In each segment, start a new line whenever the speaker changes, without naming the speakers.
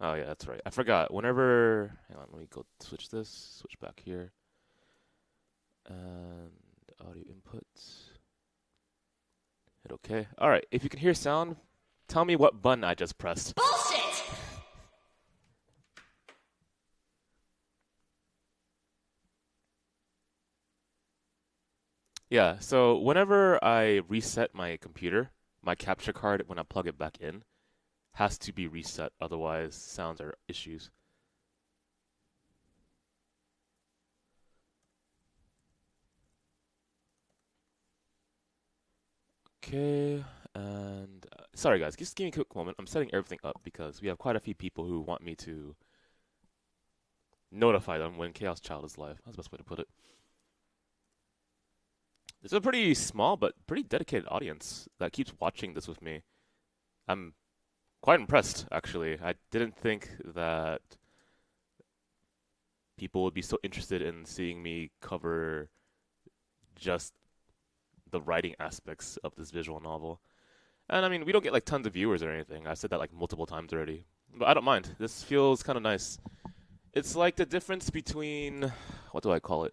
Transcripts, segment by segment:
Oh yeah, that's right. I forgot. Whenever, hang on, let me go switch back here, and audio inputs. Hit OK. All right. If you can hear sound, tell me what button I just pressed.
Bullshit!
Yeah. So whenever I reset my computer, my capture card, when I plug it back in, has to be reset. Otherwise, sounds are issues. Okay, and sorry guys, just give me a quick moment. I'm setting everything up because we have quite a few people who want me to notify them when Chaos Child is live. That's the best way to put it. There's a pretty small but pretty dedicated audience that keeps watching this with me. I'm quite impressed, actually. I didn't think that people would be so interested in seeing me cover just the writing aspects of this visual novel. And I mean, we don't get like tons of viewers or anything. I've said that like multiple times already. But I don't mind. This feels kind of nice. It's like the difference between, what do I call it?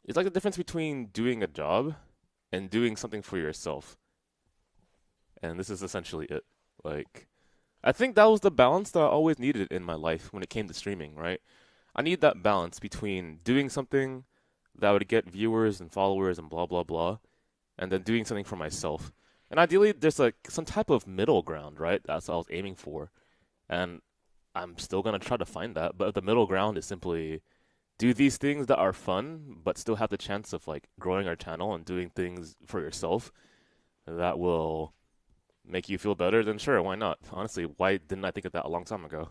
It's like the difference between doing a job and doing something for yourself. And this is essentially it. Like, I think that was the balance that I always needed in my life when it came to streaming, right? I need that balance between doing something that would get viewers and followers and blah, blah, blah, and then doing something for myself. And ideally, there's like some type of middle ground, right? That's what I was aiming for. And I'm still going to try to find that. But the middle ground is simply do these things that are fun, but still have the chance of like growing our channel and doing things for yourself that will make you feel better, then sure, why not? Honestly, why didn't I think of that a long time ago?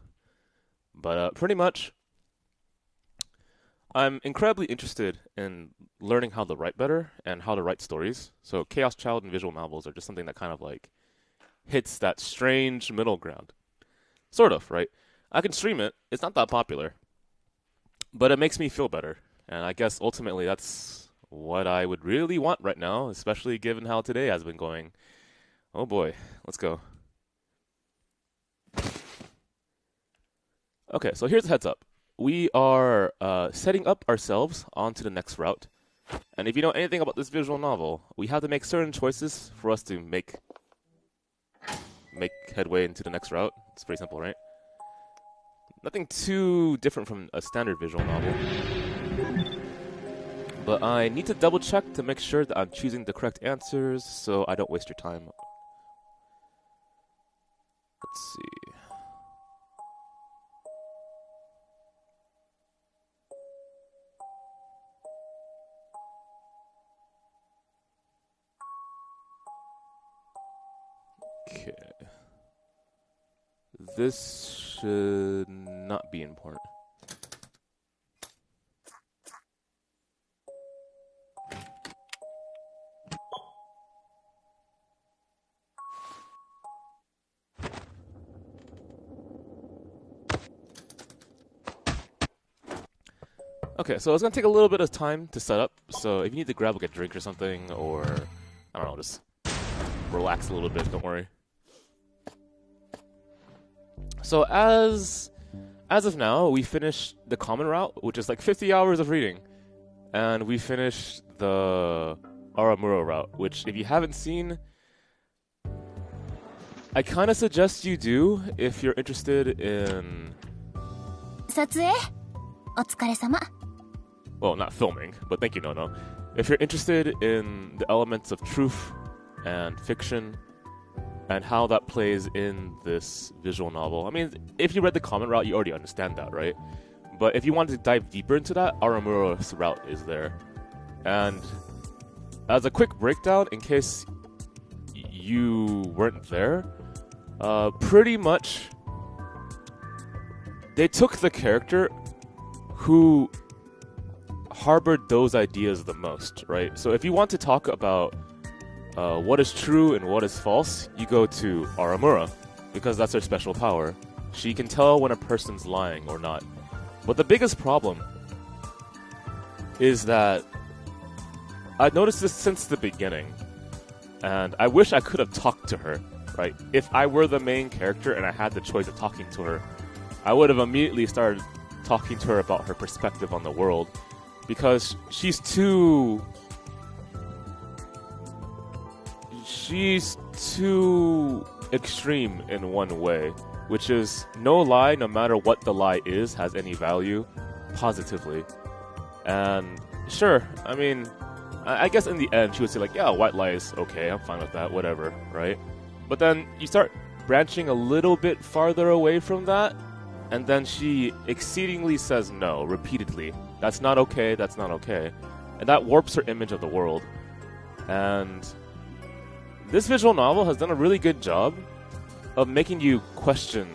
But pretty much, I'm incredibly interested in learning how to write better and how to write stories. So Chaos Child and visual novels are just something that kind of like hits that strange middle ground. Sort of, right? I can stream it. It's not that popular. But it makes me feel better. And I guess ultimately that's what I would really want right now, especially given how today has been going. Oh boy, let's go. Okay, so here's a heads up. We are setting up ourselves onto the next route. And if you know anything about this visual novel, we have to make certain choices for us to make headway into the next route. It's pretty simple, right? Nothing too different from a standard visual novel. But I need to double check to make sure that I'm choosing the correct answers so I don't waste your time. Let's see. Okay. This should not be important. Okay, so it's going to take a little bit of time to set up. So if you need to grab like a drink or something, or I don't know, just relax a little bit, don't worry. So as of now, we finished the common route, which is like 50 hours of reading. And we finished the Aramuro route, which if you haven't seen, I kind of suggest you do if you're interested in...
撮影お疲れ様
Well, not filming, but thank you, Nono. If you're interested in the elements of truth and fiction and how that plays in this visual novel. I mean, if you read the common route, you already understand that, right? But if you want to dive deeper into that, Aramuro's route is there. And as a quick breakdown, in case you weren't there, pretty much they took the character who harbored those ideas the most, right? So if you want to talk about what is true and what is false, you go to Aramura, because that's her special power. She can tell when a person's lying or not. But the biggest problem is that I've noticed this since the beginning, and I wish I could have talked to her, right? If I were the main character and I had the choice of talking to her, I would have immediately started talking to her about her perspective on the world, because she's too extreme in one way, which is no lie, no matter what the lie is, has any value positively. And sure, I mean, I guess in the end she would say like, yeah, white lie is okay, I'm fine with that, whatever, right? But then you start branching a little bit farther away from that, and then she exceedingly says no, repeatedly. That's not okay, that's not okay. And that warps her image of the world. And this visual novel has done a really good job of making you question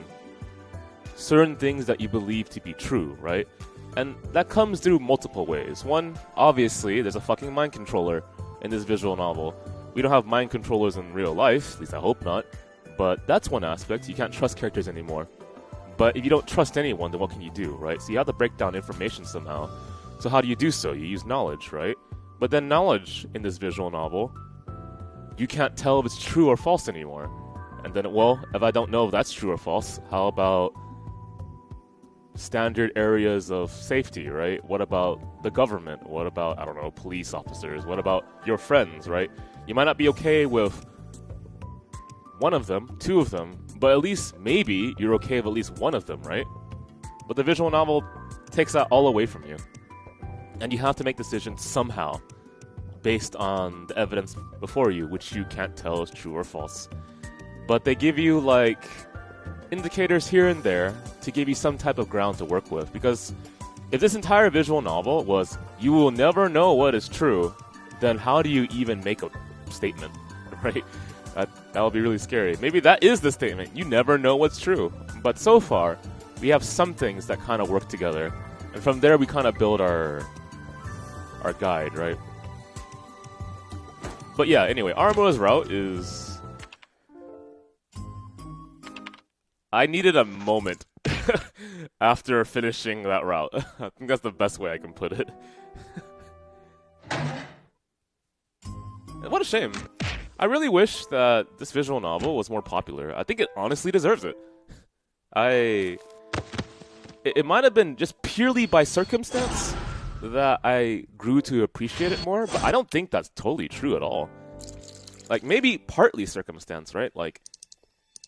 certain things that you believe to be true, right? And that comes through multiple ways. One, obviously, there's a fucking mind controller in this visual novel. We don't have mind controllers in real life, at least I hope not. But that's one aspect. You can't trust characters anymore. But if you don't trust anyone, then what can you do, right? So you have to break down information somehow. So how do you do so? You use knowledge, right? But then knowledge in this visual novel, you can't tell if it's true or false anymore. And then, well, if I don't know if that's true or false, how about standard areas of safety, right? What about the government? What about, I don't know, police officers? What about your friends, right? You might not be okay with one of them, two of them, but at least maybe you're okay with at least one of them, right? But the visual novel takes that all away from you. And you have to make decisions somehow based on the evidence before you, which you can't tell is true or false. But they give you, like, indicators here and there to give you some type of ground to work with. Because if this entire visual novel was, you will never know what is true, then how do you even make a statement, right? That would be really scary. Maybe that is the statement. You never know what's true. But so far, we have some things that kind of work together. And from there, we kind of build our guide, right? But yeah, anyway, Aramura's route is... I needed a moment after finishing that route. I think that's the best way I can put it. What a shame. I really wish that this visual novel was more popular. I think it honestly deserves it. It might have been just purely by circumstance that I grew to appreciate it more, but I don't think that's totally true at all. Like, maybe partly circumstance, right? Like,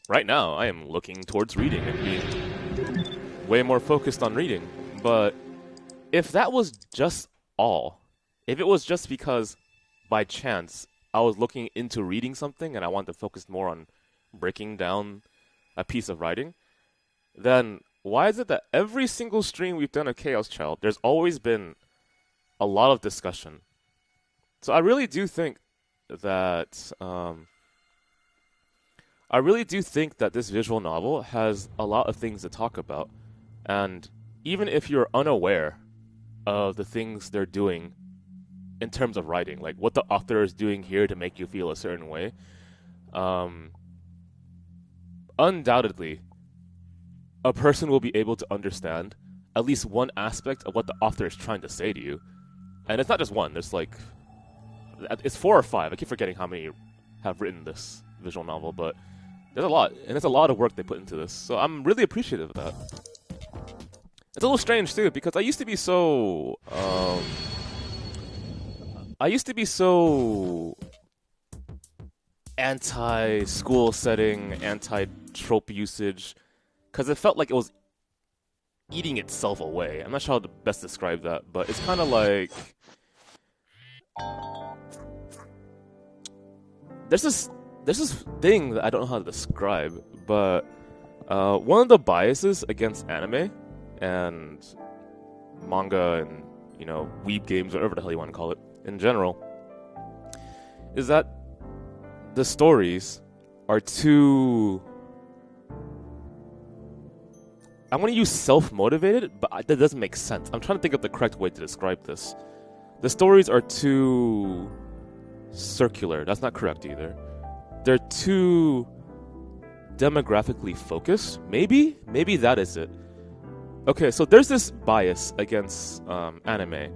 right now, I am looking towards reading and being way more focused on reading. But if that was just all, if it was just because, by chance, I was looking into reading something and I wanted to focus more on breaking down a piece of writing, then why is it that every single stream we've done of Chaos Child, there's always been a lot of discussion? So I really do think that this visual novel has a lot of things to talk about. And even if you're unaware of the things they're doing in terms of writing, like what the author is doing here to make you feel a certain way, undoubtedly, a person will be able to understand at least one aspect of what the author is trying to say to you. And it's not just one, there's like... It's 4 or 5, I keep forgetting how many have written this visual novel, but there's a lot, and there's a lot of work they put into this. So I'm really appreciative of that. It's a little strange, too, because I used to be so... anti-school setting, anti-trope usage, because it felt like it was eating itself away. I'm not sure how to best describe that, but it's kind of like... There's this thing that I don't know how to describe, but one of the biases against anime and manga and, you know, weeb games, whatever the hell you want to call it, in general, is that the stories are too... I want to use self-motivated, but that doesn't make sense. I'm trying to think of the correct way to describe this. The stories are too circular. That's not correct either. They're too demographically focused. Maybe that is it. Okay, so there's this bias against anime,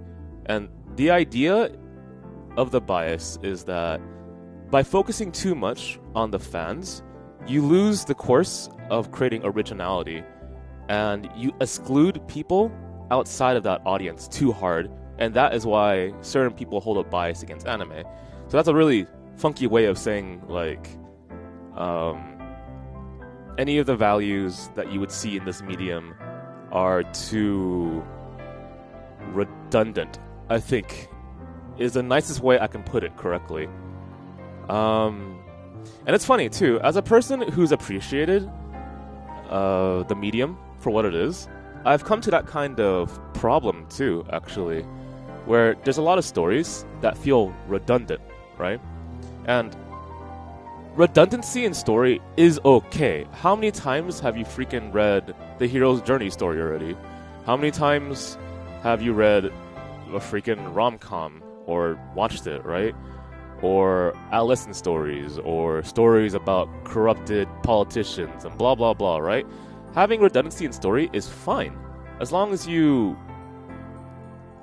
and the idea of the bias is that by focusing too much on the fans, you lose the course of creating originality, and you exclude people outside of that audience too hard, and that is why certain people hold a bias against anime. So that's a really funky way of saying, like, any of the values that you would see in this medium are too redundant, I think, is the nicest way I can put it correctly. And it's funny, too, as a person who's appreciated the medium for what it is, I've come to that kind of problem, too, actually, where there's a lot of stories that feel redundant, right? And redundancy in story is okay. How many times have you freaking read the hero's journey story already? How many times have you read a freaking rom-com or watched it, right? Or adolescent stories, or stories about corrupted politicians and blah blah blah, right? Having redundancy in story is fine, as long as you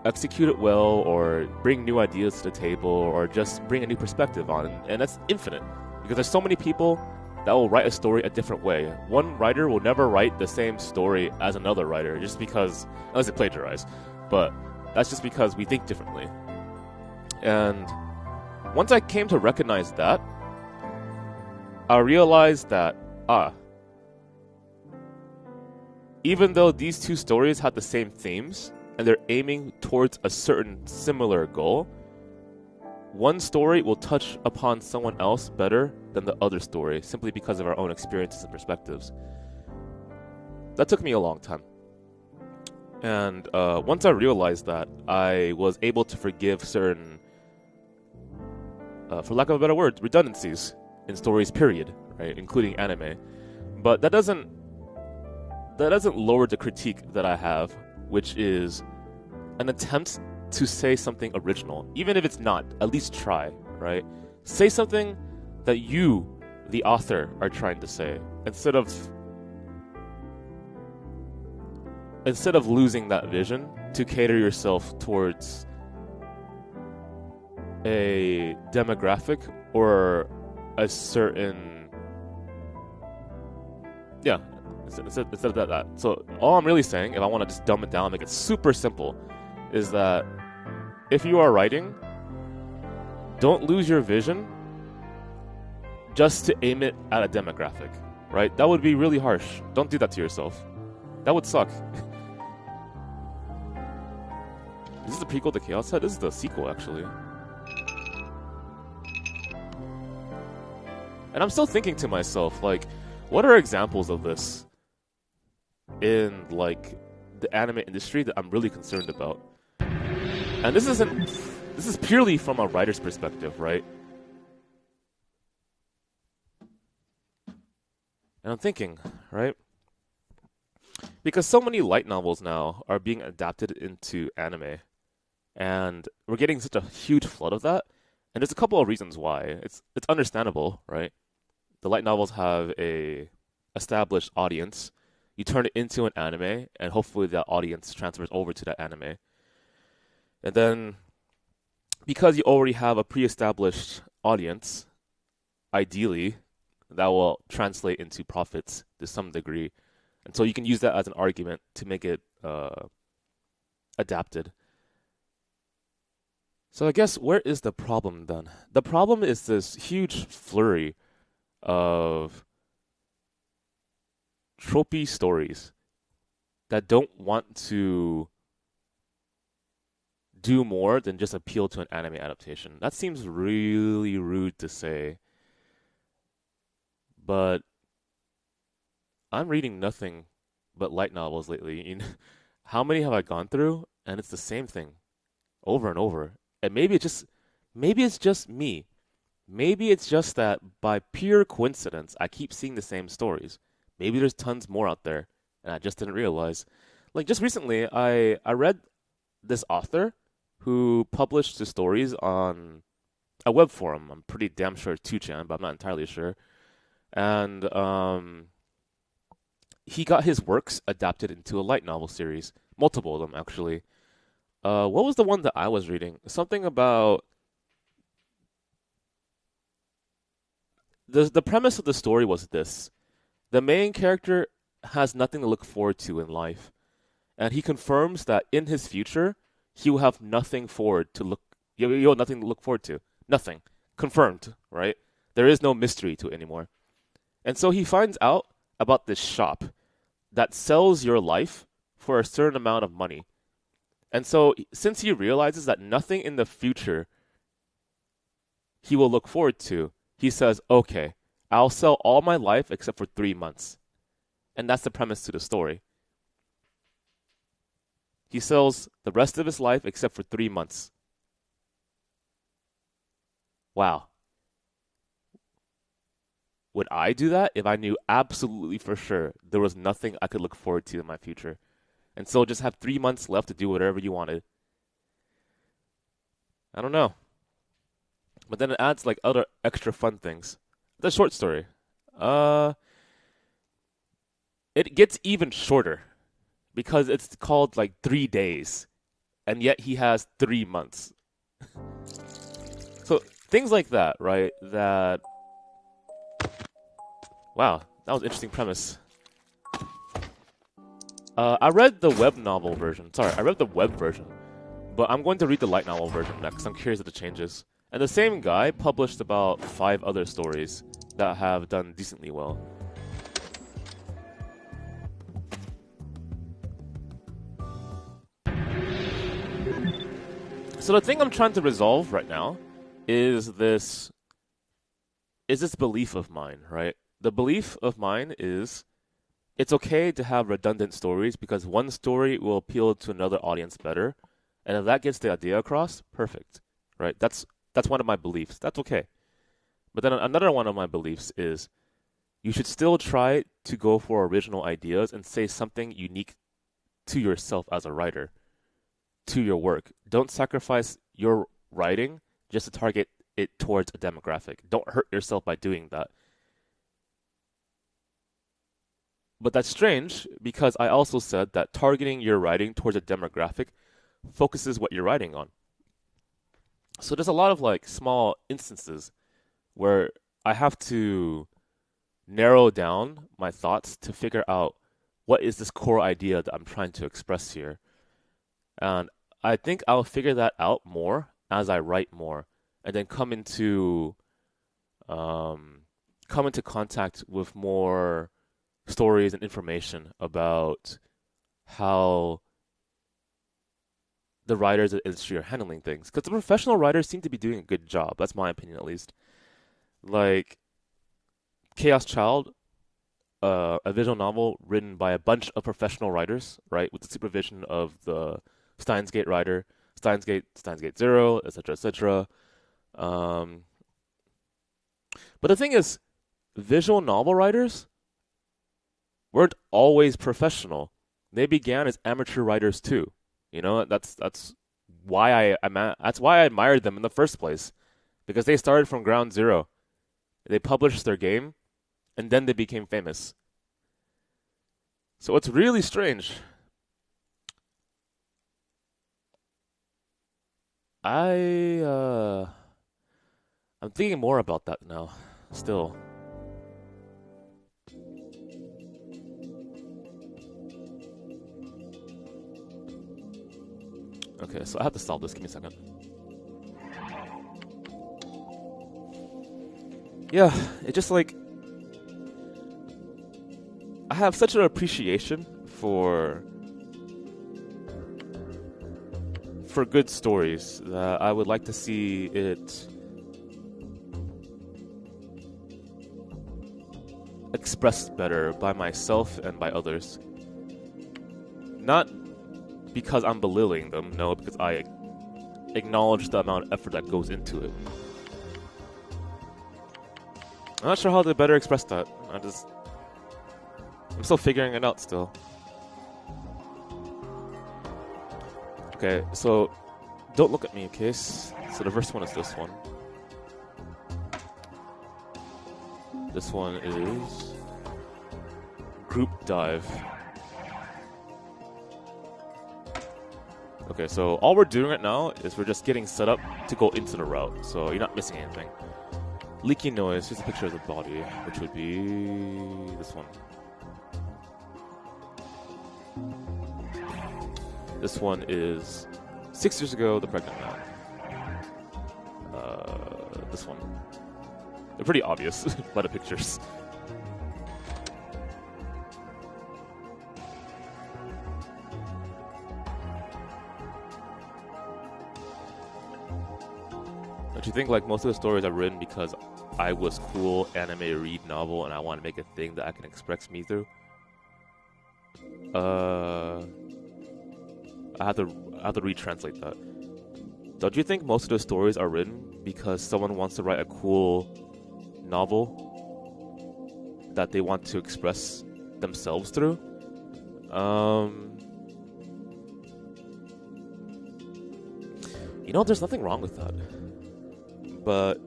execute it well, or bring new ideas to the table, or just bring a new perspective on it. And that's infinite, because there's so many people that will write a story a different way. One writer will never write the same story as another writer, just because, unless they plagiarize, but that's just because we think differently. And once I came to recognize that, I realized that, even though these two stories had the same themes, and they're aiming towards a certain similar goal, one story will touch upon someone else better than the other story, simply because of our own experiences and perspectives. That took me a long time. And once I realized that, I was able to forgive certain, for lack of a better word, redundancies in stories, period, right, including anime. But that doesn't lower the critique that I have, which is an attempt to say something original. Even if it's not, at least try, right? Say something that you, the author, are trying to say, instead of losing that vision to cater yourself towards a demographic or a certain, instead of that. So all I'm really saying, if I want to just dumb it down, make it super simple, is that if you are writing, don't lose your vision just to aim it at a demographic, right? That would be really harsh. Don't do that to yourself. That would suck. Is this the prequel to Chaos Head? This is the sequel, actually. And I'm still thinking to myself, like, what are examples of this in, like, the anime industry that I'm really concerned about? And this is purely from a writer's perspective, right? And I'm thinking, right? Because so many light novels now are being adapted into anime, and we're getting such a huge flood of that. And there's a couple of reasons why. It's understandable, right? The light novels have a established audience. You turn it into an anime, and hopefully that audience transfers over to that anime. And then, because you already have a pre-established audience, ideally, that will translate into profits to some degree. And so you can use that as an argument to make it adapted. So I guess, where is the problem then? The problem is this huge flurry of tropey stories that don't want to do more than just appeal to an anime adaptation. That seems really rude to say, but I'm reading nothing but light novels lately. You know, how many have I gone through? And it's the same thing over and over. And maybe it's just me. Maybe it's just that by pure coincidence, I keep seeing the same stories. Maybe there's tons more out there, and I just didn't realize. Like, just recently, I read this author who published the stories on a web forum. I'm pretty damn sure it's 2chan, but I'm not entirely sure. And he got his works adapted into a light novel series. Multiple of them, actually. What was the one that I was reading? Something about... the premise of the story was this: the main character has nothing to look forward to in life, and he confirms that in his future he will have nothing forward to look. You'll have nothing to look forward to. Nothing confirmed, right? There is no mystery to it anymore. And so he finds out about this shop that sells your life for a certain amount of money. And so since he realizes that nothing in the future he will look forward to, he says, okay, I'll sell all my life except for 3 months. And that's the premise to the story. He sells the rest of his life except for 3 months. Wow. Would I do that if I knew absolutely for sure there was nothing I could look forward to in my future? And so just have 3 months left to do whatever you wanted. I don't know. But then it adds like other extra fun things. The short story. It gets even shorter because it's called like 3 days. And yet he has 3 months. So things like that, right? Wow, that was an interesting premise. I read the web novel version. Sorry, I read the web version. But I'm going to read the light novel version next. I'm curious of the changes. And the same guy published about 5 other stories that have done decently well. So the thing I'm trying to resolve right now is this belief of mine, right? The belief of mine is it's okay to have redundant stories because one story will appeal to another audience better. And if that gets the idea across, perfect, right? That's one of my beliefs. That's okay. But then another one of my beliefs is you should still try to go for original ideas and say something unique to yourself as a writer, to your work. Don't sacrifice your writing just to target it towards a demographic. Don't hurt yourself by doing that. But that's strange because I also said that targeting your writing towards a demographic focuses what you're writing on. So there's a lot of like small instances where I have to narrow down my thoughts to figure out what is this core idea that I'm trying to express here. And I think I'll figure that out more as I write more and then come into contact with more stories and information about how the writers of the industry are handling things. Because the professional writers seem to be doing a good job. That's my opinion, at least. Like, Chaos Child, a visual novel written by a bunch of professional writers, right, with the supervision of the Steins Gate writer, Steins Gate Zero, etc., etc. But the thing is, visual novel writers weren't always professional. They began as amateur writers too. You know, that's why that's why I admired them in the first place, because they started from ground zero. They published their game, and then they became famous. So it's really strange. I'm thinking more about that now, still. Okay, so I have to solve this. Give me a second. Yeah, it's just like I have such an appreciation for good stories that I would like to see it expressed better by myself and by others. Not because I'm belittling them, no, because I acknowledge the amount of effort that goes into it. I'm not sure how to better express that. I'm still figuring it out still. Okay, so don't look at me, okay? So the first one is this one. This one is Group Dive. Okay, so all we're doing right now is we're just getting set up to go into the route, so you're not missing anything. Leaky noise. Here's a picture of the body, which would be this one. This one is 6 years ago, the pregnant man. This one. They're pretty obvious by the pictures. Don't you think like most of the stories are written because I was cool, anime, read novel, and I want to make a thing that I can express me through? I have to retranslate that. Don't you think most of the stories are written because someone wants to write a cool novel that they want to express themselves through? You know, there's nothing wrong with that. But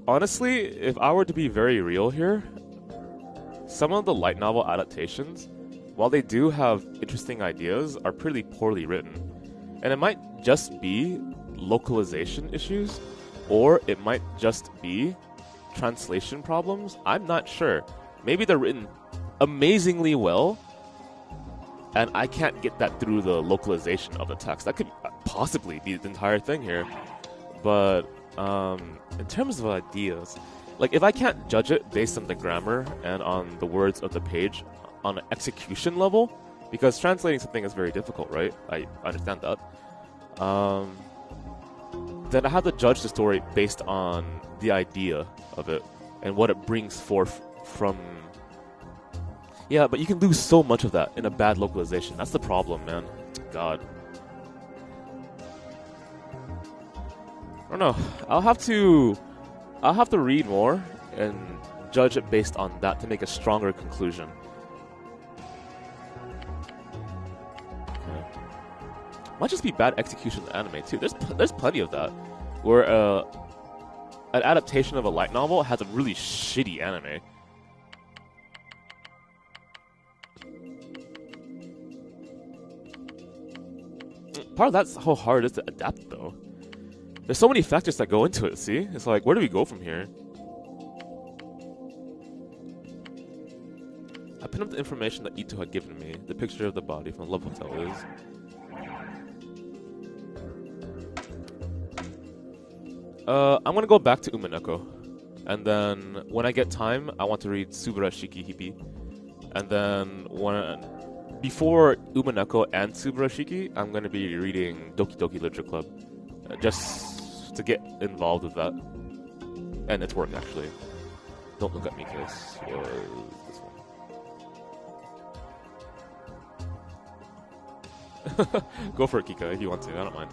honestly, if I were to be very real here, some of the light novel adaptations, while they do have interesting ideas, are pretty poorly written. And it might just be localization issues, or it might just be translation problems. I'm not sure. Maybe they're written amazingly well, and I can't get that through the localization of the text. That could possibly be the entire thing here. But in terms of ideas, like if I can't judge it based on the grammar and on the words of the page on an execution level, because translating something is very difficult, right? I understand that. Then I have to judge the story based on the idea of it and what it brings forth from... Yeah, but you can lose so much of that in a bad localization. That's the problem, man. God. I don't know. I'll have to read more and judge it based on that to make a stronger conclusion. Okay. Might just be bad execution of anime too. There's plenty of that, where an adaptation of a light novel has a really shitty anime. Part of that's how hard it is to adapt, though. There's so many factors that go into it, see? It's like, where do we go from here? I pinned up the information that Ito had given me. The picture of the body from the Love Hotel is... I'm gonna go back to Umineko. And then, when I get time, I want to read Subarashiki Hippi. And then, before Umineko and Subarashiki, I'm gonna be reading Doki Doki Literature Club. Just to get involved with that. And it's work, actually. Don't look at me, cause this one. Go for it, Kika, if you want to. I don't mind.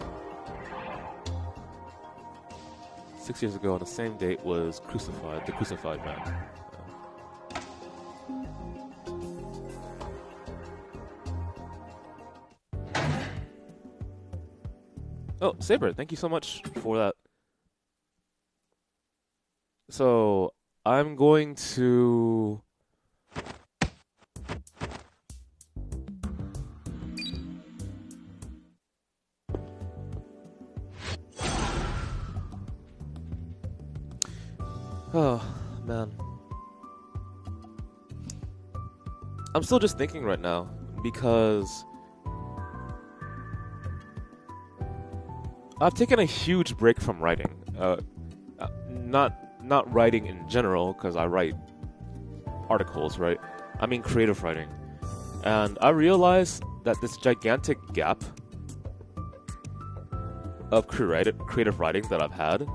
6 years ago, on the same date, was the crucified man. Oh, Saber, thank you so much for that. So, I'm going to... Oh, man. I'm still just thinking right now, because... I've taken a huge break from writing. Not writing in general, because I write articles, right? I mean creative writing. And I realized that this gigantic gap of creative writing that I've had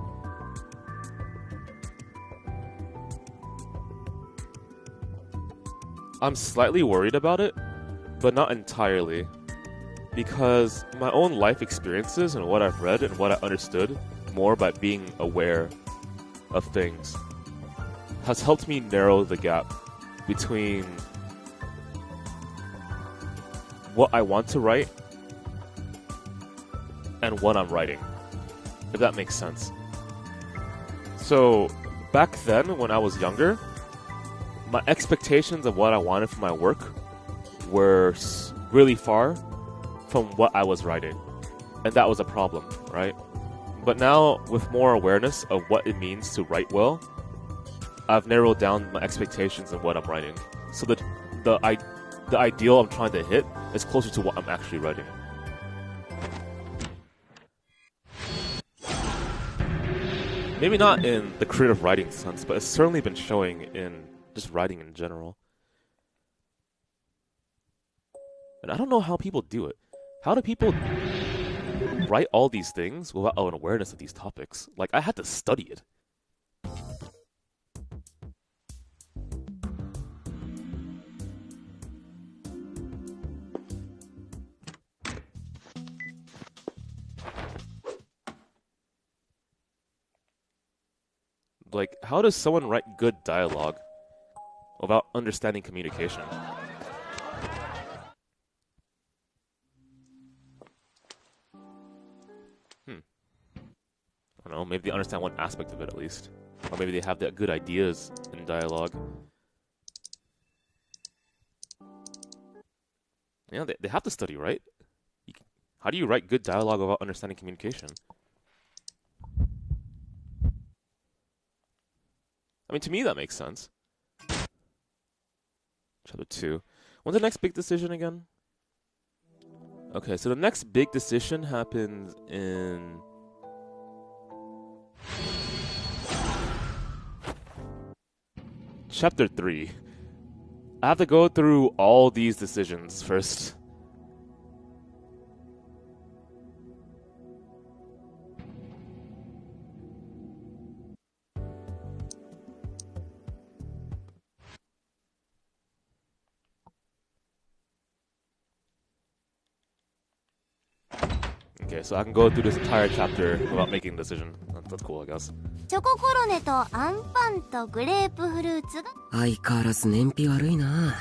I'm slightly worried about it, but not entirely. Because my own life experiences and what I've read and what I understood more by being aware of things has helped me narrow the gap between what I want to write and what I'm writing, if that makes sense. So back then, when I was younger, my expectations of what I wanted for my work were really far from what I was writing. And that was a problem, right? But now, with more awareness of what it means to write well, I've narrowed down my expectations of what I'm writing. So the ideal I'm trying to hit is closer to what I'm actually writing. Maybe not in the creative writing sense, but it's certainly been showing in just writing in general. And I don't know how people do it. How do people write all these things without an awareness of these topics? Like, I had to study it. Like, how does someone write good dialogue without understanding communication? I don't know, maybe they understand one aspect of it at least. Or maybe they have the good ideas in dialogue. You know, they have to study, right? How do you write good dialogue without understanding communication? I mean, to me, that makes sense. Chapter 2. When's the next big decision again? Okay, so the next big decision happens in... Chapter 3. I have to go through all these decisions first. Okay, so I can go through this entire chapter without making a decision. That's cool, I guess.
チョココロネとアンパンとグレープフルーツが
相変わらず燃費悪いな。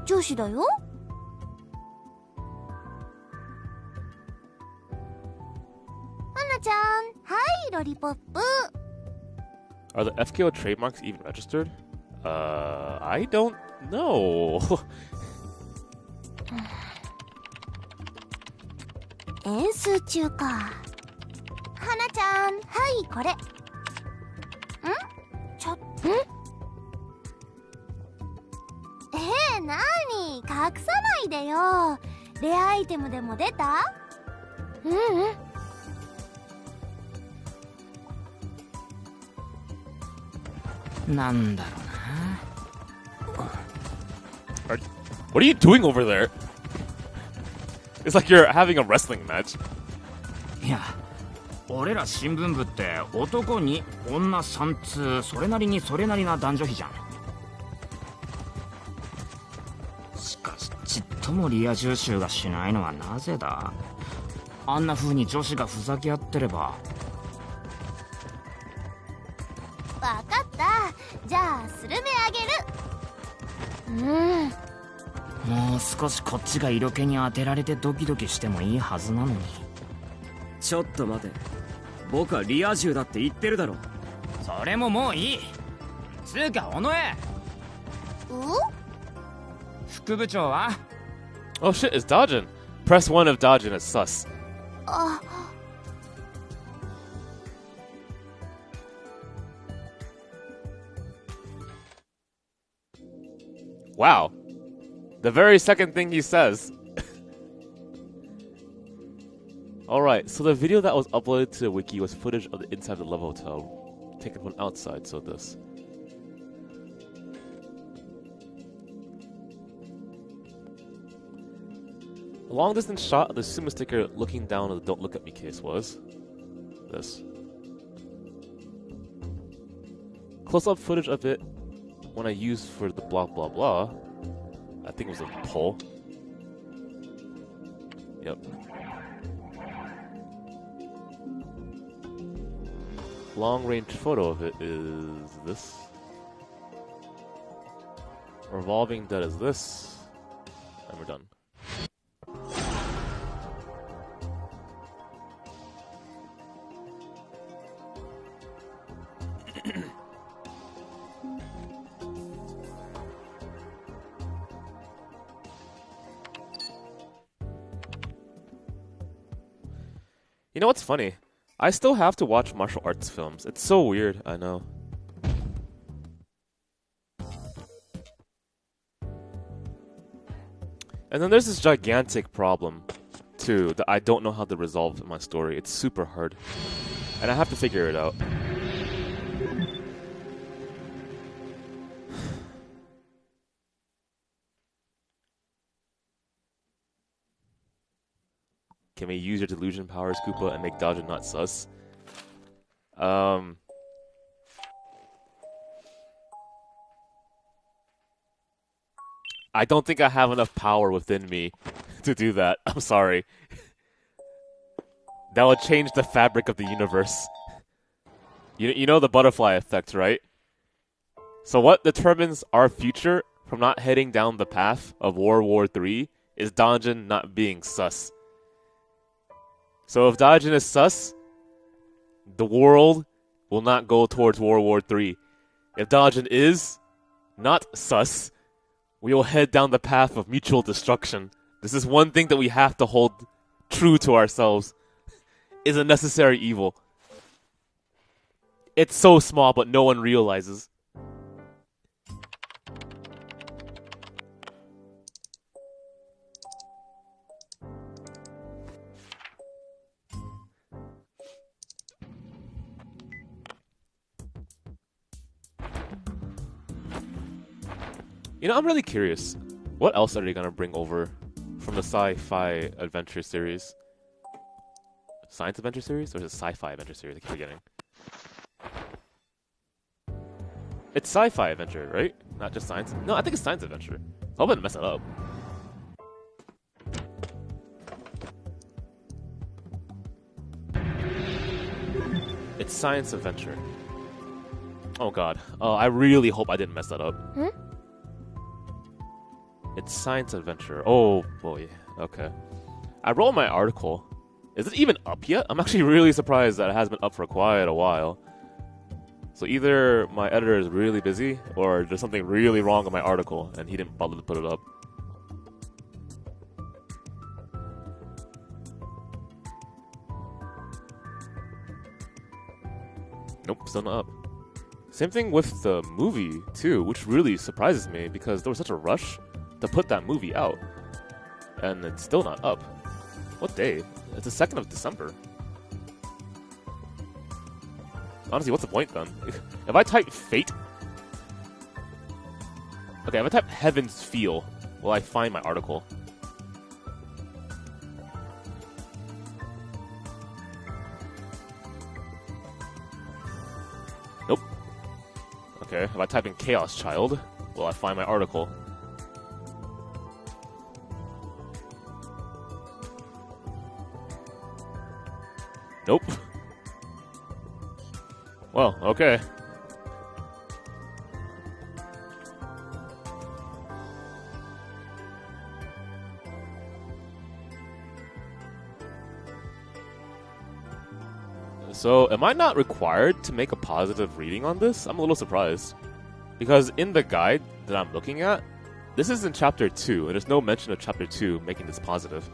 女子だよ。アンナちゃん、はいロリポップ。
Are the FKO trademarks even registered? I don't know.
演数中か。花ちゃん、はいこれ。ん？なに隠さないでよ。レアアイテムでも出た？
なんだろうな。
What are you doing over there? It's like you're having a wrestling match.
いや、俺ら新聞部って男に女3つ、それなりにそれなりな男女比じゃん。しかしちっともリア充集がしないのはなぜだ。あんな風に女子がふざけ合ってれば。
わかった。じゃあスルメあげる。
もう少しこっちが色気に当てられてドキドキしてもいいはずなのに。
ちょっと待て、僕はリア充だって言ってるだろ。
それももういい。つうか尾上、副部長は？
Oh shit, it's dodging. Press 1 of dodging is sus. Wow. The very second thing he says. Alright, so the video that was uploaded to the wiki was footage of the inside of the Love Hotel, taken from outside, so this. A long distance shot of the Suma sticker looking down at the Don't Look At Me case was this. Close up footage of it when I used for the blah blah blah. I think it was a poll. Yep. Long range photo of it is this. Revolving dead is this. And we're done. You know what's funny? I still have to watch martial arts films. It's so weird, I know. And then there's this gigantic problem, too, that I don't know how to resolve in my story. It's super hard. And I have to figure it out. Can we use your delusion powers, Koopa, and make Dodger not sus? I don't think I have enough power within me to do that. I'm sorry. That would change the fabric of the universe. You know the butterfly effect, right? So what determines our future from not heading down the path of World War III is Danjin not being sus. So if Danjin is sus, the world will not go towards World War III. If Danjin is not sus, we will head down the path of mutual destruction. This is one thing that we have to hold true to ourselves. Is a necessary evil. It's so small, but no one realizes. You know, I'm really curious. What else are they gonna bring over from the sci-fi adventure series? Science adventure series? Or is it sci-fi adventure series? I keep forgetting. It's sci-fi adventure, right? Not just science? No, I think it's science adventure. So I'm gonna mess it up. It's science adventure. Oh god. Oh, I really hope I didn't mess that up.
Hmm?
It's science adventure. Oh boy. Okay. I wrote my article. Is it even up yet? I'm actually really surprised that it has been up for quite a while. So either my editor is really busy, or there's something really wrong with my article, and he didn't bother to put it up. Nope, still not up. Same thing with the movie, too, which really surprises me, because there was such a rush to put that movie out. And it's still not up. What day? It's the 2nd of December. Honestly, what's the point then? If I type fate... Okay, if I type heavens feel, will I find my article? Nope. Okay, if I type in chaos child, will I find my article? Nope. Well, okay. So, am I not required to make a positive reading on this? I'm a little surprised. Because in the guide that I'm looking at, this is in Chapter 2, and there's no mention of Chapter 2 making this positive.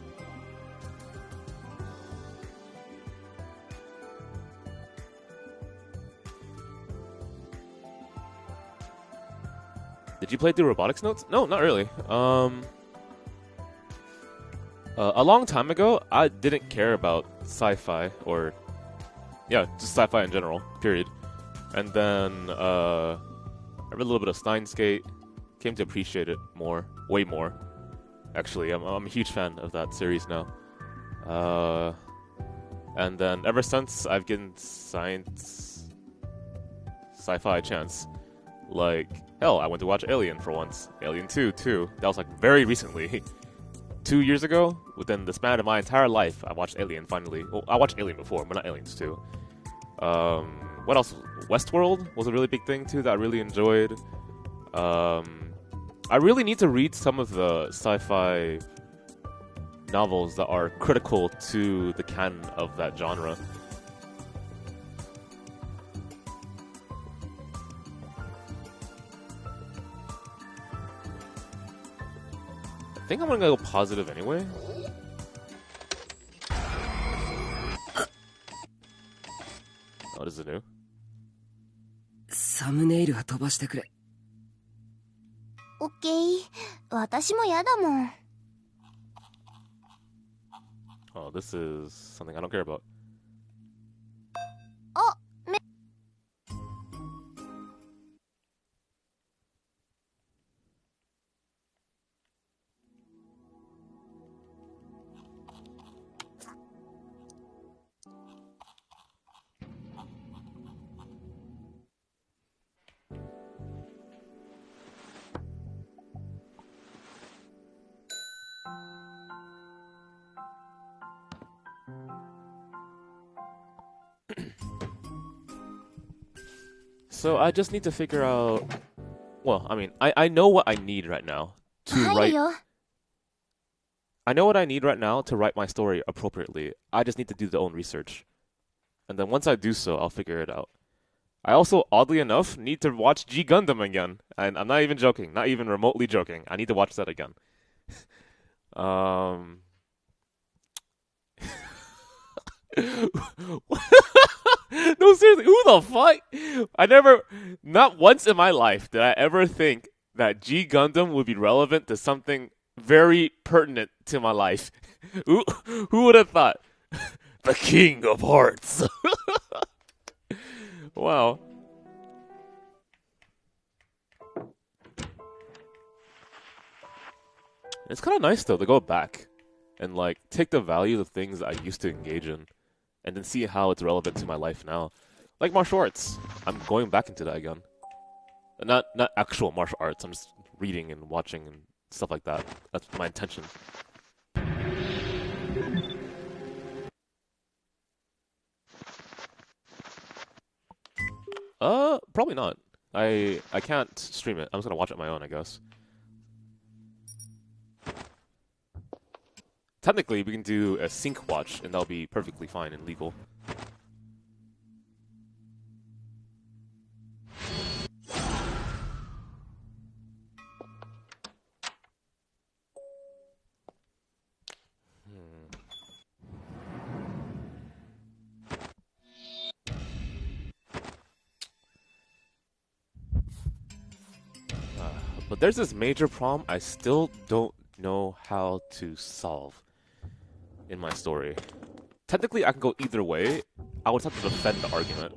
Did you play through robotics notes? No, not really. A long time ago, I didn't care about sci-fi, or... yeah, just sci-fi in general, period. And then, I read a little bit of Steins Gate, came to appreciate it more, way more. Actually, I'm a huge fan of that series now. And then, ever since, I've given science... sci-fi a chance. Like, hell, I went to watch Alien for once. Alien 2, too. That was, like, very recently. 2 years ago, within the span of my entire life, I watched Alien, finally. Well, I watched Alien before, but not Aliens 2. What else? Westworld was a really big thing, too, that I really enjoyed. I really need to read some of the sci-fi novels that are critical to the canon of that genre. I think I'm gonna go positive anyway. this is new.
サムネイルは飛ばしてくれ。
オッケー。私もやだもん。
Oh, this is something I don't care about.
あ、
So I just need to figure out. Well, I mean, I know what I need right now to
入
write.
るよ。
I know what I need right now to write my story appropriately. I just need to do the own research, and then once I do so, I'll figure it out. I also, oddly enough, need to watch G Gundam again, and I'm not even joking, not even remotely joking. I need to watch that again. No, seriously, who the fuck? Not once in my life did I ever think that G Gundam would be relevant to something very pertinent to my life. Who would have thought? The King of Hearts. Wow. It's kind of nice though to go back and like take the value of things I used to engage in and then see how it's relevant to my life now. Like martial arts. I'm going back into that again. Not actual martial arts. I'm just reading and watching and stuff like that. That's my intention. Probably not. I can't stream it. I'm just gonna watch it on my own, I guess. Technically, we can do a sync watch, and that'll be perfectly fine and legal. But there's this major problem I still don't know how to solve in my story. Technically, I can go either way. I would have to defend the argument.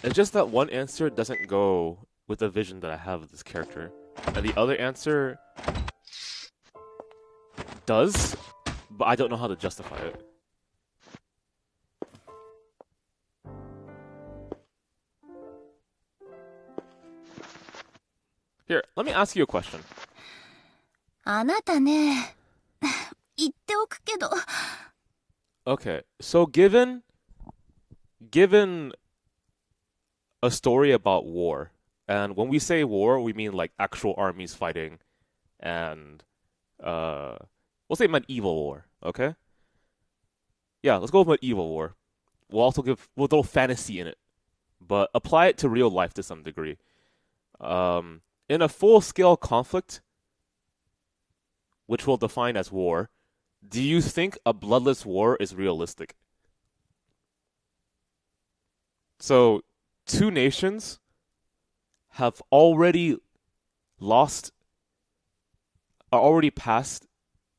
It's just that one answer doesn't go with the vision that I have of this character. And the other answer does, but I don't know how to justify it. Here, let me ask you a question.
あなたね、言っておくけど。
Okay, so given a story about war, and when we say war, we mean like actual armies fighting, and we'll say medieval war, okay? Yeah, let's go with medieval war. We'll throw fantasy in it, but apply it to real life to some degree. In a full-scale conflict, which we'll define as war, do you think a bloodless war is realistic? So, two nations have already past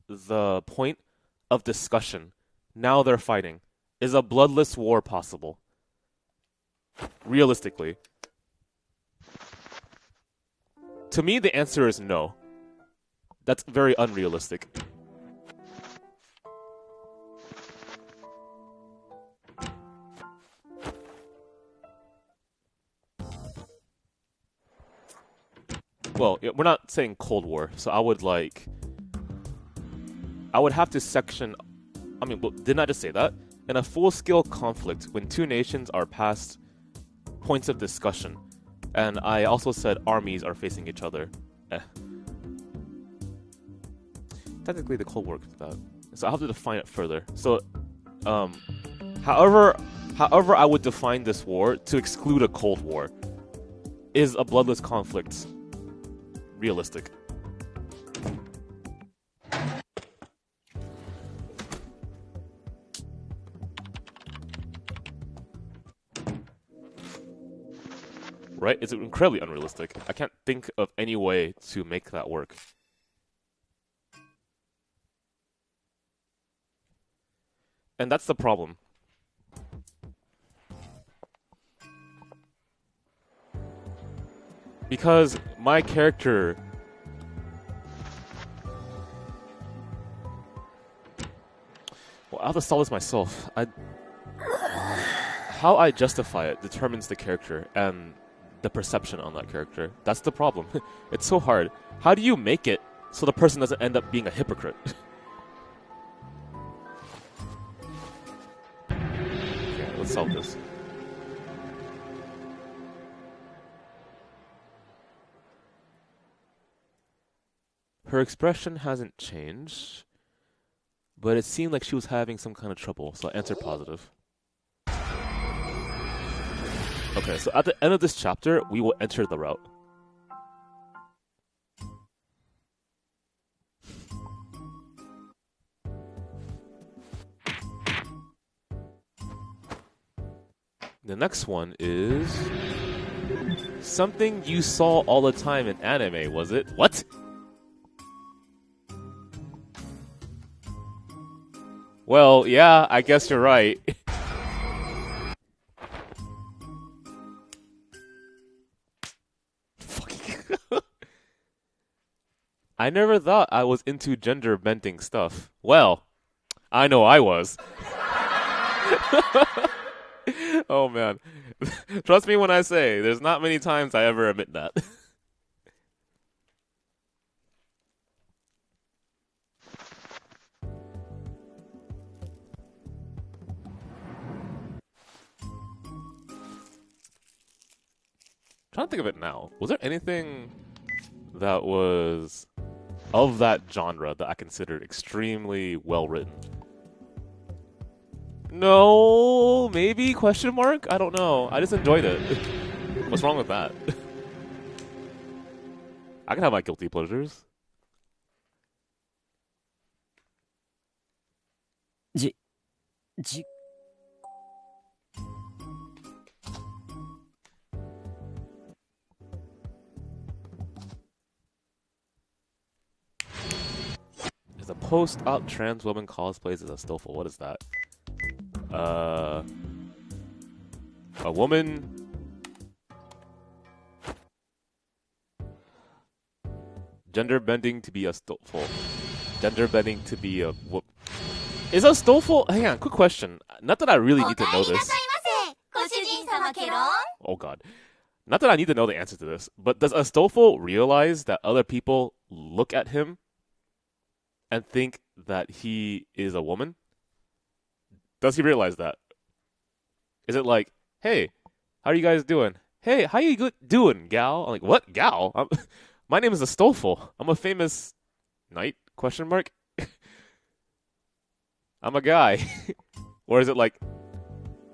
the point of discussion. Now they're fighting. Is a bloodless war possible? Realistically. To me, the answer is no. That's very unrealistic. Well, we're not saying Cold War, so I would have to section. I mean, well, didn't I just say that? In a full-scale conflict, when two nations are past points of discussion, and I also said armies are facing each other. Technically, the Cold War could do that, so I have to define it further. So, however I would define this war to exclude a Cold War, is a bloodless conflict realistic? right? It's incredibly unrealistic. I can't think of any way to make that work. And that's the problem. Because my character... Well, I'll have to solve this myself. How I justify it determines the character and the perception on that character. That's the problem. It's so hard. How do you make it so the person doesn't end up being a hypocrite? Okay, let's solve this. Her expression hasn't changed, but it seemed like she was having some kind of trouble, so I answer positive. Okay, so at the end of this chapter, we will enter the route. The next one is... something you saw all the time in anime, was it? What? Well, yeah, I guess you're right. I never thought I was into gender bending stuff. Well, I know I was. Oh man. Trust me when I say, there's not many times I ever admit that. Trying to think of it now. Was there anything that was of that genre that I considered extremely well written? No, maybe? Question mark? I don't know. I just enjoyed it. What's wrong with that? I can have my guilty pleasures. Is a post-op trans woman cosplays as a stillful. What is that? A woman gender bending to be a stillful. Gender bending to be a whoop. Is a stillful? Hang on, quick question. Not that I really need to know this. Oh god. Not that I need to know the answer to this, but does Astolfo realize that other people look at him and think that he is a woman? Does he realize that? Is it like, hey, how are you guys doing? Hey, how you doing, gal? I'm like, what, gal? My name is Astolfo. I'm a famous knight? Question mark. I'm a guy. Or is it like,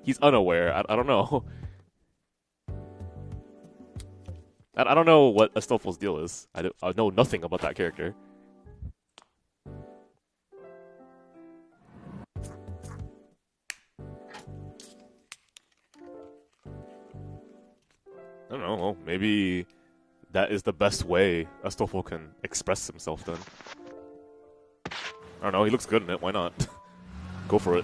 he's unaware? I don't know. I don't know what Astolfo's deal is. I know nothing about that character. I don't know. Well, maybe that is the best way Astolfo can express himself then. I don't know. He looks good in it. Why not? Go for it.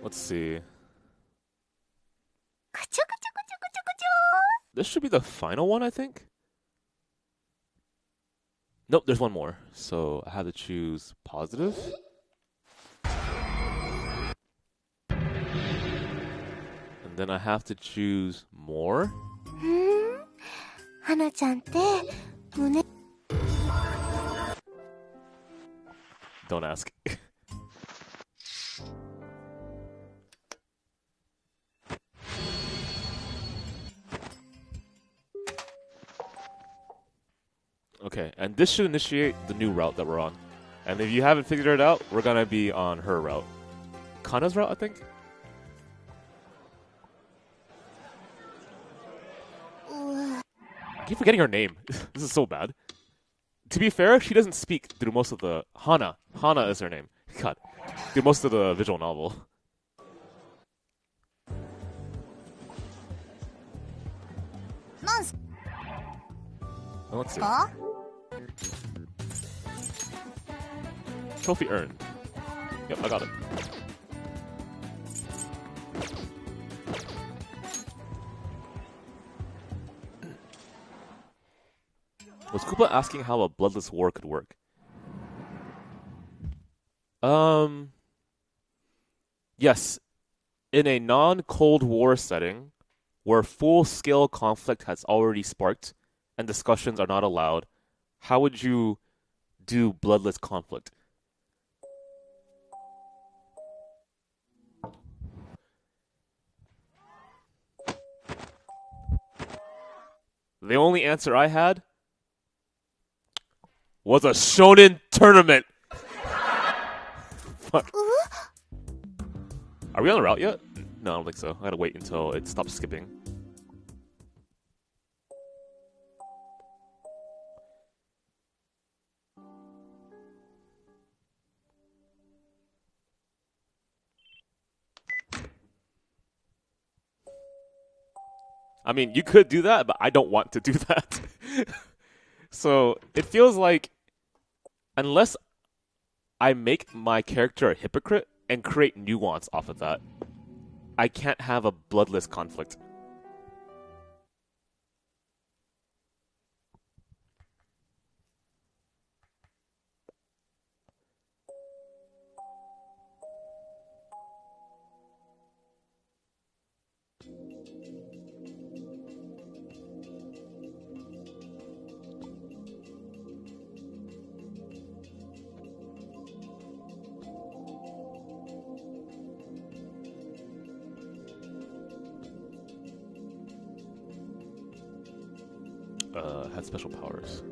Let's see. This should be the final one, I think. Nope, there's one more. So I have to choose positive. And then I have to choose more. Don't ask. Okay, and this should initiate the new route that we're on. And if you haven't figured it out, we're gonna be on her route. Kana's route, I think. I keep forgetting her name. This is so bad. To be fair, she doesn't speak through most of the Hana. Hana is her name. God, through most of the visual novel. Well, let's see. Trophy earned. Yep, I got it. Was Koopa asking how a bloodless war could work? Yes. In a non-Cold War setting, where full-scale conflict has already sparked and discussions are not allowed, how would you do bloodless conflict? The only answer I had was a shonen tournament. Fuck. Are we on the route yet? No, I don't think so. I gotta wait until it stops skipping. I mean, you could do that, but I don't want to do that. So it feels like unless I make my character a hypocrite and create nuance off of that, I can't have a bloodless conflict. Had special powers.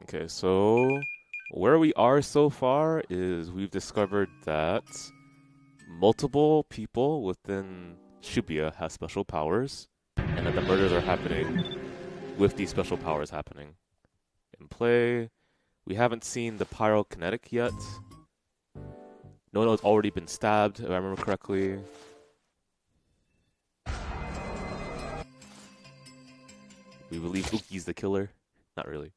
Okay, so where we are so far is we've discovered that multiple people within Shibuya have special powers, and that the murders are happening with these special powers happening in play. We haven't seen the pyrokinetic yet. No one has already been stabbed, if I remember correctly. We believe Uki's the killer. Not really.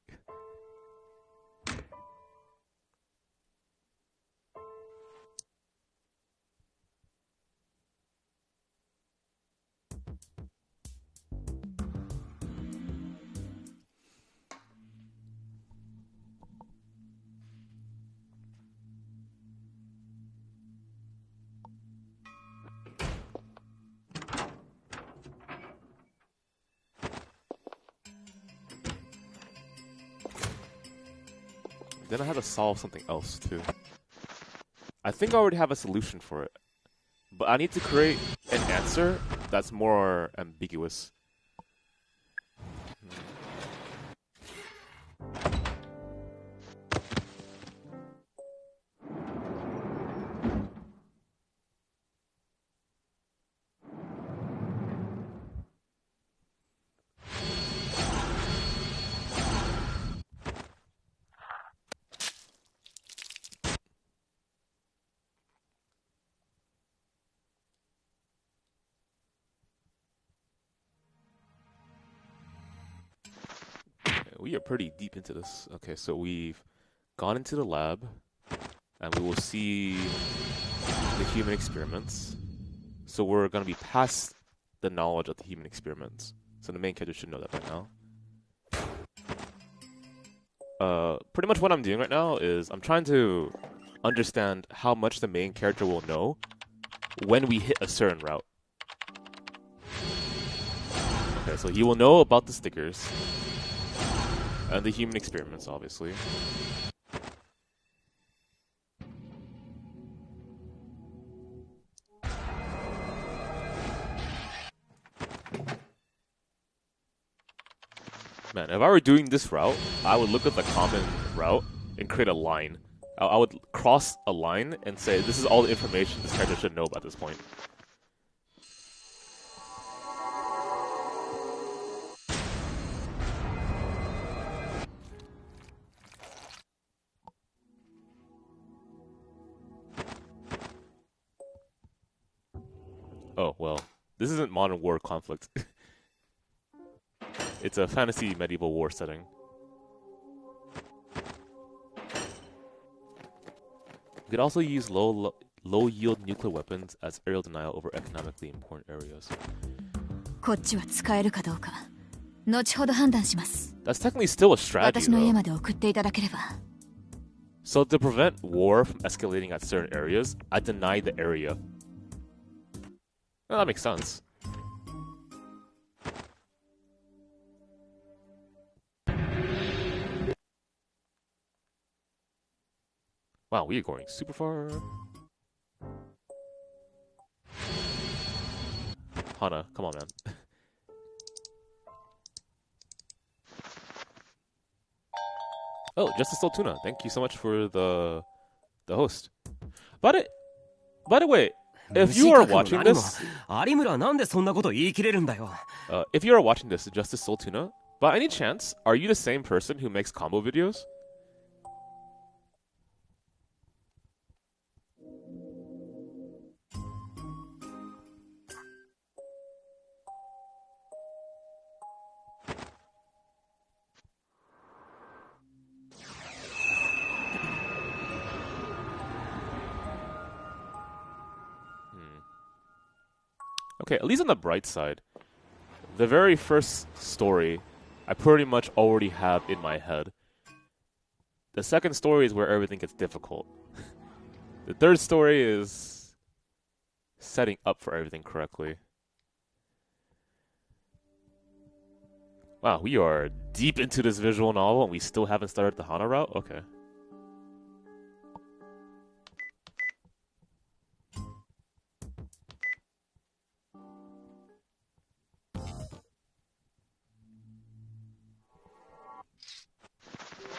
Then I had to solve something else too. I think I already have a solution for it, but I need to create an answer that's more ambiguous. We are pretty deep into this. Okay, so we've gone into the lab, and we will see the human experiments. So we're going to be past the knowledge of the human experiments. So the main character should know that by now. Pretty much what I'm doing right now is I'm trying to understand how much the main character will know when we hit a certain route. Okay, so he will know about the stickers. And the human experiments, obviously. Man, man. If I were doing this route, I would look at the common route and create a line. I would cross a line and say, this is all the information this character should know at this point. Oh, well. This isn't modern war conflict. It's a fantasy medieval war setting. You could also use low-yield nuclear weapons as aerial denial over economically important areas.
こっちは使えるかどうか後ほど判断します。
That's technically still a strategy,
私の家
though.
まで送っていただければ。
So to prevent war from escalating at certain areas, I deny the area. Well, that makes sense. Wow, we are going super far. Hana, come on, man. Oh, Justice Soul Tuna, thank you so much for the host. By the way, if you are watching this,
有村はなんでそんなこと言い切れるんだよ。
if you are watching this, Justice Soul Tuna, by any chance, are you the same person who makes combo videos? Okay, at least on the bright side, the very first story I pretty much already have in my head. The second story is where everything gets difficult. The third story is setting up for everything correctly. Wow, we are deep into this visual novel and we still haven't started the Hana route? Okay.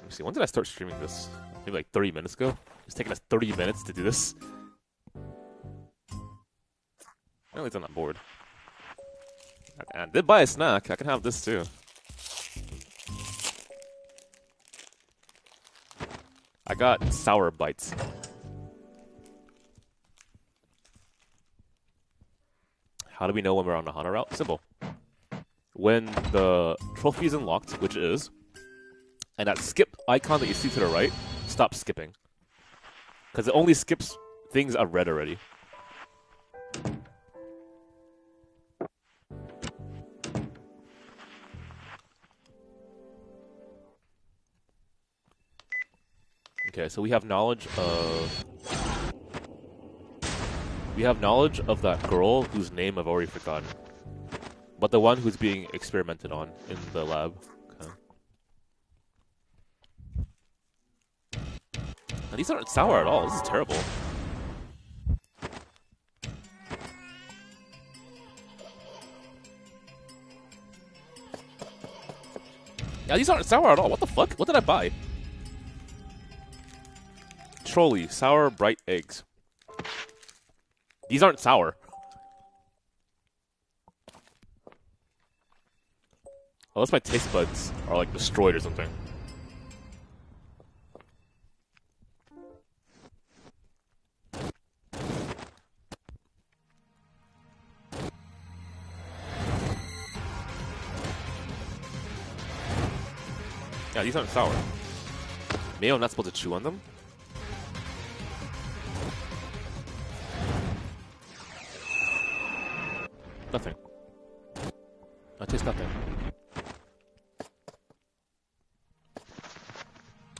See, when did I start streaming this? Maybe like 30 minutes ago? It's taking us 30 minutes to do this. At least I'm not bored. I did buy a snack. I can have this too. I got sour bites. How do we know when we're on the Hana route? Simple. When the trophy is unlocked, which it is, and that skip icon that you see to the right, stop skipping. Because it only skips things I've read already. Okay, so we have knowledge of... We have knowledge of that girl whose name I've already forgotten. But the one who's being experimented on in the lab. And these aren't sour at all. This is terrible. Yeah, these aren't sour at all. What the fuck? What did I buy? Trolley, sour bright eggs. These aren't sour. Unless my taste buds are like destroyed or something. Yeah, these aren't sour. Mayo, not supposed to chew on them? Nothing. I taste nothing.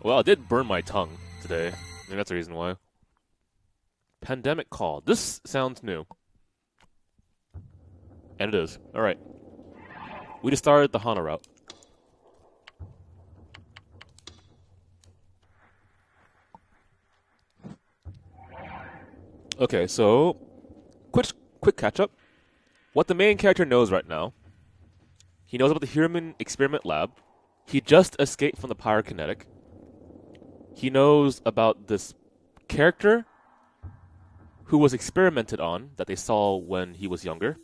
Well, I did burn my tongue today. Maybe that's the reason why. Pandemic call. This sounds new. And it is. Alright. We just started the Hana route. Okay, so quick catch up. What the main character knows right now, he knows about the human experiment lab. He just escaped from the pyrokinetic. He knows about this character who was experimented on that they saw when he was younger.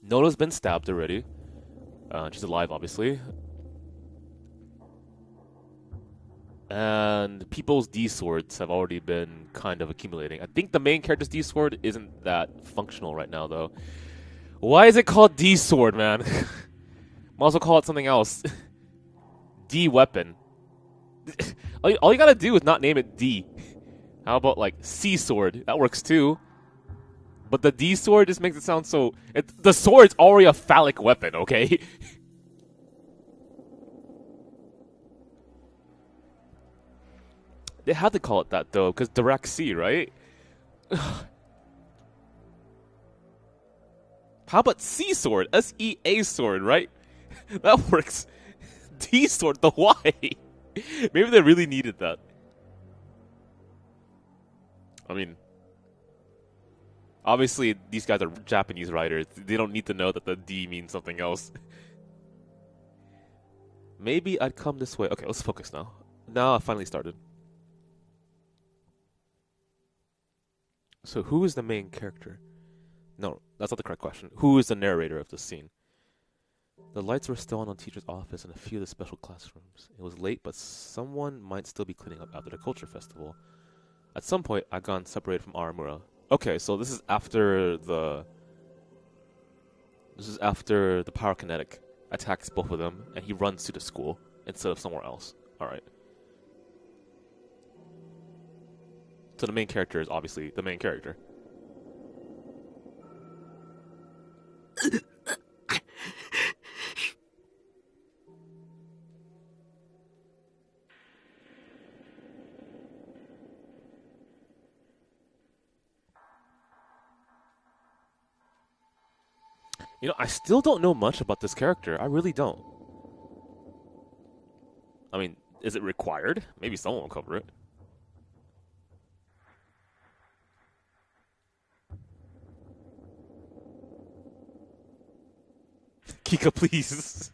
Noda's been stabbed already. She's alive, obviously. And people's D-swords have already been kind of accumulating. I think the main character's D-sword isn't that functional right now, though. Why is it called D-sword, man? Might as well call it something else. D-weapon. All you gotta do is not name it D. How about, like, C-sword? That works, too. But the D-sword just makes it sound so... the sword's already a phallic weapon, okay? They had to call it that, though, because direct C, right? How about C-sword? S-E-A sword, right? That works. D-sword, the Y. Maybe they really needed that. I mean... obviously, these guys are Japanese writers. They don't need to know that the D means something else. Maybe I'd come this way. Okay, let's focus now. Now I finally started. So who is the main character? No, that's not the correct question. Who is the narrator of this scene? The lights were still on the teacher's office and a few of the special classrooms. It was late, but someone might still be cleaning up after the culture festival. At some point, I got separated from Aramura. Okay, so this is after the pyrokinetic attacks both of them, and he runs to the school instead of somewhere else. Alright. So the main character is obviously the main character. You know, I still don't know much about this character. I really don't. I mean, is it required? Maybe someone will cover it. Kika, please.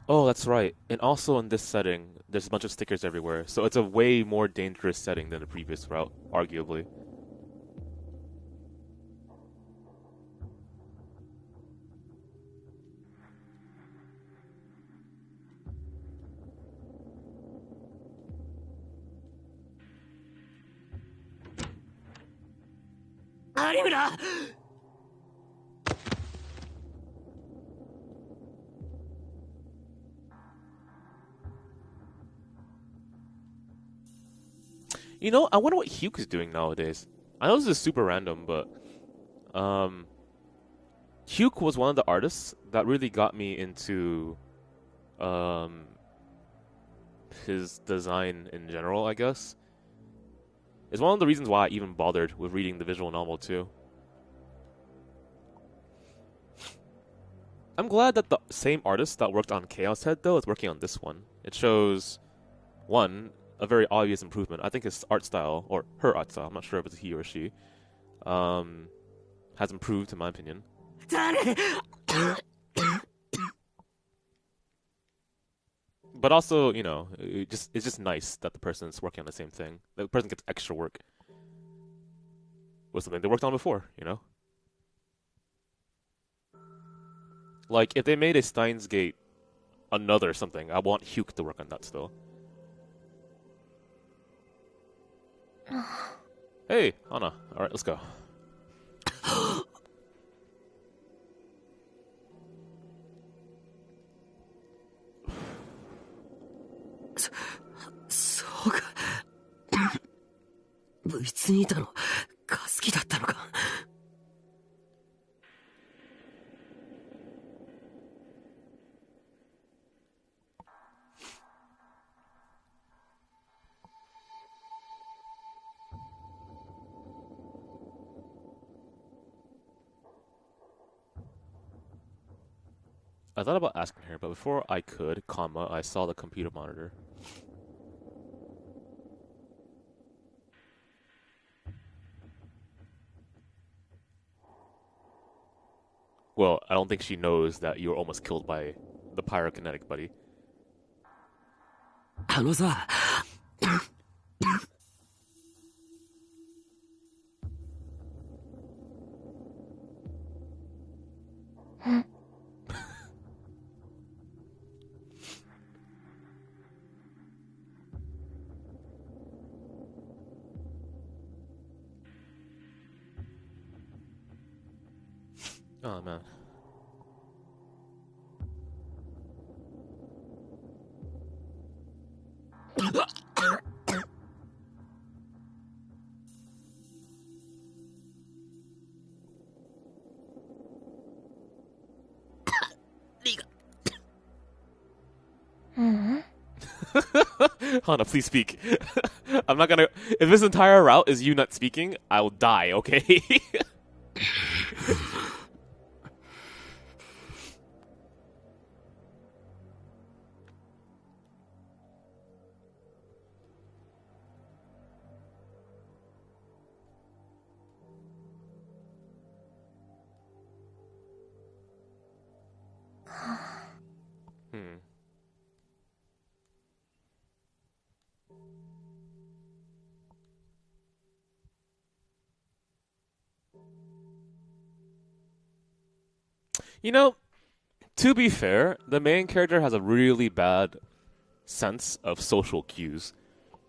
Oh, that's right. And also in this setting, there's a bunch of stickers everywhere, so it's a way more dangerous setting than the previous route, arguably.
Arimura!
You know, I wonder what Hugh is doing nowadays. I know this is super random, but Hugh was one of the artists that really got me into his design in general, I guess. It's one of the reasons why I even bothered with reading the visual novel too. I'm glad that the same artist that worked on Chaos Head, though, is working on this one. It shows, one, a very obvious improvement. I think his art style, or her art style, I'm not sure if it's he or she, has improved, in my opinion. But also, you know, it's just nice that the person's working on the same thing. The person gets extra work with something they worked on before, you know? Like, if they made a Steins Gate another something, I want Hugh to work on that still. Hey, Anna. Alright, let's go.
そうか。部室にいたの、カスキだったのか。
I thought about asking her, but before I could, I saw the computer monitor. Well, I don't think she knows that you were almost killed by the pyrokinetic buddy.
あのさ、
Oh man. Hana, please speak. I'm not gonna. If this entire route is you not speaking, I will die. Okay. Hmm. You know, to be fair, the main character has a really bad sense of social cues.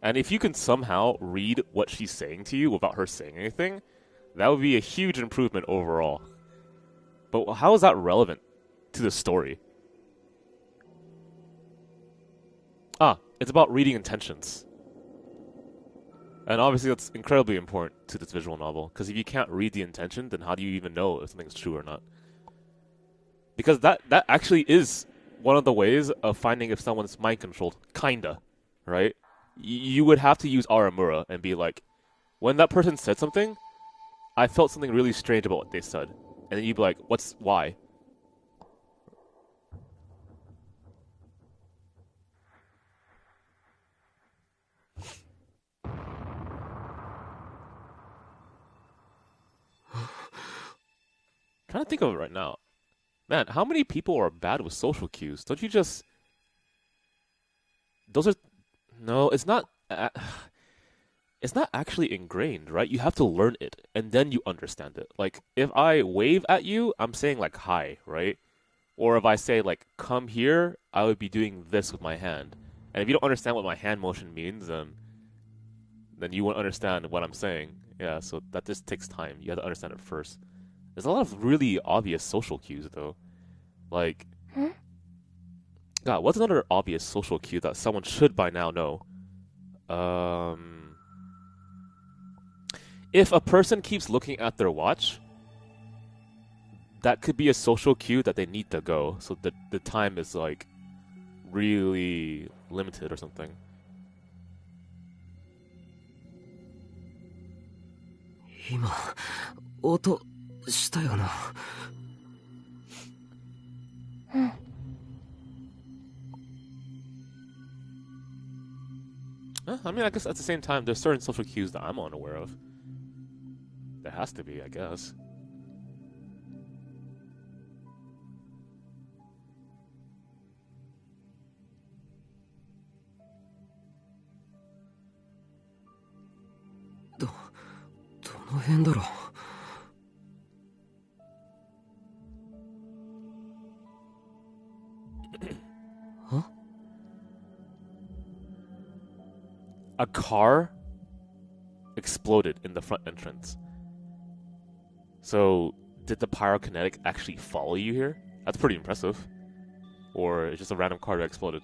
And if you can somehow read what she's saying to you without her saying anything, that would be a huge improvement overall. But how is that relevant to the story? It's about reading intentions. And obviously that's incredibly important to this visual novel, because if you can't read the intention, then how do you even know if something's true or not? Because that actually is one of the ways of finding if someone's mind controlled, kinda, right? You would have to use Aramura and be like, when that person said something, I felt something really strange about what they said. And then you'd be like, why? Trying to think of it right now. Man, how many people are bad with social cues? Don't you just... Those are... No, it's not... It's not actually ingrained, right? You have to learn it, and then you understand it. Like, if I wave at you, I'm saying, like, hi, right? Or if I say, like, come here, I would be doing this with my hand. And if you don't understand what my hand motion means, then you won't understand what I'm saying. Yeah, so that just takes time. You have to understand it first. There's a lot of really obvious social cues, though. Like, God, what's another obvious social cue that someone should by now know? If a person keeps looking at their watch, that could be a social cue that they need to go. So the time is, like, really limited or something.
今音したよな。
I mean, I guess at the same time, there's certain social cues that I'm unaware of. There has to be, I guess.
どの辺だろう。Huh?
A car exploded in the front entrance. So, did the pyrokinetic actually follow you here? That's pretty impressive. Or it's just a random car that exploded.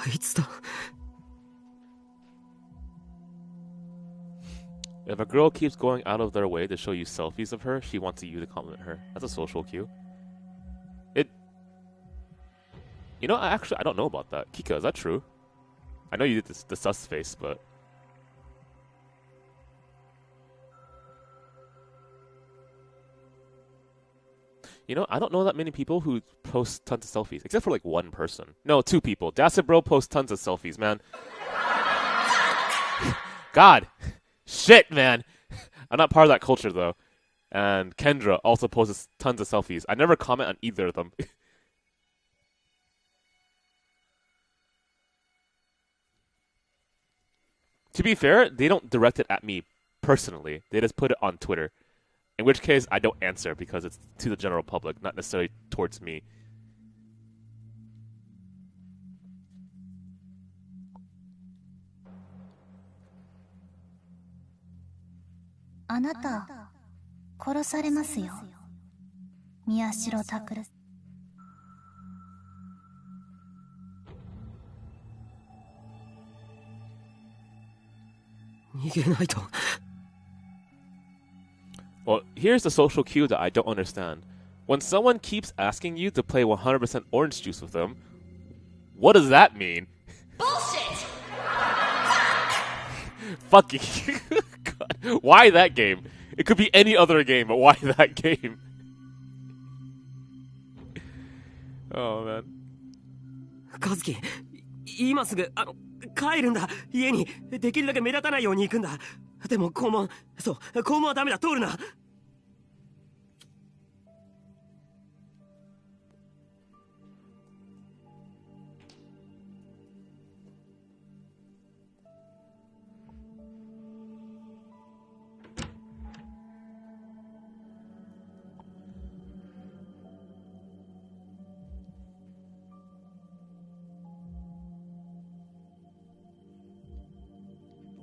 あいつだ。
If a girl keeps going out of their way to show you selfies of her, she wants you to compliment her. That's a social cue. You know, I don't know about that. Kika, is that true? I know you did the sus face, but... You know, I don't know that many people who post tons of selfies, except for like one person. No, two people. Dasibro posts tons of selfies, man. God. Shit, man. I'm not part of that culture, though. And Kendra also posts tons of selfies. I never comment on either of them. To be fair, they don't direct it at me personally. They just put it on Twitter. In which case, I don't answer because it's to the general public, not necessarily towards me.
あなた殺されますよ、宮代拓。
逃げないと。
Well, here's the social cue that I don't understand. When someone keeps asking you to play 100% orange juice with them, what does that mean?
Bullshit!
Fucking God. Why that game? It could be any other game, but why that game? Oh, man.
和樹、今すぐ帰るんだ。家にできるだけ目立たないように行くんだ。でも校門、そう、校門はダメだ。通るな。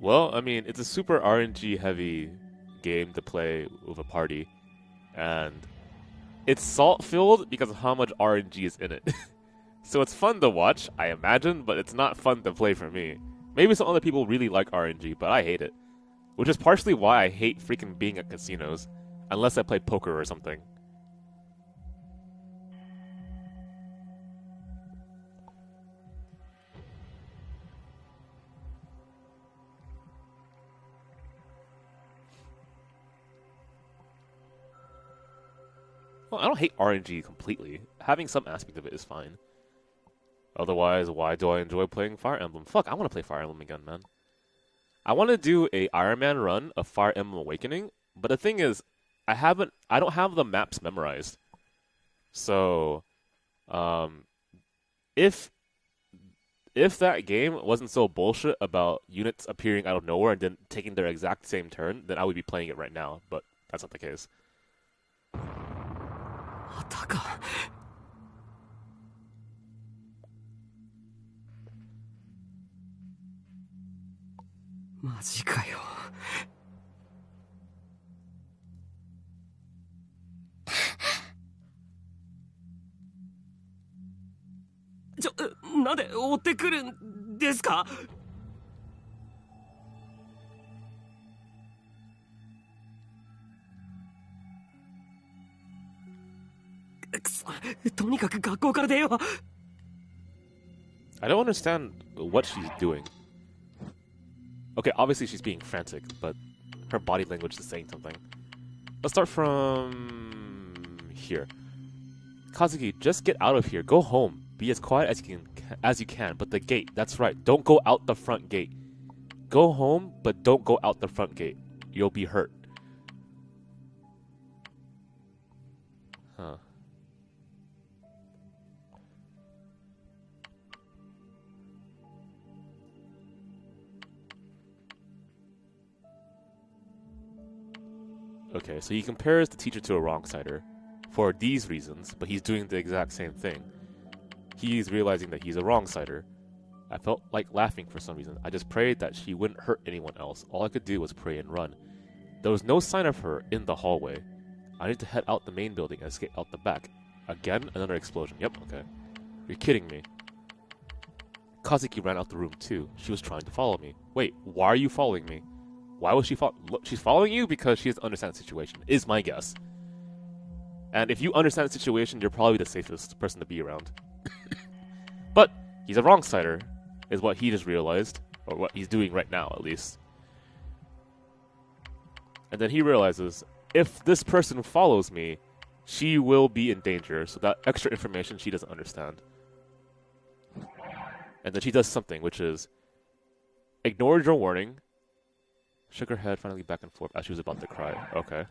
Well, I mean, it's a super RNG heavy game to play with a party, and it's salt filled because of how much RNG is in it. So it's fun to watch, I imagine, but it's not fun to play for me. Maybe some other people really like RNG, but I hate it. Which is partially why I hate freaking being at casinos, unless I play poker or something. Well, I don't hate RNG completely. Having some aspect of it is fine. Otherwise, why do I enjoy playing Fire Emblem? Fuck, I want to play Fire Emblem again, man. I want to do a Iron Man run of Fire Emblem Awakening, but the thing is, I don't have the maps memorized. So, if that game wasn't so bullshit about units appearing out of nowhere and then taking their exact same turn, then I would be playing it right now, but that's not the case.
またか。マジかよ。なんで追ってくるんですか？くそ、とにかく学校から出よう。
I don't understand what she's doing. Okay, obviously she's being frantic, but her body language is saying something. Let's start from here. Kazuki, just get out of here. Go home. Be as quiet as you can. But the gate, that's right. Don't go out the front gate. Go home, but don't go out the front gate. You'll be hurt. Huh. Okay, so he compares the teacher to a wrong-sider for these reasons, but he's doing the exact same thing. He's realizing that he's a wrong-sider. I felt like laughing for some reason. I just prayed that she wouldn't hurt anyone else. All I could do was pray and run. There was no sign of her in the hallway. I need to head out the main building and escape out the back. Again, another explosion. Yep, okay. You're kidding me. Kazuki ran out the room too. She was trying to follow me. Wait, why are you following me? Why was she she's following you because she doesn't understand the situation, is my guess. And if you understand the situation, you're probably the safest person to be around. But he's a wrong-sider, is what he just realized, or what he's doing right now, at least. And then he realizes, if this person follows me, she will be in danger, so that extra information she doesn't understand. And then she does something, which is, ignored your warning, Shook her head, finally back and forth as she was about to cry. Okay.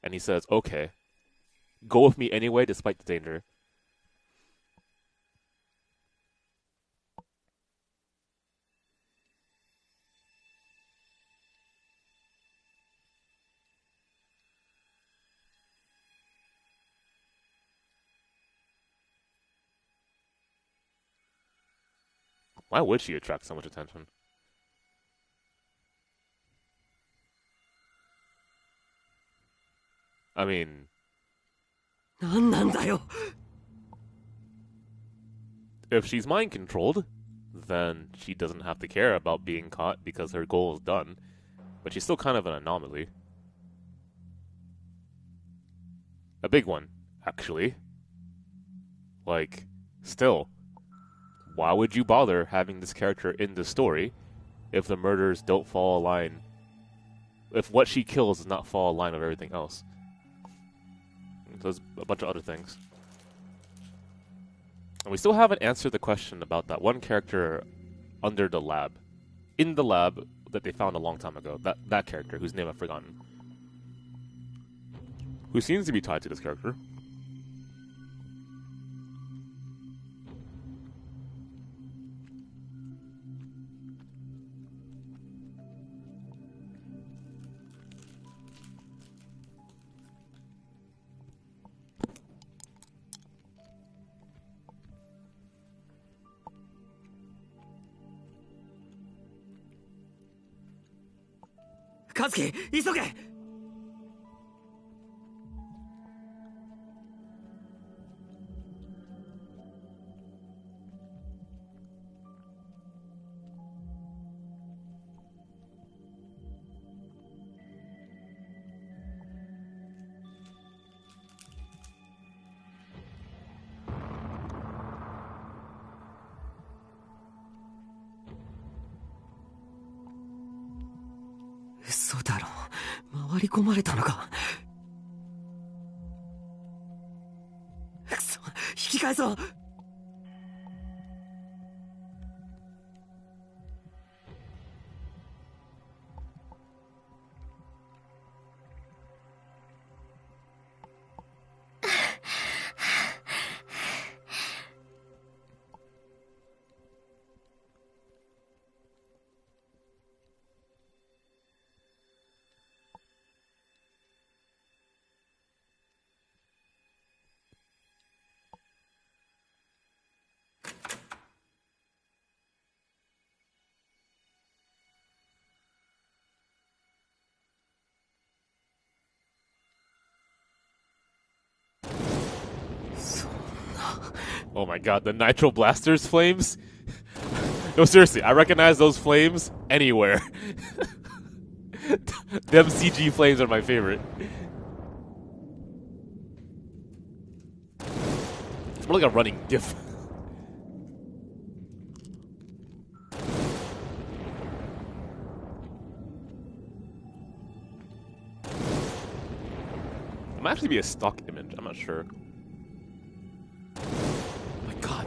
And he says, okay. Go with me anyway, despite the danger. Why would she attract so much attention? I mean...
何なんだよ
If she's mind controlled, then she doesn't have to care about being caught because her goal is done. But she's still kind of an anomaly. A big one, actually. Like, still, why would you bother having this character in the story if the murders don't fall in line? If what she kills does not fall in line with everything else? There's a bunch of other things. And we still haven't answered the question about that one character under the lab. In the lab that they found a long time ago. That character, whose name I've forgotten. Who seems to be tied to this character.
和樹急げ 嘘だろ回り込まれたのかくそ引き返そう
Oh my god, the Nitro Blasters flames? No, seriously, I recognize those flames anywhere. Them CG flames are my favorite. It's more like a running GIF. It might actually be a stock image, I'm not sure. Oh my god.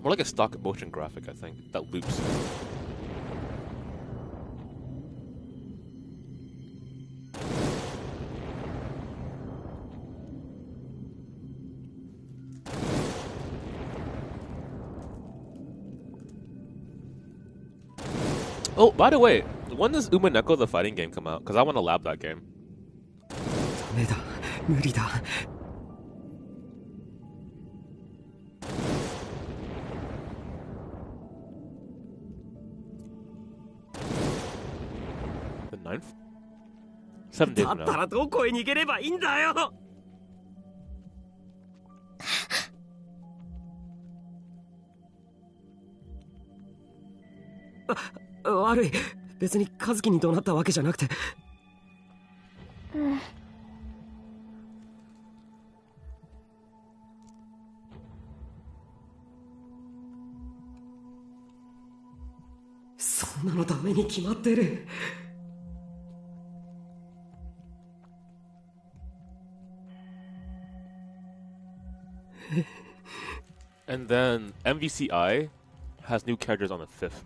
More like a stock motion graphic, I think, that loops. Oh, by the way, when does Umaneko the fighting game come out? Because I want to lab that game.
ダメだ無理だ
The 9th? 7 days
だ
from
った
now.
らどこへ逃げればいいんだよ悪い別に和樹に怒鳴ったわけじゃなくてそんなのダメに決まってる
And then MVCI has new characters on the 5th.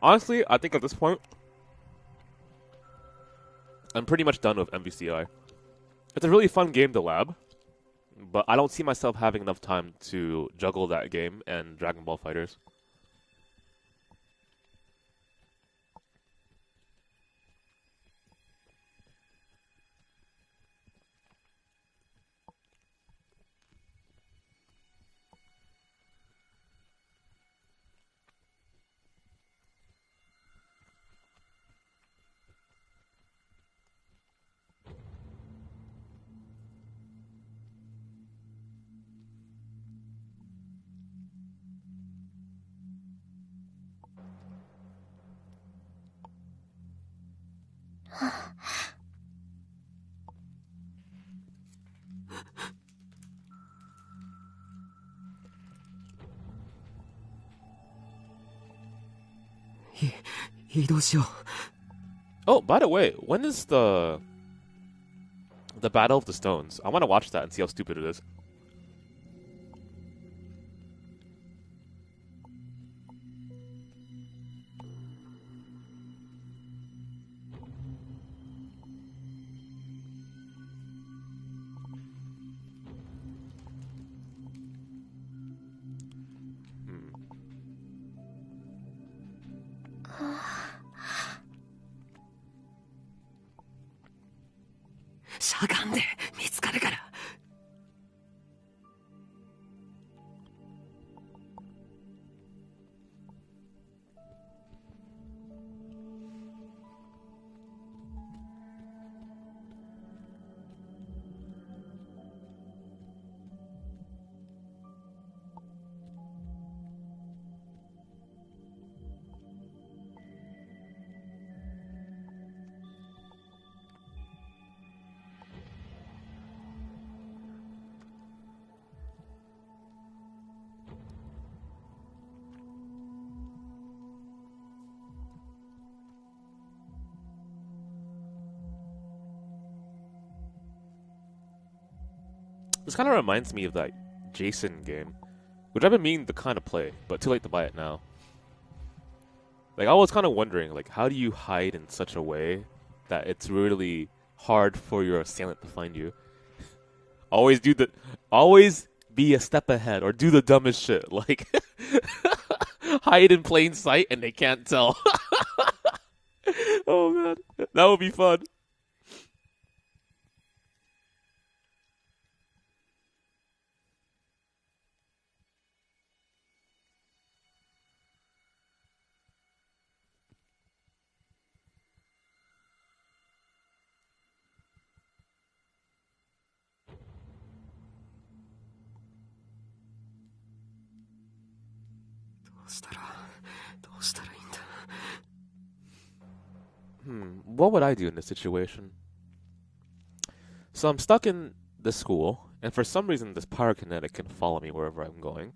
Honestly, I think at this point, I'm pretty much done with MVCI. It's a really fun game to lab, but I don't see myself having enough time to juggle that game and Dragon Ball Fighters. Oh, by the way, when is the Battle of the Stones? I want to watch that and see how stupid it is. This kind of reminds me of that Jason game, which I've been meaning to kind of play, but too late to buy it now. Like, I was kind of wondering, like, how do you hide in such a way that it's really hard for your assailant to find you? Always be a step ahead or do the dumbest shit, like hide in plain sight and they can't tell. Oh man, that would be fun. What would I do in this situation? So I'm stuck in this school, and for some reason this pyrokinetic can follow me wherever I'm going.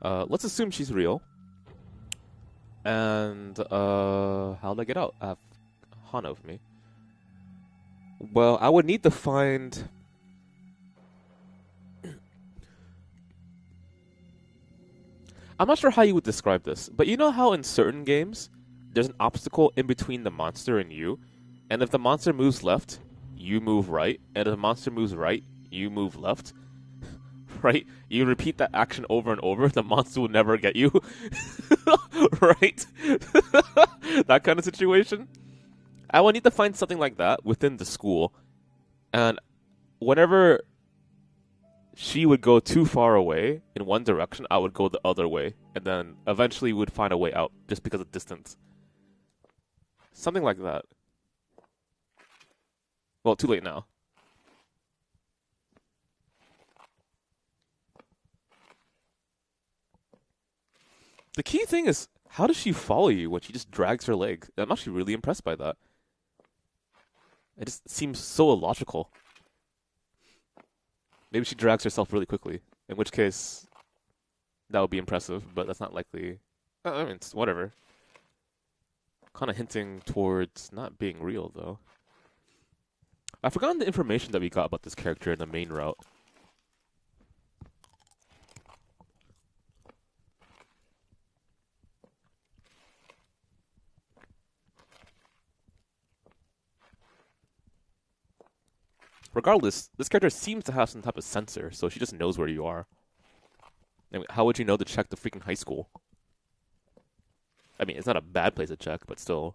Let's assume she's real. And, how do I get out? I have Hana with me. Well, I would need to find... I'm not sure how you would describe this, but you know how in certain games, there's an obstacle in between the monster and you, and if the monster moves left, you move right, and if the monster moves right, you move left, right? You repeat that action over and over, the monster will never get you, right? That kind of situation. I would need to find something like that within the school, and whenever she would go too far away in one direction, I would go the other way, and then eventually would find a way out just because of distance. Something like that. Well, too late now. The key thing is, how does she follow you when she just drags her leg? I'm actually really impressed by that. It just seems so illogical. Maybe she drags herself really quickly, in which case that would be impressive, but that's not likely. I mean, it's whatever. Kind of hinting towards not being real, though. I've forgotten the information that we got about this character in the main route. regardless, this character seems to have some type of sensor, so she just knows where you are. I mean, how would you know to check the freaking high school? I mean, it's not a bad place to check, but still.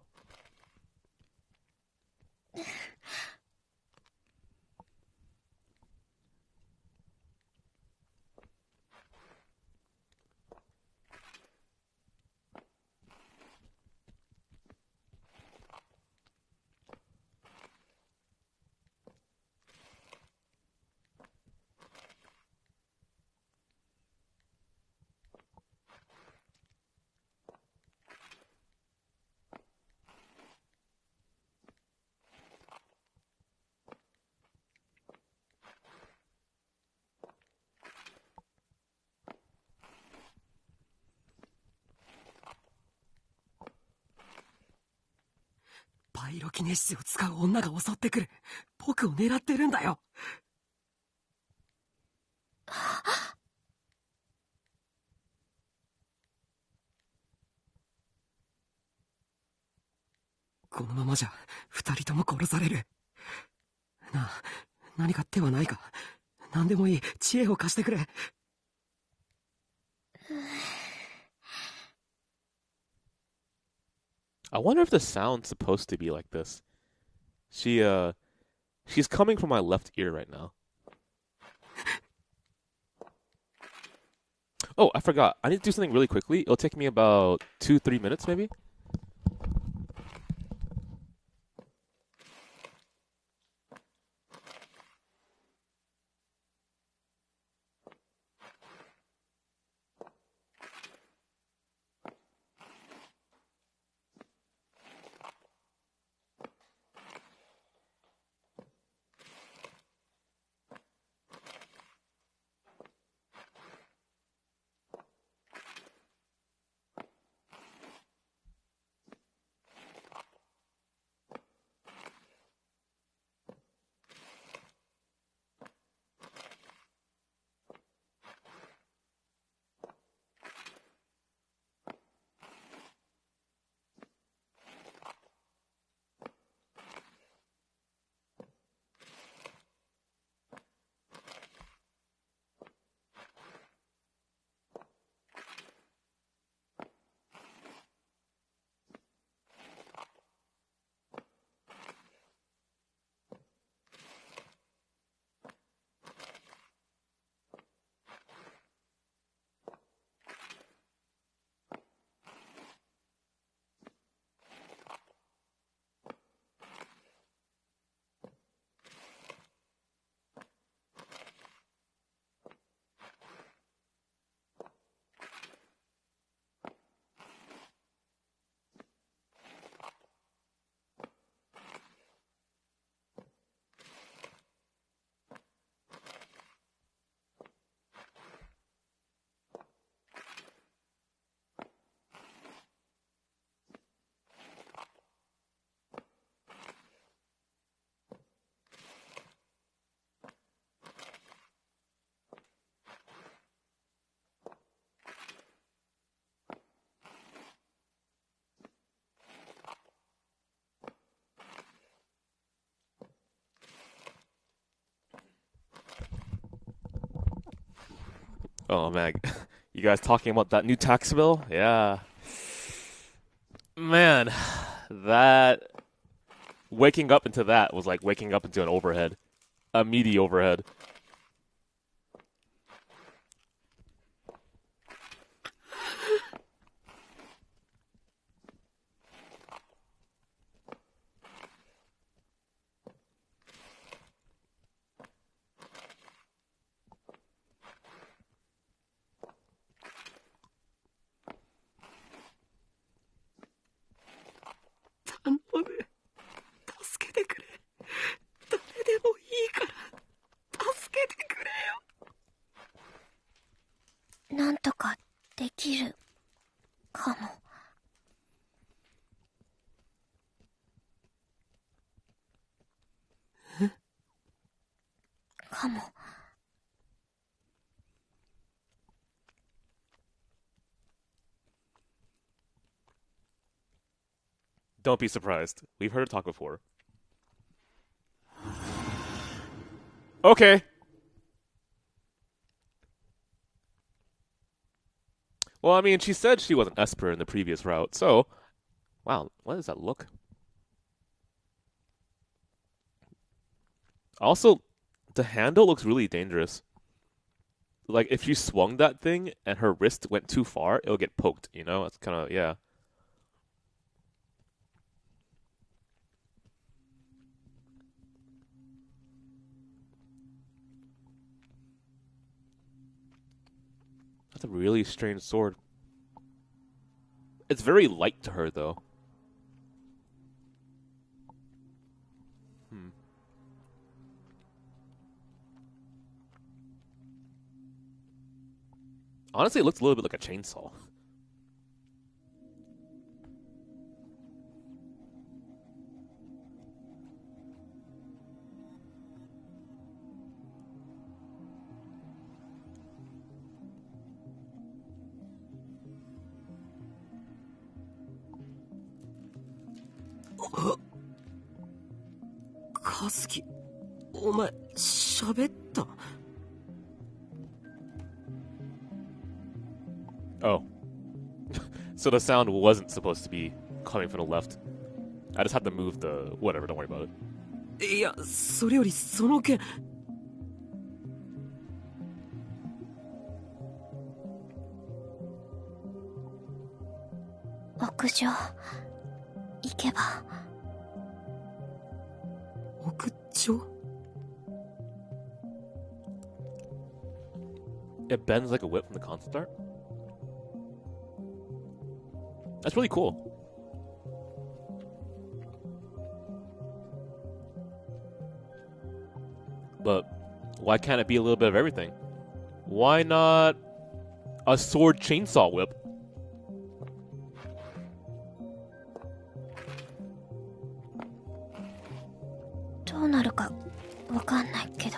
パイロキネシスを使う女が襲ってくる。僕を狙ってるんだよ。このままじゃ二人とも殺される。なあ、何か手はないか。何でもいい、知恵を貸してくれ。
I wonder if the sound's supposed to be like this. She's coming from my left ear right now. Oh, I forgot. I need to do something really quickly. It'll take me about 2-3 minutes, maybe. Oh, man. You guys talking about that new tax bill? Yeah. Man, that... Waking up into that was like waking up into an overhead. A meaty overhead. Don't be surprised. We've heard her talk before. Okay. Well, I mean, she said she was an Esper in the previous route, so... Wow, what does that look? Also, the handle looks really dangerous. Like, if she swung that thing and her wrist went too far, it'll get poked, you know? It's kind of, yeah. That's a really strange sword. It's very light to her, though. Honestly, it looks a little bit like a chainsaw.
Kazuki, お前喋った？
Oh. So the sound wasn't supposed to be coming from the left. I just had to move the... Whatever, don't worry about it.
いや、それよりその件。
屋上行けば。
屋上？
It bends like a whip from the concept art. That's really cool. But why can't it be a little bit of everything? Why not a sword chainsaw whip?
どうなるかわかんないけど、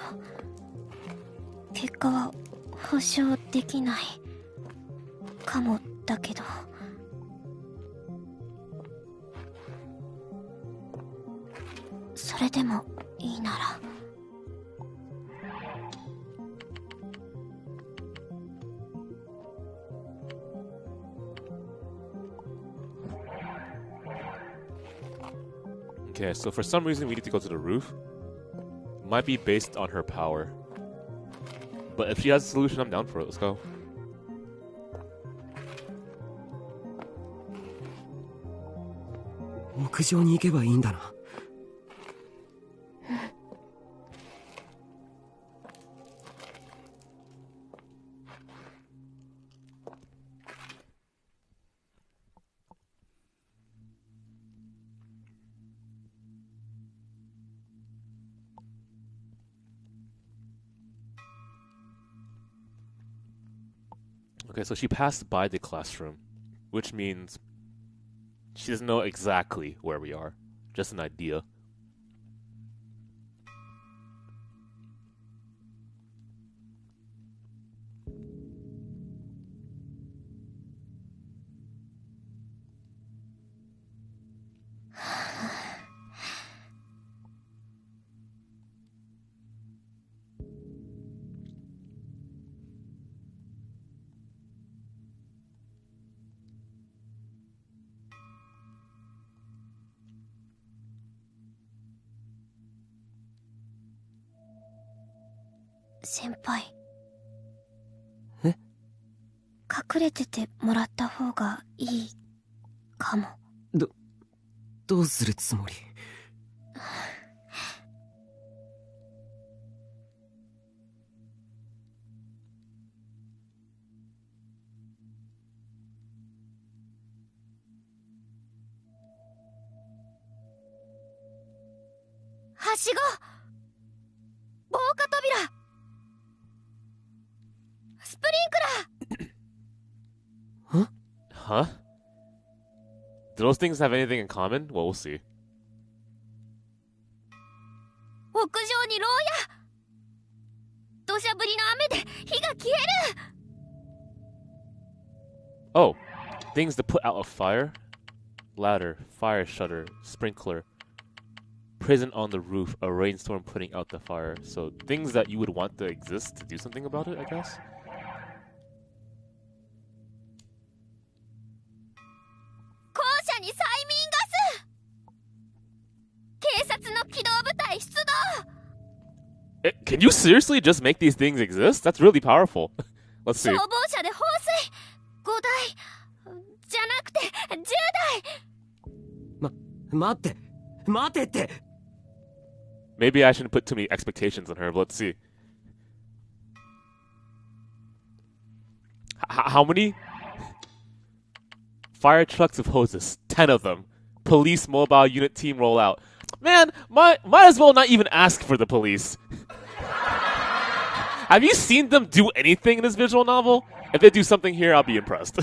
結果は保証できないかもだけど。それでもいいなら。
Okay, so for some reason we need to go to the roof. Might be based on her power. But if she has a solution, I'm down for it. Let's go.
屋上に行けばいいんだな。
Okay, so she passed by the classroom, which means she doesn't know exactly where we are. Just an idea.
「先輩」
え？
隠れててもらった方がいいかも。
どうするつもり？
はしご、防火扉、スプリンクラー。
Huh? Do those things have anything in common? Well, we'll see.
屋上に牢屋。土砂降りの雨で火が消える。
Oh, things to put out a fire? Ladder, fire shutter, sprinkler. Prison on the roof, a rainstorm putting out the fire. So things that you would want to exist to do something about it, I guess.
校舎に催眠ガス。警察の機動部隊出動。
Can you seriously just make these things exist? That's really powerful. Let's see.
消防車で放水。5台じゃなくて10台。
待ってって。
Maybe I shouldn't put too many expectations on her, but let's see. How many? Fire trucks with hoses, 10 of them. Police mobile unit team rollout. Man, might as well not even ask for the police. Have you seen them do anything in this visual novel? If they do something here, I'll be impressed.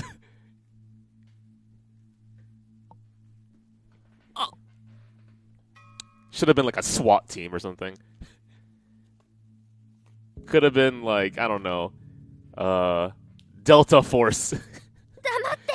Should have been like a SWAT team or something. Could have been like, I don't know, Delta Force.
黙って。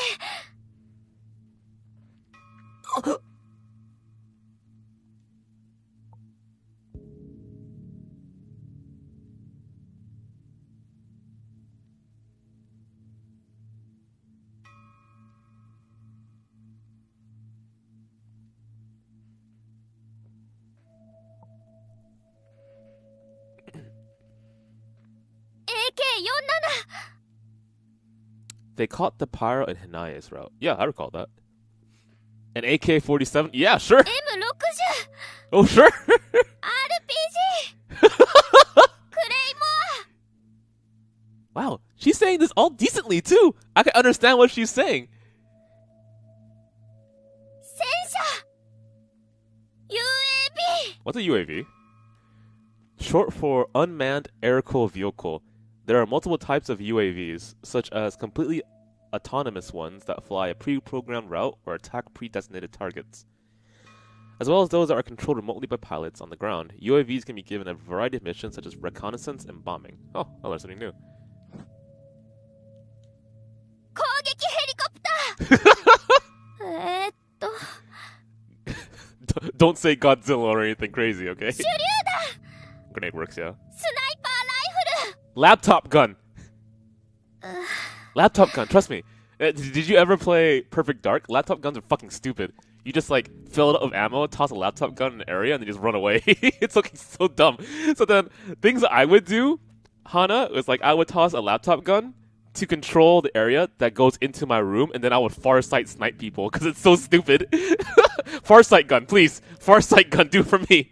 They caught the pyro in Hinaya's route. Yeah, I recall that. An AK-47? Yeah, sure.
M60
Oh, sure.
RPG クレイモア。
Wow, she's saying this all decently, too. I can understand what she's saying.
戦車 UAV
What's a UAV? Short for Unmanned Aerial Vehicle. There are multiple types of UAVs, such as completely autonomous ones that fly a pre-programmed route or attack pre-designated targets, as well as those that are controlled remotely by pilots on the ground. UAVs can be given a variety of missions such as reconnaissance and bombing. Oh, I learned something new.
攻撃ヘリコプター。
Don't say Godzilla or anything crazy, okay?
手榴弾。
Grenade works, yeah.
スナイパーライフル。
Laptop gun. Laptop gun, trust me. Did you ever play Perfect Dark? Laptop guns are fucking stupid. You just like fill it up with ammo, toss a laptop gun in an area, and then just run away. It's looking so dumb. So then, things that I would do, Hana, was like I would toss a laptop gun to control the area that goes into my room, and then I would farsight snipe people because it's so stupid. Farsight gun, please. Farsight gun, do it for me.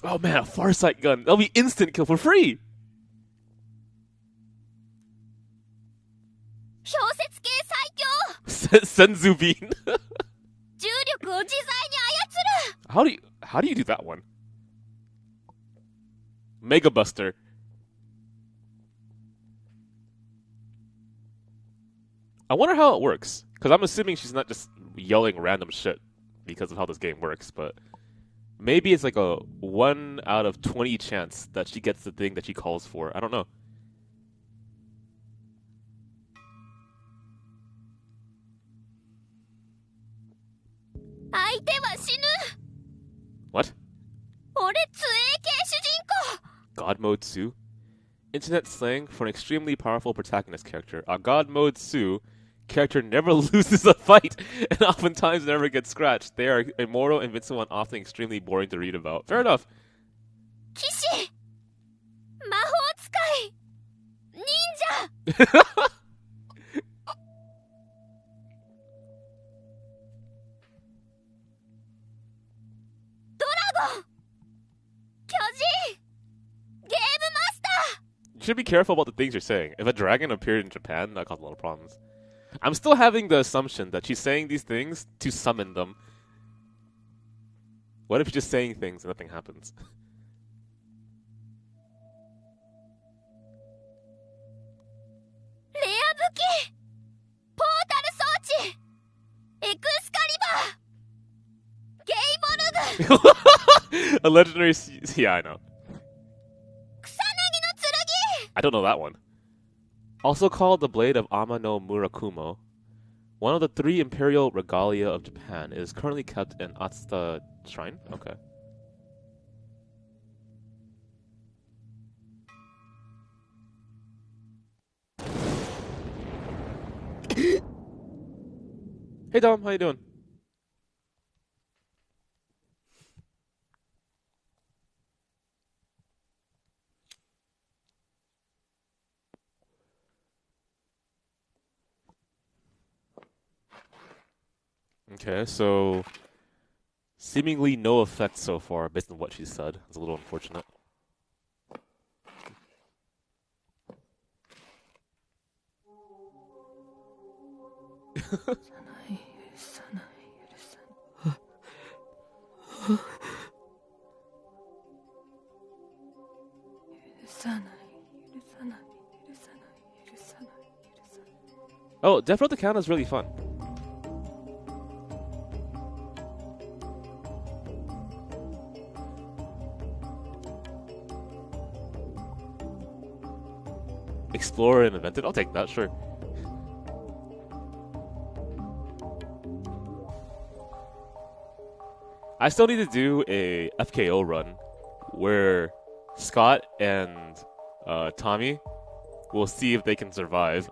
Oh man, a farsight gun. That'll be instant kill for free.
氷雪系最強。
Senzu bean.
重力を自在に操る。
How do you do that one? Mega Buster. I wonder how it works, because I'm assuming she's not just yelling random shit because of how this game works, but maybe it's like a 1 out of 20 chance that she gets the thing that she calls for. I don't know.
相手は死ぬ。
What?
俺杖系主人公。
God Mode Sue? Internet slang for an extremely powerful protagonist character. A God Mode Sue character never loses a fight and oftentimes never gets scratched. They are immortal, invincible, and often extremely boring to read about. Fair enough.
騎士。魔法使い。忍者。
You should be careful about the things you're saying. If a dragon appeared in Japan, that caused a lot of problems. I'm still having the assumption that she's saying these things to summon them. What if she's just saying things and nothing happens?
レア武器。ポータル装置。エクスカリバー。ゲイボルグ。
A legendary... Yeah, I know.
草薙の剣。
I don't know that one. Also called the Blade of Ama no Murakumo. One of the 3 imperial regalia of Japan is currently kept in Atsuta Shrine. Okay. Hey Dom, how you doing? Okay, so seemingly no effect so far based on what she said. It's a little unfortunate. Oh, Death Row to Canada is really fun. Explore and invented? I'll take that, sure. I still need to do a FKO run where Scott and Tommy will see if they can survive.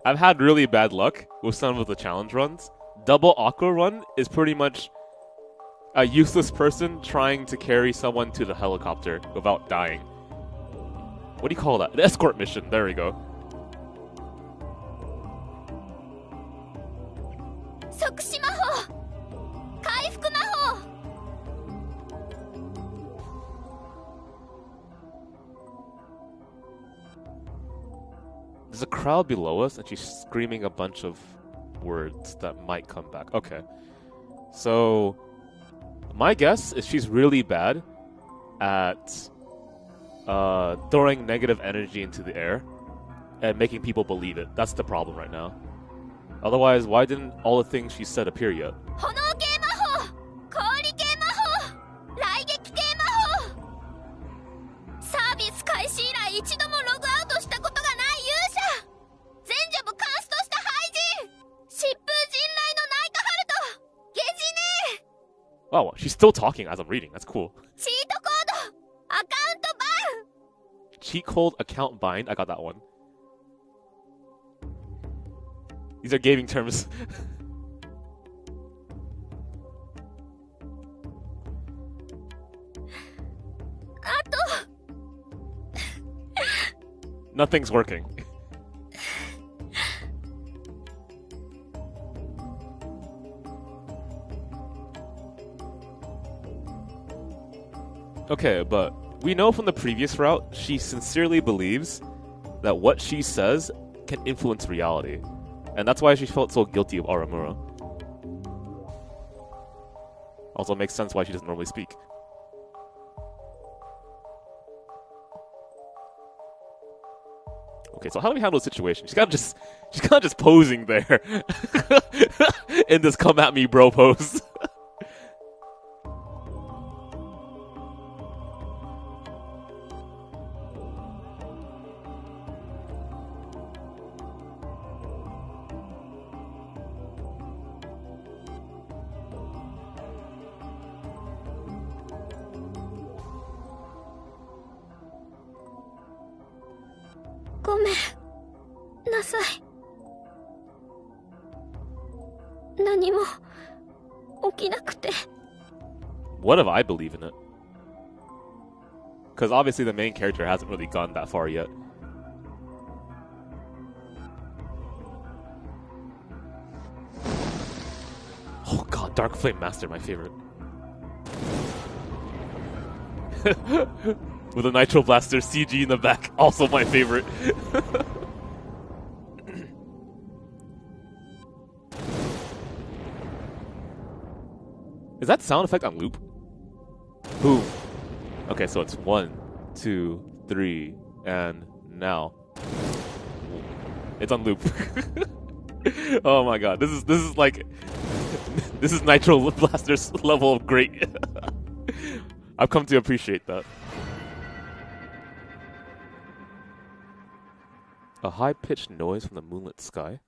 I've had really bad luck with some of the challenge runs. Double Aqua run is pretty much a useless person trying to carry someone to the helicopter without dying. What do you call that? The escort mission. There we go. There's a crowd below us, and she's screaming a bunch of words that might come back. Okay. So, my guess is she's really bad at throwing negative energy into the air and making people believe it. That's the problem right now. Otherwise, why didn't all the things she said appear yet? Oh, she's still talking as I'm reading. That's cool. Cheat code account bind. I got that one. These are gaming terms. Nothing's working. Okay, but we know from the previous route, she sincerely believes that what she says can influence reality. And that's why she felt so guilty of Aramura. Also makes sense why she doesn't normally speak. Okay, so how do we handle the situation? She's kind of just posing there in this come at me bro pose. What if I believe in it? Because obviously the main character hasn't really gone that far yet. Oh god, Dark Flame Master, my favorite. With a Nitro Blaster CG in the back, also my favorite. Is that sound effect on loop? Boom. Okay, so it's 1, 2, 3, and now. It's on loop. Oh my god, this is like this is Nitro Blaster's level of great. I've come to appreciate that. A high-pitched noise from the moonlit sky.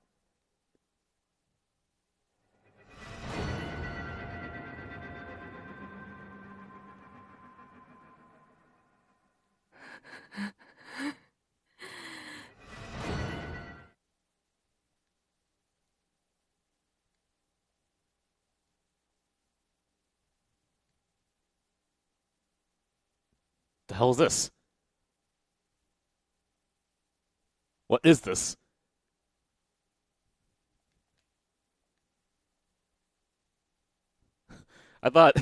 the hell is this? What is this? I thought,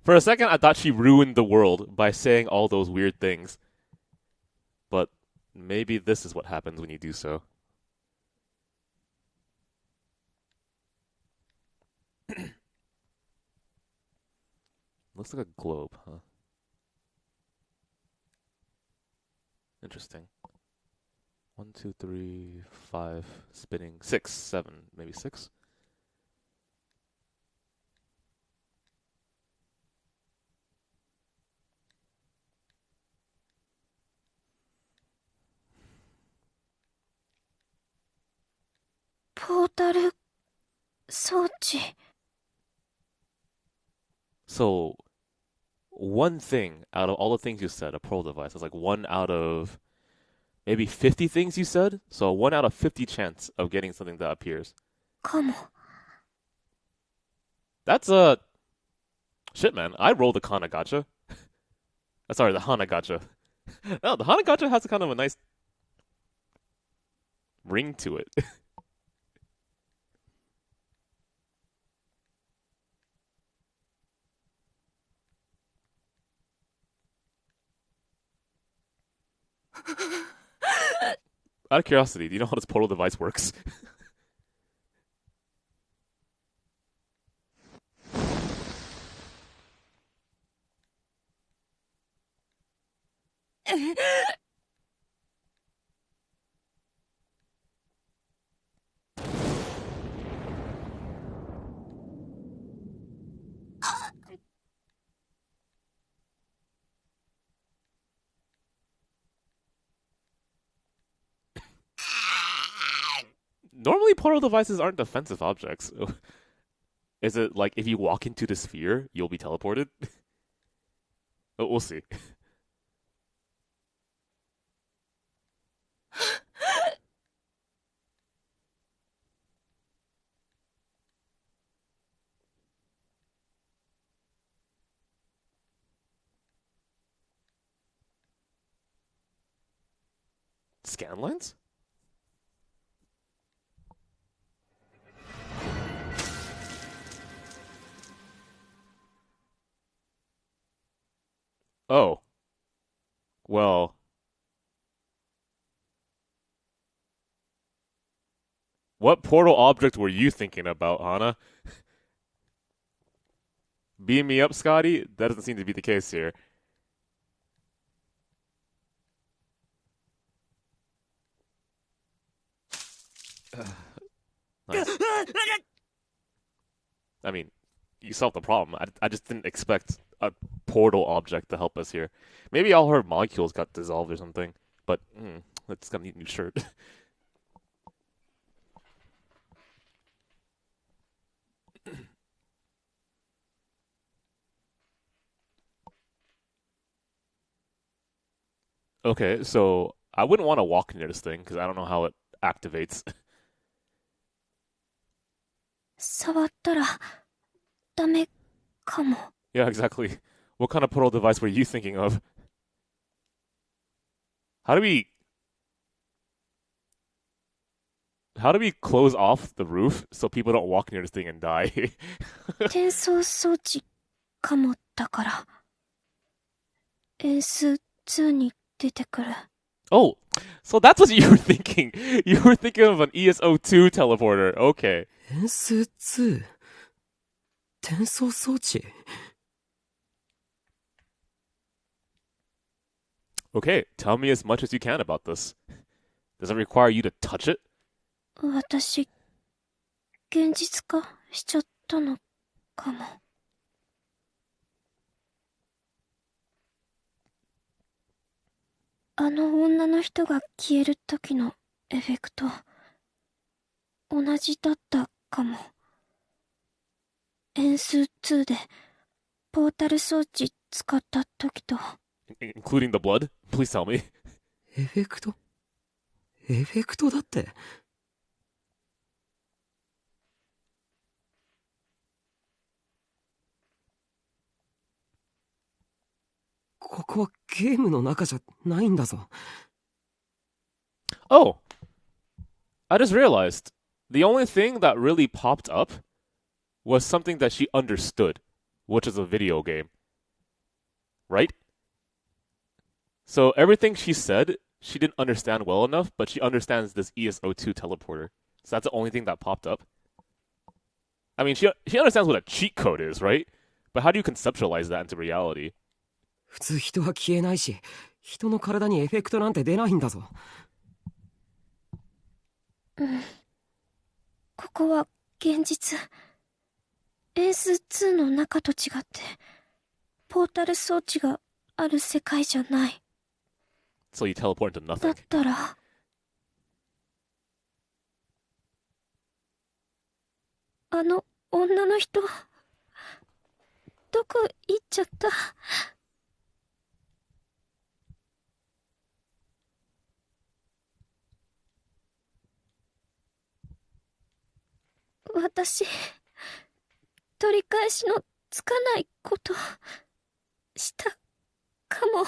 for a second, I thought she ruined the world by saying all those weird things. But maybe this is what happens when you do so. Looks like a globe, huh? Interesting. 1, 2, 3, 5, spinning. 6, 7, maybe 6?
Portal 装置
So, one thing out of all the things you said, a Pearl device, is like 1 out of maybe 50 things you said? So, 1 out of 50 chance of getting something that appears.
かも。
That's a. Shit, man. I rolled the Kana gacha. Sorry, the Hana gacha. No, the Hana gacha has a kind of a nice ring to it. Out of curiosity, do you know how this portal device works? Normally, portal devices aren't defensive objects. Is it like if you walk into the sphere, you'll be teleported? We'll see. Scan lines? Oh. Well. What portal object were you thinking about, Hana? Beam me up, Scotty? That doesn't seem to be the case here. Nice. I mean, you solved the problem. I just didn't expect a portal object to help us here. Maybe all her molecules got dissolved or something. But, it's gonna need a new shirt. Okay, so I wouldn't want to walk near this thing because I don't know how it activates.
触ったらダメかも。
Yeah, exactly. What kind of portal device were you thinking of? How do we close off the roof so people don't walk near this thing and die?
転送装置かもだから。円数2に出てくる。
Oh, so that's what you were thinking. You were thinking of an ESO2 teleporter. Okay.
変数2転送装置
Okay, tell me as much as you can about this. Does it require you to touch it?
私、現実化しちゃったのかも。あの女の人が消える時のエフェクト、同じだったかも。円数2でポータル装置使った時と。
Including the blood? Please tell me.
エフェクトエフェクトだってここはゲームの中じゃないんだぞ。
Oh, I just realized the only thing that really popped up was something that she understood, which is a video game. Right? So everything she said, she didn't understand well enough, but she understands this ESO2 teleporter. So that's the only thing that popped up. I mean, she understands what a cheat code is, right? But how do you conceptualize that into reality?
普通人は消えないし、人の体にエフェクトなんて出ないんだぞ。
ここは現実。エース2の中と違って、ポータル装置がある世界じゃない。
So you teleport into
だ
nothing.
ったら、あの女の人、どこ行っちゃった？私、取り返しのつかないことしたかも。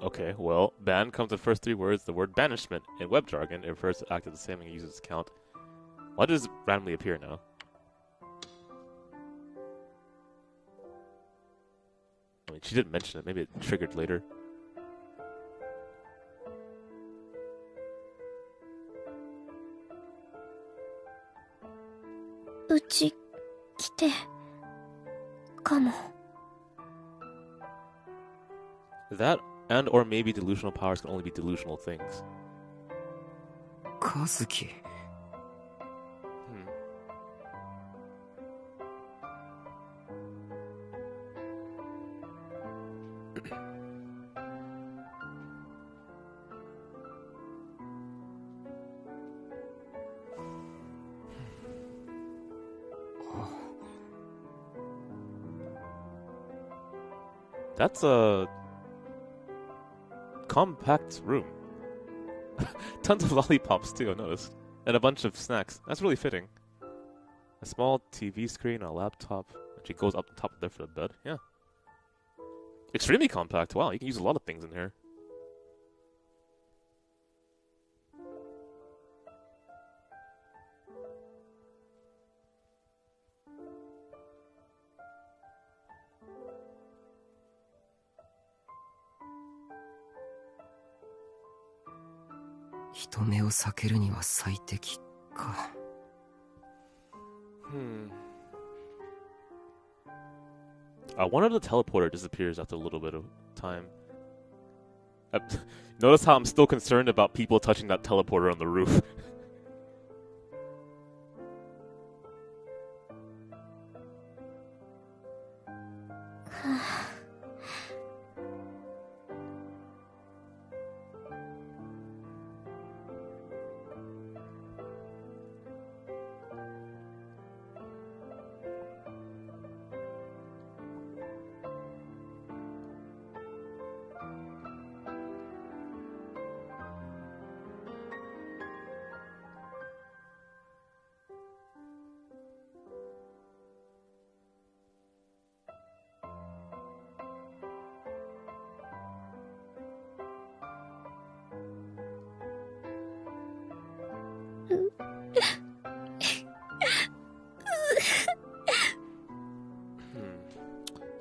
Okay, well, ban comes the first three words. The word banishment in web jargon, it refers to act as the same and user's account. Why does it randomly appear now? I mean, she didn't mention it. Maybe it triggered later.
うち来てかも。
That and or maybe delusional powers can only be delusional things.
和樹。
That's a compact room. Tons of lollipops too, I noticed. And a bunch of snacks. That's really fitting. A small TV screen, a laptop. Actually goes up the top there for the bed. Yeah. Extremely compact. Wow, you can use a lot of things in here.
"人目を避けるには最適か."
One of the teleporter disappears after a little bit of time. Notice how I'm still concerned about people touching that teleporter on the roof.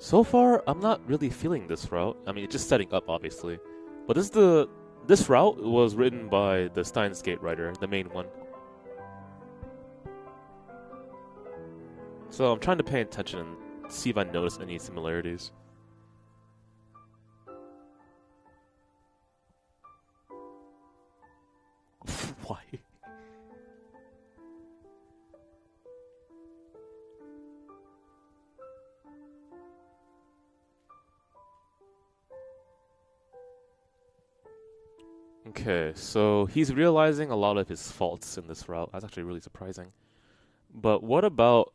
So far, I'm not really feeling this route. I mean, it's just setting up, obviously. But this route was written by the Steins Gate writer, the main one. So I'm trying to pay attention and see if I notice any similarities. Why? Okay, so he's realizing a lot of his faults in this route. That's actually really surprising. But what about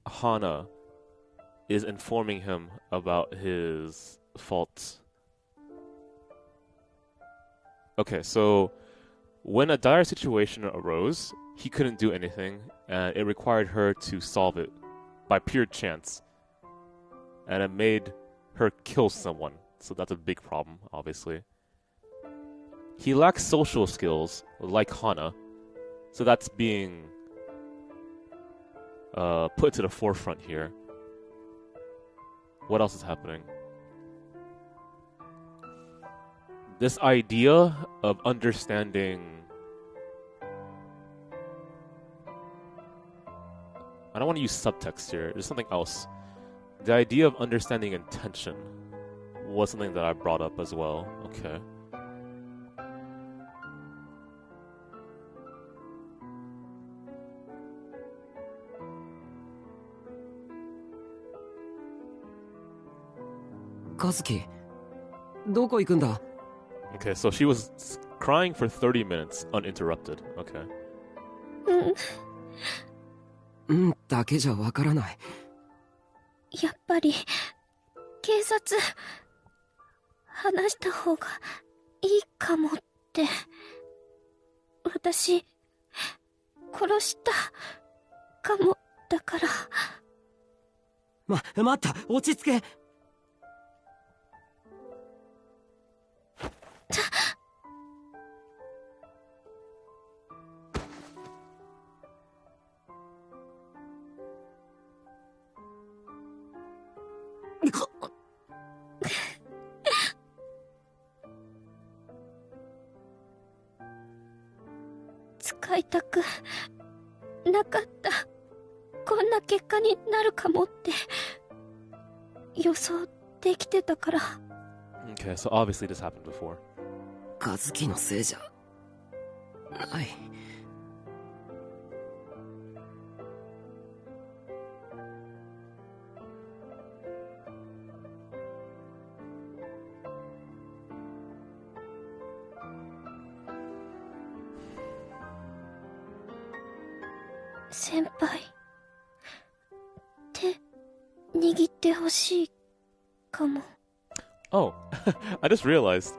Hana is informing him about his faults? Okay, so when a dire situation arose, he couldn't do anything, and it required her to solve it by pure chance. And it made her kill someone. So that's a big problem, obviously. He lacks social skills, like Hana. So that's being put to the forefront here. What else is happening? This idea of understanding... I don't want to use subtext here. There's something else. The idea of understanding intention was something that I brought up as well. Okay.
Kazuki, どこ行くんだ?
Okay, so she was crying for 30 minutes uninterrupted. Okay.
だけじゃわからない。
やっぱり警察話した方がいいかもって。私殺したかもだから。
待った、落ち着け。
使いたくなかった。こんな結果になるかもって予想できてたから。
Okay, so obviously this happened before.
カズキのせいじゃない。
先輩、手握ってほしいかも。
Oh, I just realized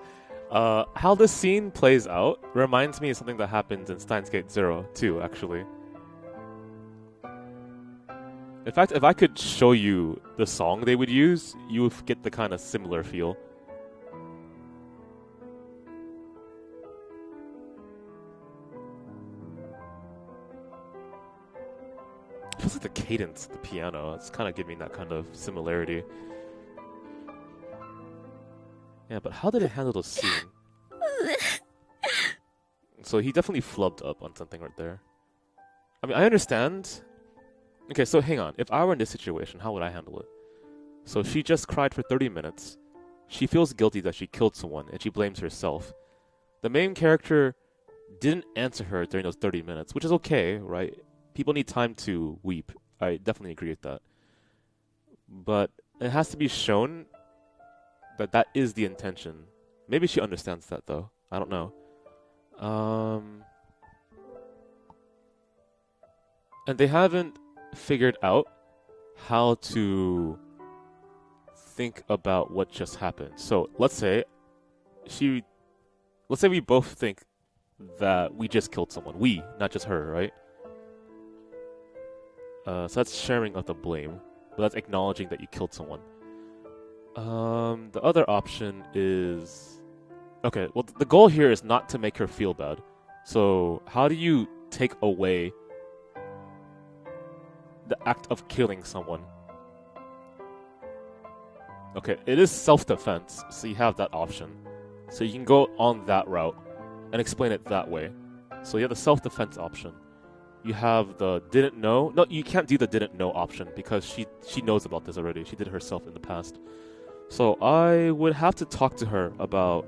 how this scene plays out reminds me of something that happens in Steins Gate Zero too, actually. In fact, if I could show you the song they would use, you would get the kind of similar feel. It feels like the cadence of the piano. It's kind of giving that kind of similarity. Yeah, but how did it handle the scene? So he definitely flubbed up on something right there. I mean, I understand. Okay, so hang on. If I were in this situation, how would I handle it? So she just cried for 30 minutes. She feels guilty that she killed someone, and she blames herself. The main character didn't answer her during those 30 minutes, which is okay, right? People need time to weep. I definitely agree with that. But it has to be shown that that is the intention. Maybe she understands that, though. I don't know. And they haven't figured out how to think about what just happened. So let's say we both think that we just killed someone. We, not just her, right? So that's sharing of the blame, but that's acknowledging that you killed someone. The other option is... Okay, well, the goal here is not to make her feel bad. So how do you take away the act of killing someone? Okay, it is self-defense, so you have that option. So you can go on that route and explain it that way. So you have the self-defense option. You have the didn't know. No, you can't do the didn't know option because she knows about this already. She did it herself in the past. So I would have to talk to her about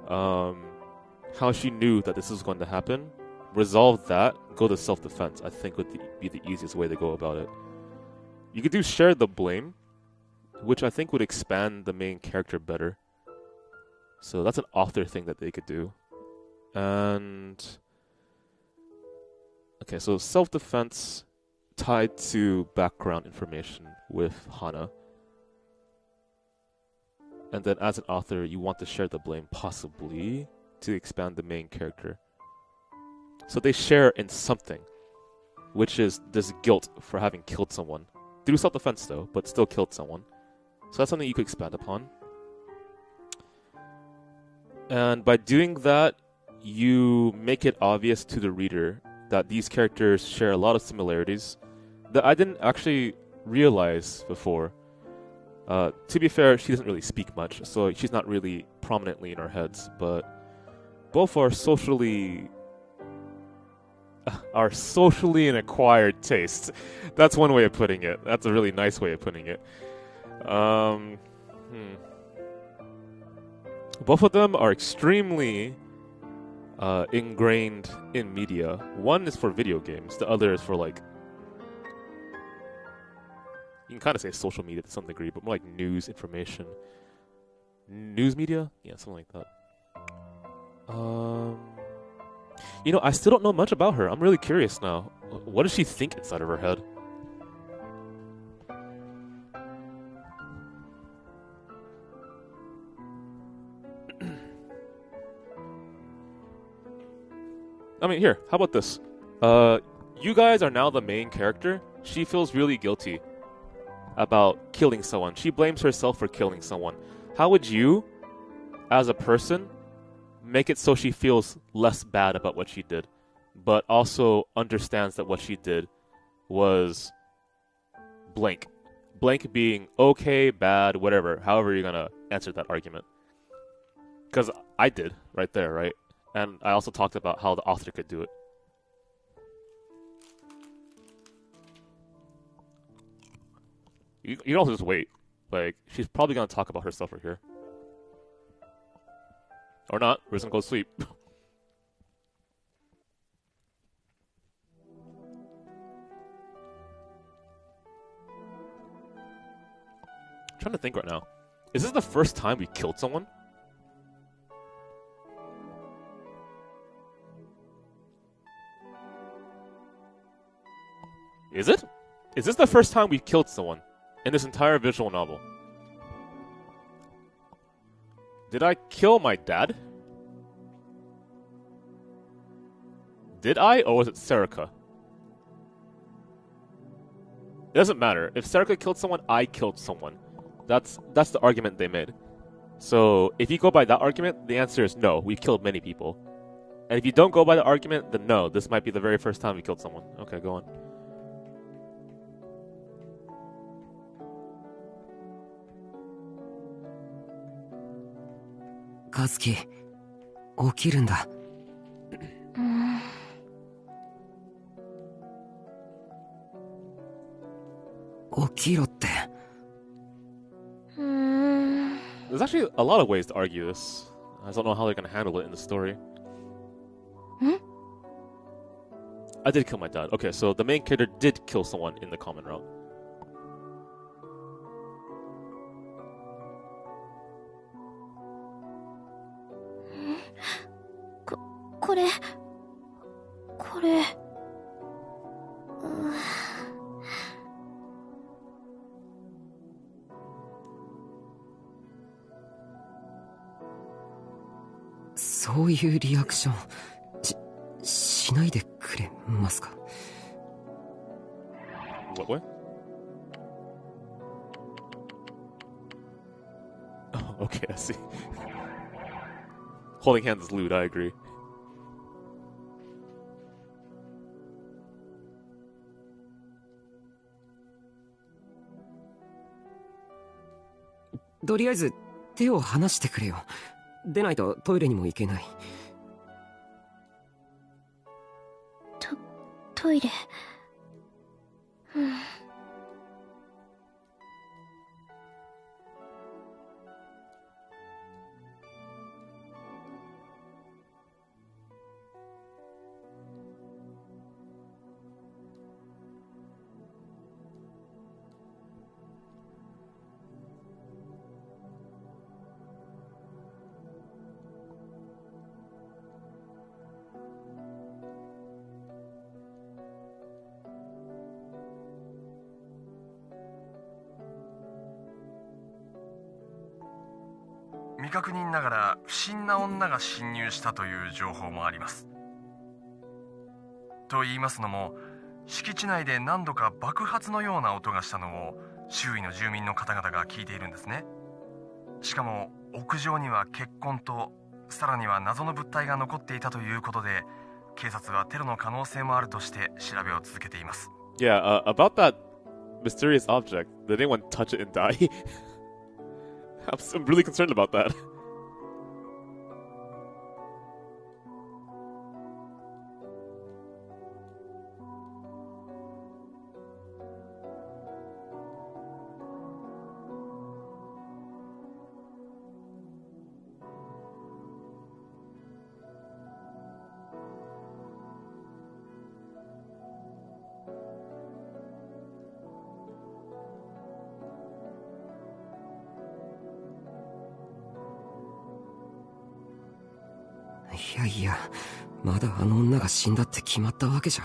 how she knew that this was going to happen. Resolve that, go to self-defense, I think would be the easiest way to go about it. You could do share the blame, which I think would expand the main character better. So that's an author thing that they could do. And okay, so self-defense tied to background information with Hana. And then as an author, you want to share the blame, possibly, to expand the main character. So they share in something, which is this guilt for having killed someone. Through self-defense though, but still killed someone. So that's something you could expand upon. And by doing that, you make it obvious to the reader that these characters share a lot of similarities that I didn't actually realize before. To be fair, she doesn't really speak much, so she's not really prominently in our heads, but both are socially an acquired taste. That's one way of putting it. That's a really nice way of putting it. Both of them are extremely ingrained in media. One is for video games, the other is for like, you can kind of say social media to some degree, but more like news, information. News media? Yeah, something like that. You know, I still don't know much about her. I'm really curious now. What does she think inside of her head? I mean, here, how about this? You guys are now the main character. She feels really guilty about killing someone. She blames herself for killing someone. How would you, as a person, make it so she feels less bad about what she did, but also understands that what she did was blank? Blank being okay, bad, whatever, however you're gonna answer that argument. Because I did, right there, right? And I also talked about how the author could do it. You can also just wait. Like, she's probably gonna talk about herself right here. Or not. We're just gonna go to sleep. I'm trying to think right now. Is this the first time we killed someone? Is it? Is this the first time we've killed someone in this entire visual novel? Did I kill my dad? Did I, or was it Serica? It doesn't matter. If Serica killed someone, I killed someone. That's the argument they made. So if you go by that argument, the answer is no, we've killed many people. And if you don't go by the argument, then no, this might be the very first time we killed someone. Okay, go on.
Kazuki, 起きるんだ。起きろって。
There's actually a lot of ways to argue this. I don't know how they're gonna handle it in the story. I did kill my dad. Okay, so the main character did kill someone in the common route.
これ
そういうリアクションしないでくれますか。
What way? Oh, okay, I see. Holding hands is lewd, I agree.
「とりあえず手を離してくれよ。出ないとトイレにも行けない。」
トイレ。
未確認ながら不審な女が侵入したという情報もあります。と言いますのも、敷地内で何度か爆発のような音がしたのを周囲の住民の方々が聞いているんですね。しかも屋上には血痕と、さらには謎の物体が残っていたということで、警察はテロの可能性もあるとして調べを続けています。
Yeah, about that mysterious object. Did anyone touch it and die? I'm really concerned about that.
いやいや、まだあの女が死んだって決まったわけじゃ。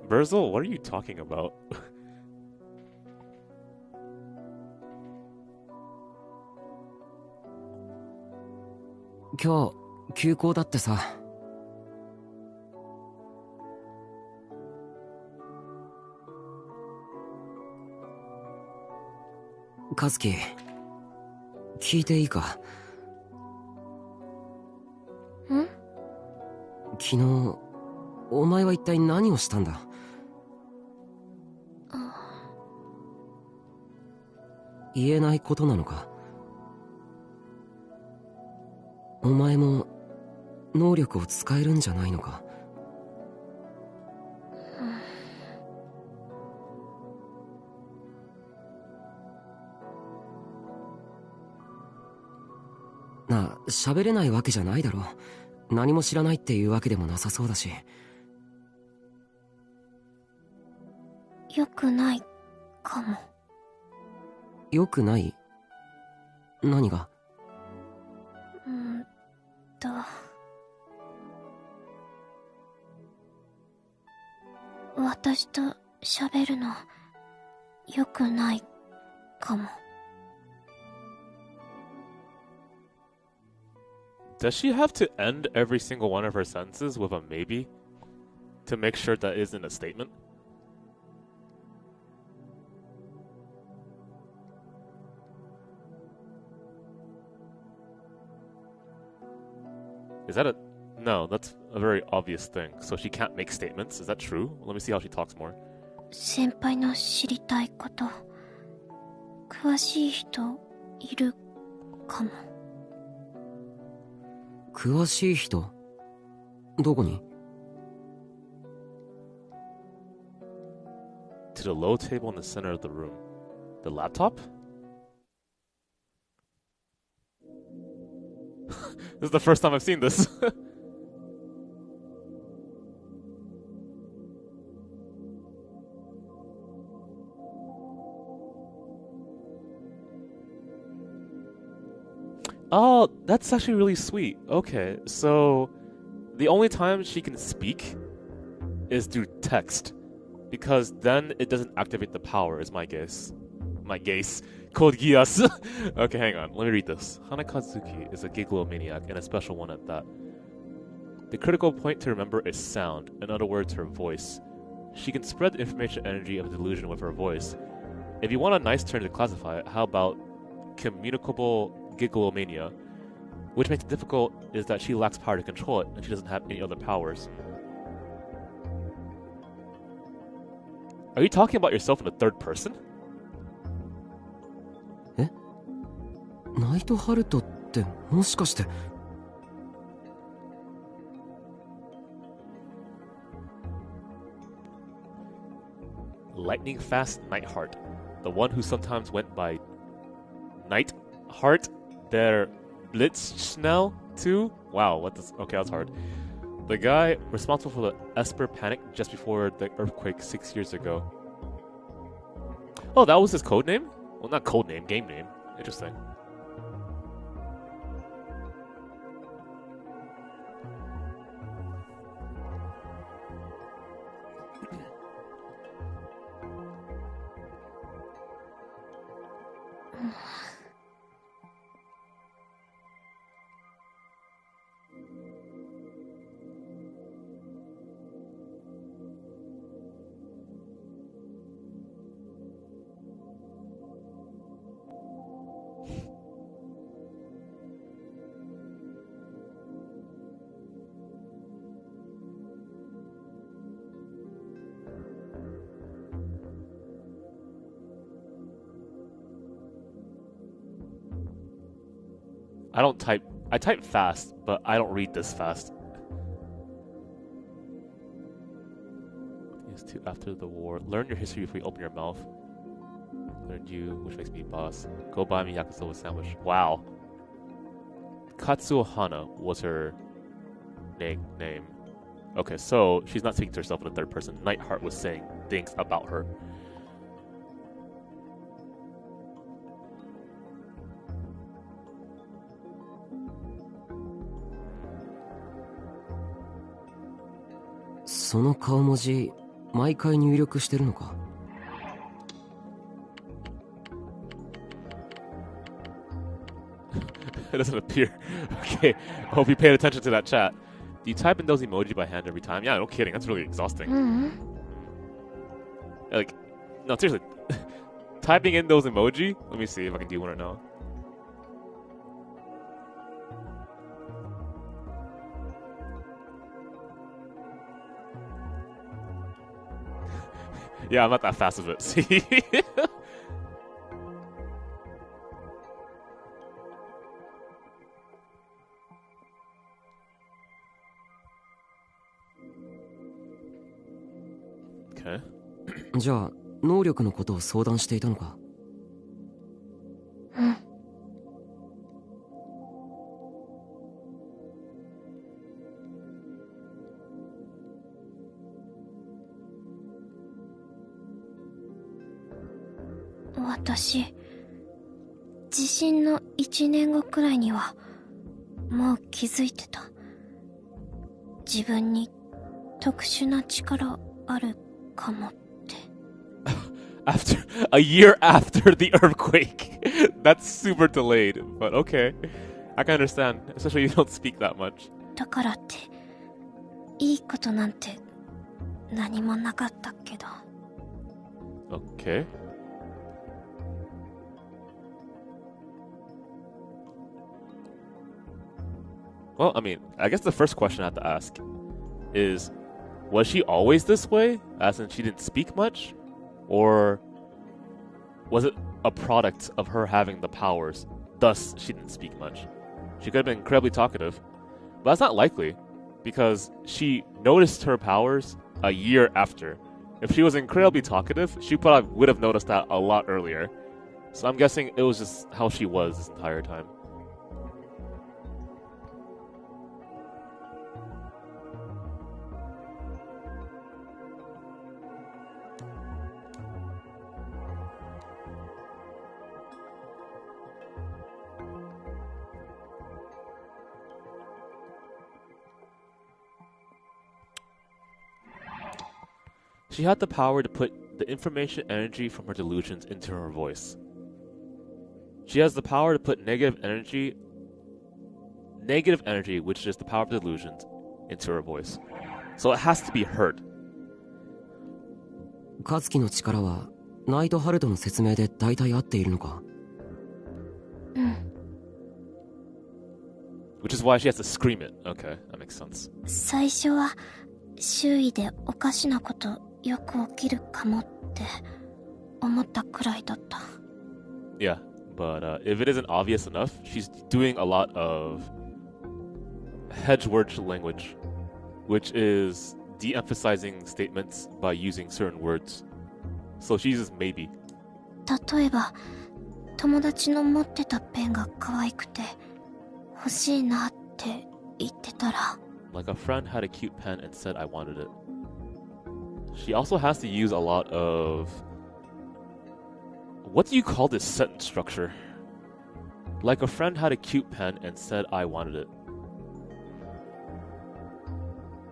Virgil, what are you talking about?
今日休校だってさ。和樹、聞いていいか？
ん？
昨日お前は一体何をしたんだ？言えないことなのか？お前も能力を使えるんじゃないのか？なあ、喋れないわけじゃないだろ。何も知らないっていうわけでもなさそうだし。
良くないかも。
良くない？何が？
私と喋るの良くないかも。
Does she have to end every single one of her sentences with a maybe to make sure that isn't a statement? Is that a... No, that's a very obvious thing. So she can't make statements. Is that true? Let me see how she talks more.
先輩の知りたいこと、詳しい人いるかも。
詳しい人？どこに？
To the low table in the center of the room. The laptop? This is the first time I've seen this. Oh, that's actually really sweet. Okay, so the only time she can speak is through text, because then it doesn't activate the power, is my guess. My guess. Code Geass. Okay, hang on. Let me read this. Hanakazuki is a giglomaniac, and a special one at that. The critical point to remember is sound, in other words, her voice. She can spread the information energy of the delusion with her voice. If you want a nice term to classify it, how about communicable gigalomania? Which makes it difficult is that she lacks power to control it, and she doesn't have any other powers. Are you talking about yourself in the third person?
ナイトハルトってもしかして。
Lightning Fast Nightheart, the one who sometimes went by Nightheart, der Blitzschnell too? Wow, what this? Okay, that's hard. The guy responsible for the Esper panic just before the earthquake 6 years ago. Oh, that was his code name? Well, not code name, game name. Interesting. I don't type. I type fast, but I don't read this fast. These two after the war. Learn your history before you open your mouth. Learned you, which makes me boss. Go buy me yakisoba sandwich. Wow. Katsuo Hana was her name. Okay, so she's not speaking to herself in the third person. Nightheart was saying things about her.
So その顔文字毎回入力してるのか?
It doesn't appear. Okay, I hope you paid attention to that chat. Do you type in those emoji by hand every time? Yeah, no kidding. That's really exhausting. Like, no, seriously. Typing in those emoji? Let me see if I can do one right now. Yeah, I'm not that fast of it. See? Okay.
じゃあ能力のことを相談していたのか?
私、地震の1年後くらいにはもう気づいてた。自分に特殊な力あるかもって。
After a year after the earthquake. That's super delayed, but okay. I can understand, especially if you don't speak that much.
だからっていいことなんて何もなかったけど。
Okay. Well, I mean, I guess the first question I have to ask is, was she always this way? As in she didn't speak much? Or was it a product of her having the powers, thus she didn't speak much? She could have been incredibly talkative, but that's not likely, because she noticed her powers a year after. If she was incredibly talkative, she probably would have noticed that a lot earlier. So I'm guessing it was just how she was this entire time. She had the power to put the information energy from her delusions into her voice. She has the power to put negative energy, which is the power of delusions, into her voice. So it has to be heard.
和樹の力はナイトハルトの説明で大体合っているのか？
Which is why she has to scream it. Okay, that makes sense.
最初は周囲でおかしなことよく起きるかもって思ったくらいだった。
Yeah, but if it isn't obvious enough, she's doing a lot of hedgewords language, which is de-emphasizing statements by using certain words. So she uses maybe.
例えば友達の持ってたペンが可愛くて欲しいなって言ってたら
Like a friend had a cute pen and said I wanted it. She also has to use a lot of... What do you call this sentence structure? Like a friend had a cute pen and said I wanted it.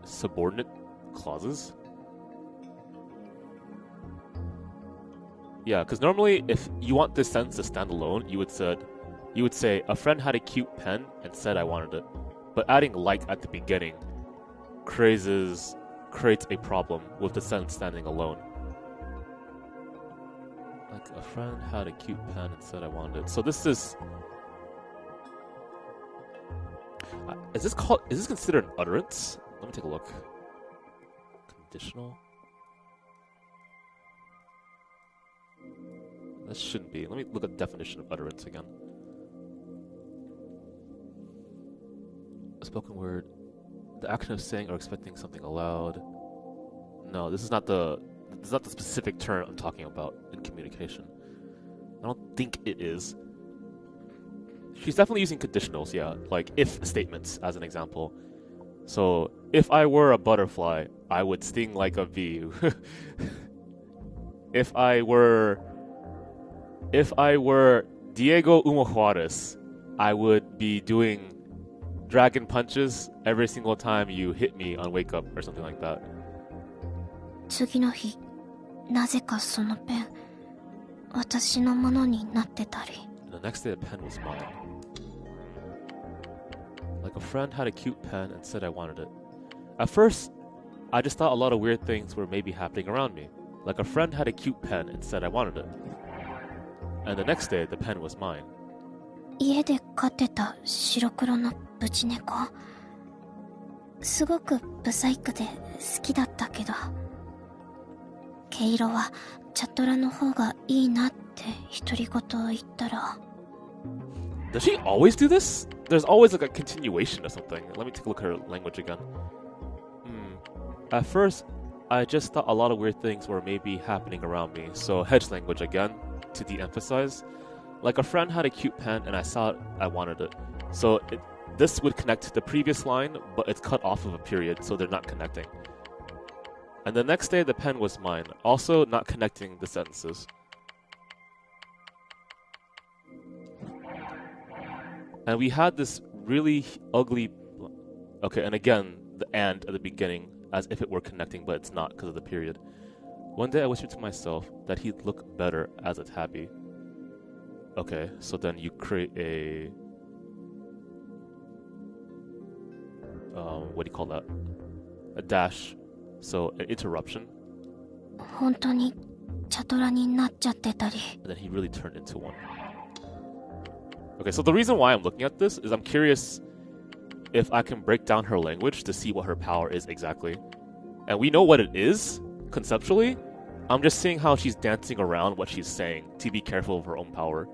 Subordinate clauses? Yeah, because normally if you want this sentence to stand alone, you would say a friend had a cute pen and said I wanted it. But adding like at the beginning creates a problem with the sentence standing alone. Like a friend had a cute pen and said I wanted it. So this is this considered an utterance? Let me take a look. Conditional? This shouldn't be. Let me look at the definition of utterance again. A spoken word. The action of saying or expecting something aloud. No, this is not the specific term I'm talking about in communication. I don't think it is. She's definitely using conditionals, yeah, like if statements as an example. So, if I were a butterfly, I would sting like a bee. If I were Diego Juárez, I would be doing dragon punches every single time you hit me on wake up or something like that.
次の日なぜかそのペン私のものになってたり
And the next day the pen was mine. Like a friend had a cute pen and said I wanted it. At first, I just thought a lot of weird things were maybe happening around me. Like a friend had a cute pen and said I wanted it. And the next day the pen was mine.
家で飼ってた白黒のブチ猫すごくブサイクで好きだったけど毛色はチャトラの方がいいなって独り言を言ったら
Does she always do this? There's always like a continuation or something. Let me take a look at her language again. At first, I just thought a lot of weird things were maybe happening around me. So hedge language again, to de-emphasize. Like a friend had a cute pen and I saw it, I wanted it. So this would connect to the previous line, but it's cut off of a period, so they're not connecting. And the next day the pen was mine, also not connecting the sentences. And we had this really ugly... Okay, and again, the and at the beginning, as if it were connecting, but it's not because of the period. One day I whispered to myself that he'd look better as a tabby. Okay, so then you create a... what do you call that? A dash. So, an interruption.
本当にチャトラになっちゃってたり
And then he really turned into one. Okay, so the reason why I'm looking at this is I'm curious if I can break down her language to see what her power is exactly. And we know what it is, conceptually. I'm just seeing how she's dancing around what she's saying to be careful of her own power.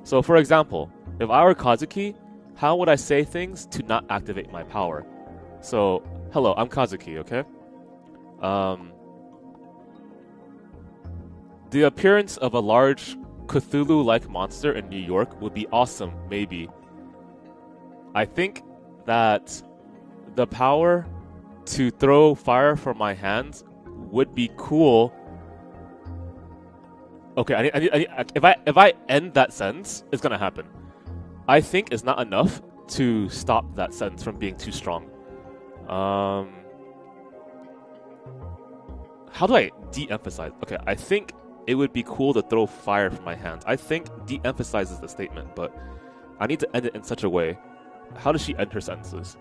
So, for example, if I were Kazuki, how would I say things to not activate my power? So, hello, I'm Kazuki, okay? The appearance of a large Cthulhu-like monster in New York would be awesome, maybe. I think that the power to throw fire from my hands would be cool. Okay, if I end that sentence, it's gonna happen. I think it's not enough to stop that sentence from being too strong. How do I de-emphasize? Okay, I think it would be cool to throw fire from my hands. I think de-emphasizes the statement, but I need to end it in such a way. How does she end her sentences?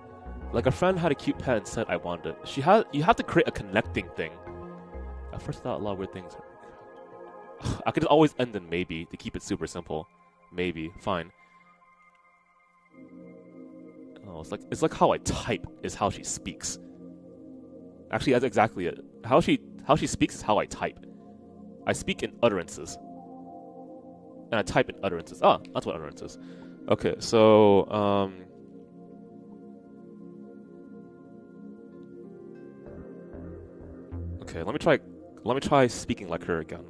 Like a friend had a cute pet and said I wanted it. You have to create a connecting thing. At first I thought a lot of weird things. I could always end in maybe to keep it super simple. Maybe, fine. Oh, it's like how I type is how she speaks. Actually, that's exactly it. How she speaks is how I type. I speak in utterances. And I type in utterances. Ah, that's what utterance is. Okay, so okay, let me try speaking like her again.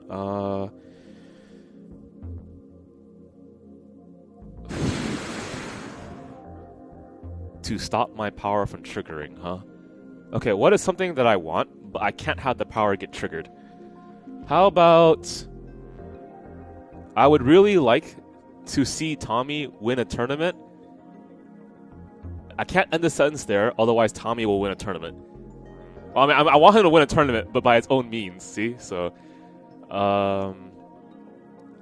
To stop my power from triggering, huh? Okay, what is something that I want, but I can't have the power get triggered? How about I would really like to see Tommy win a tournament. I can't end the sentence there, otherwise Tommy will win a tournament. Well, I mean, I want him to win a tournament, but by its own means, see? So, I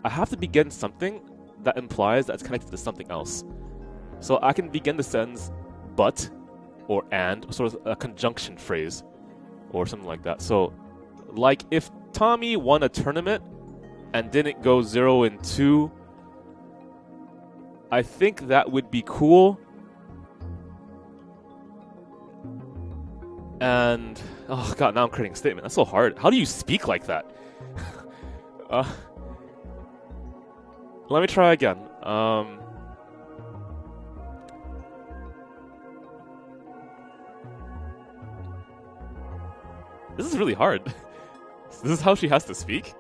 have to begin something that implies that it's connected to something else. So I can begin the sentence but or and, sort of a conjunction phrase or something like that. So, like if Tommy won a tournament and didn't go 0-2, I think that would be cool. And oh god, now I'm creating a statement. That's so hard. How do you speak like that? Let me try again. This is really hard. This is how she has to speak?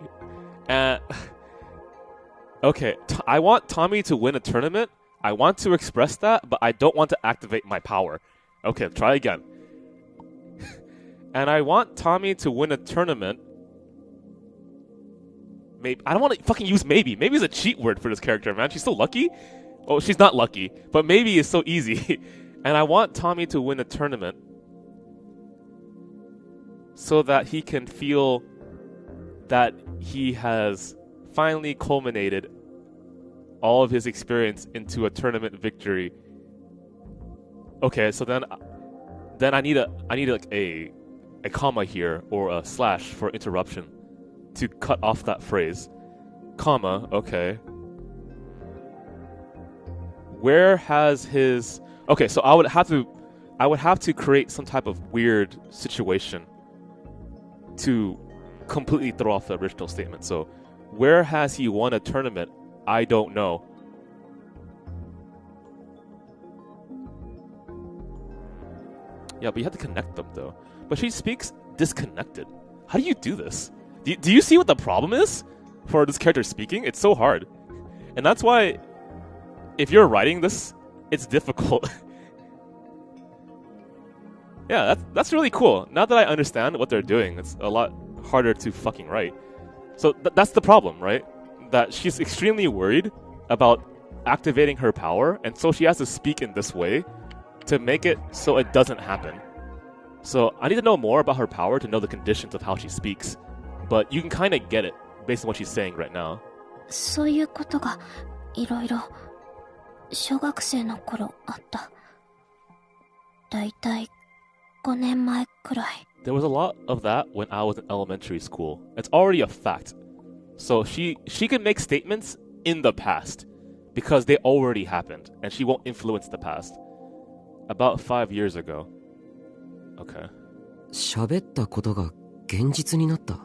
Okay, I want Tommy to win a tournament. I want to express that, but I don't want to activate my power. Okay, try again. And I want Tommy to win a tournament. Maybe I don't want to fucking use maybe. Maybe is a cheat word for this character, man. She's so lucky. Oh, she's not lucky, but maybe is so easy. And I want Tommy to win a tournament so that he can feel that he has finally culminated all of his experience into a tournament victory. Okay, so then I need like a comma here or a slash for interruption to cut off that phrase. Comma, okay. Where has his... Okay, so I would have to create some type of weird situation to completely throw off the original statement. So, where has he won a tournament? I don't know. Yeah, but you have to connect them though. But she speaks disconnected. How do you do this? Do you see what the problem is for this character speaking? It's so hard. And that's why if you're writing this, it's difficult. Yeah, that's really cool. Now that I understand what they're doing, it's a lot harder to fucking write. So that's the problem, right? That she's extremely worried about activating her power, and so she has to speak in this way to make it so it doesn't happen. So I need to know more about her power to know the conditions of how she speaks. But you can kind of get it based on what she's saying right now.
そういうことがいろいろ小学生の頃あった。だいたい5年前くらい。
There was a lot of that when I was in elementary school. It's already a fact. So she can make statements in the past because they already happened and she won't influence the past. About 5 years ago. Okay.
喋ったことが現実になった。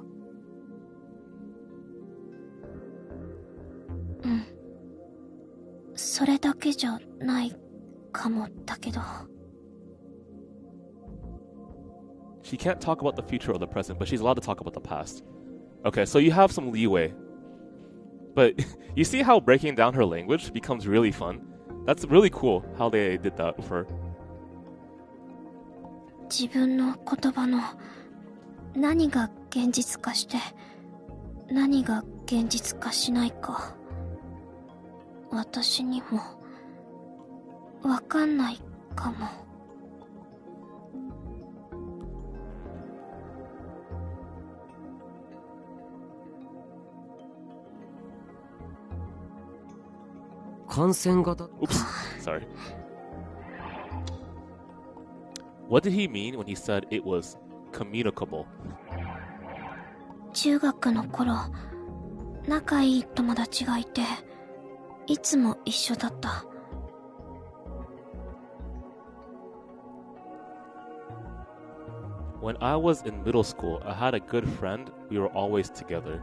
うん。それだけじゃないかもだけど。
She can't talk about the future or the present, but she's allowed to talk about the past. Okay, so you have some leeway. But you see how breaking down her language becomes really fun? That's really cool how they did that with her.
自分の言葉の何が現実化して何が現実化しないか私にもわかんないかも。
感染型
Oops, sorry. What did he mean when he said it was communicable?
中学の頃、仲いい友達がいて、いつも一緒だった。
When I was in middle school, I had a good friend. We were always together.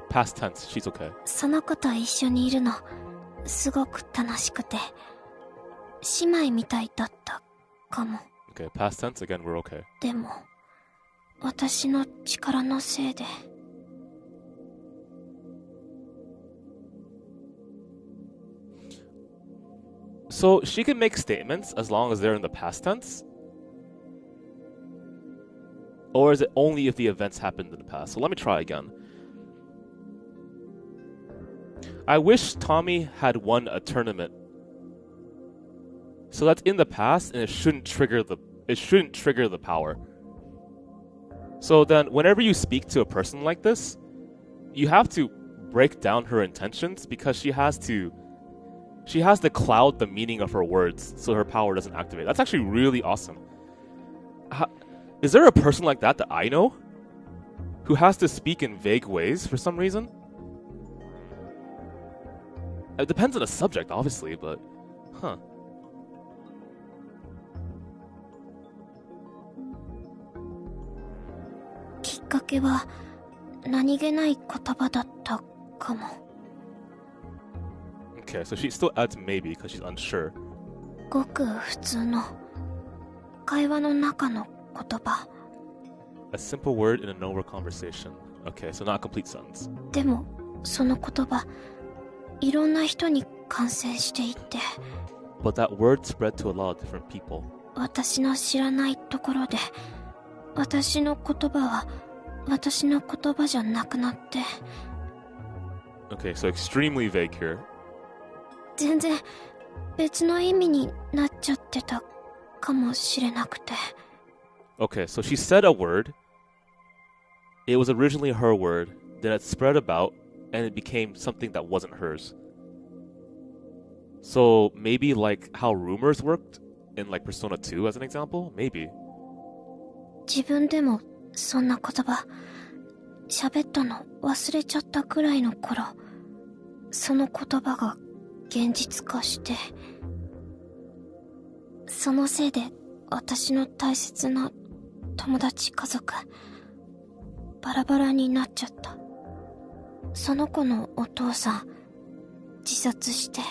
Past tense, she's okay.
その子と一緒にいるの、すごく楽しくて、姉妹みたいだったかも。
Okay, past tense, again, we're okay.
でも、私の力のせいで。
So she can make statements as long as they're in the past tense? Or is it only if the events happened in the past? So let me try again. I wish Tommy had won a tournament. So that's in the past, and it shouldn't trigger the power. So then, whenever you speak to a person like this, you have to break down her intentions because she has to cloud the meaning of her words so her power doesn't activate. That's actually really awesome. Is there a person like that I know who has to speak in vague ways for some reason? It depends on the subject, obviously, but huh.
きっかけは何気ない言葉だったかも。
Okay, so she still adds maybe because she's unsure.
ごく普通の会話の中の言葉。
A simple word in a normal conversation. Okay, so not a complete sentence.
でもその言葉、いろんな人に感染していって。
But that word spread to a lot of different people.
私の知らないところで、私の言葉は私の言葉じゃなくなって。
Okay, so extremely vague here.
全然別の意味になっちゃってたかもしれなくて。
Okay, so she said a word. It was originally her word. Then it spread about, and it became something that wasn't hers. So maybe like how rumors worked in like Persona 2 as an example? Maybe.
自分でもそんな言葉喋ったの忘れちゃったくらいの頃、その言葉が現実化して、そのせいで私の大切な友達家族バラバラになっちゃった。その子のお父さん自殺して。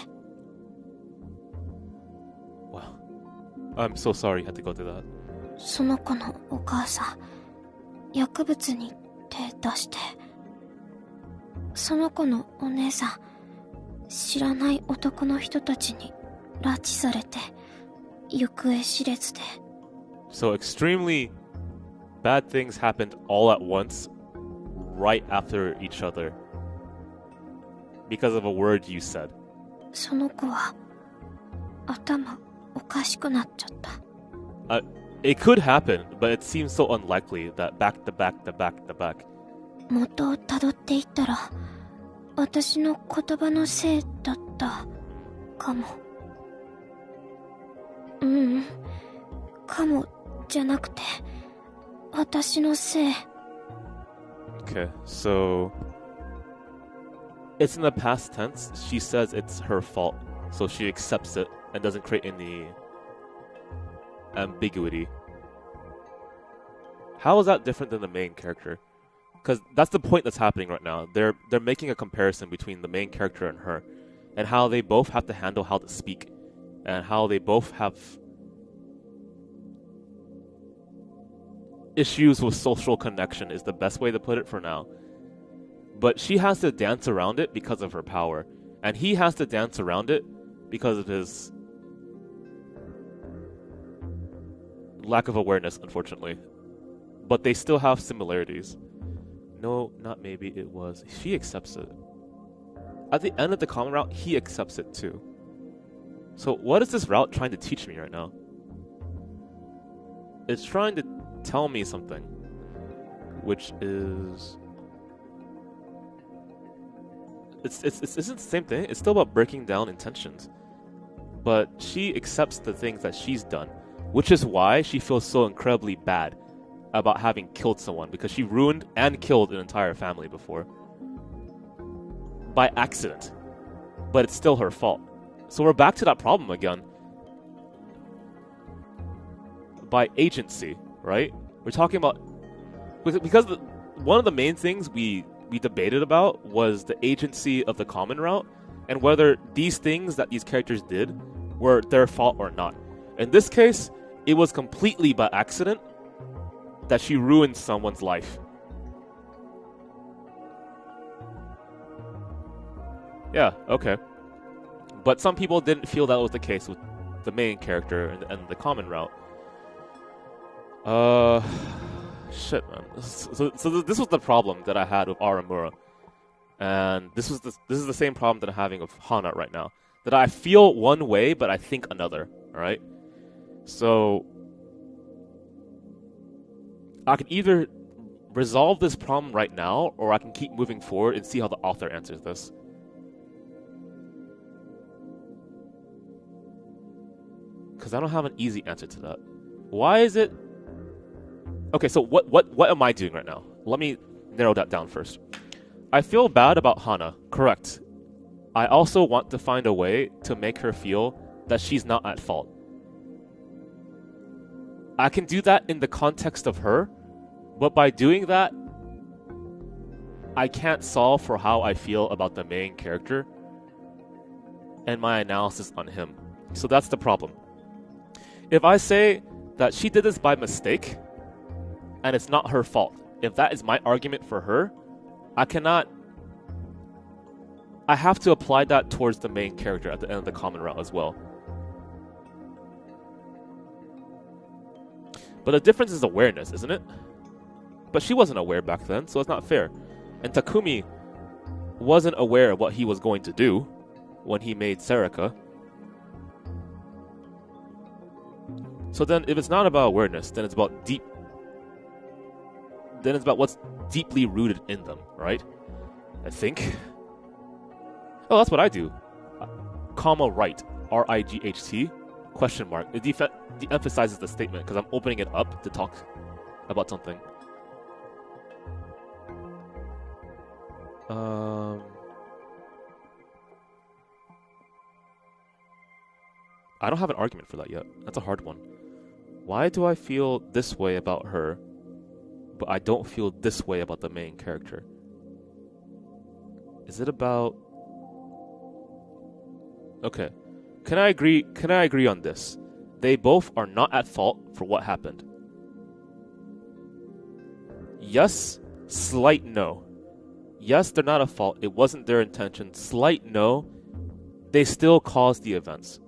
Wow. I'm so sorry you had to go through that.
その子のお母さん薬物に手出して。その子のお姉さん知らない男の人たちに拉致されて行方知れずで。
So extremely bad things happened all at once, right after each other, because of a word you said.
その子は頭おかしくなっちゃった。
It could happen, but it seems so unlikely that back to back to back to back.
元をたどっていったら私の言葉のせいだったかも。かもじゃなくて私のせい。
Okay, so it's in the past tense. She says it's her fault, so she accepts it and doesn't create any ambiguity. How is that different than the main character? Because that's the point that's happening right now. They're making a comparison between the main character and her, and how they both have to handle how to speak, and how they both have issues with social connection is the best way to put it for now. But she has to dance around it because of her power, and he has to dance around it because of his lack of awareness, unfortunately. But they still have similarities. No, not maybe, it was. She accepts it. At the end of the common route, he accepts it too. So what is this route trying to teach me right now? It's trying to tell me something, which is... It's the same thing. It's still about breaking down intentions. but she accepts the things that she's done, which is why she feels so incredibly bad about having killed someone, because she ruined and killed an entire family before. By accident. But it's still her fault. So we're back to that problem again. By agency, right? We're talking about... Because one of the main things we debated about was the agency of the common route, and whether these things that these characters did were their fault or not. In this case, it was completely by accident that she ruined someone's life. Yeah, okay. But some people didn't feel that was the case with the main character and the common route. Shit, man. So this was the problem that I had with Aramura. And this is the same problem that I'm having with Hana right now. That I feel one way, but I think another. Alright? So I can either resolve this problem right now, or I can keep moving forward and see how the author answers this. Because I don't have an easy answer to that. Why is it... Okay, so what am I doing right now? Let me narrow that down first. I feel bad about Hana, correct. I also want to find a way to make her feel that she's not at fault. I can do that in the context of her, but by doing that, I can't solve for how I feel about the main character and my analysis on him. So that's the problem. If I say that she did this by mistake, and it's not her fault, if that is my argument for her, I have to apply that towards the main character at the end of the common route as well. But the difference is awareness, isn't it? But she wasn't aware back then, so it's not fair. And Takumi wasn't aware of what he was going to do when he made Serika. So then, if it's not about awareness, then it's about what's deeply rooted in them, right? I think. Oh, that's what I do. Comma right. R-I-G-H-T. Question mark. It de-emphasizes the statement because I'm opening it up to talk about something. I don't have an argument for that yet. That's a hard one. Why do I feel this way about her, but I don't feel this way about the main character? Is it about... Okay. Can I agree on this? They both are not at fault for what happened. Yes, slight no. Yes, they're not at fault. It wasn't their intention. Slight no. They still caused the events.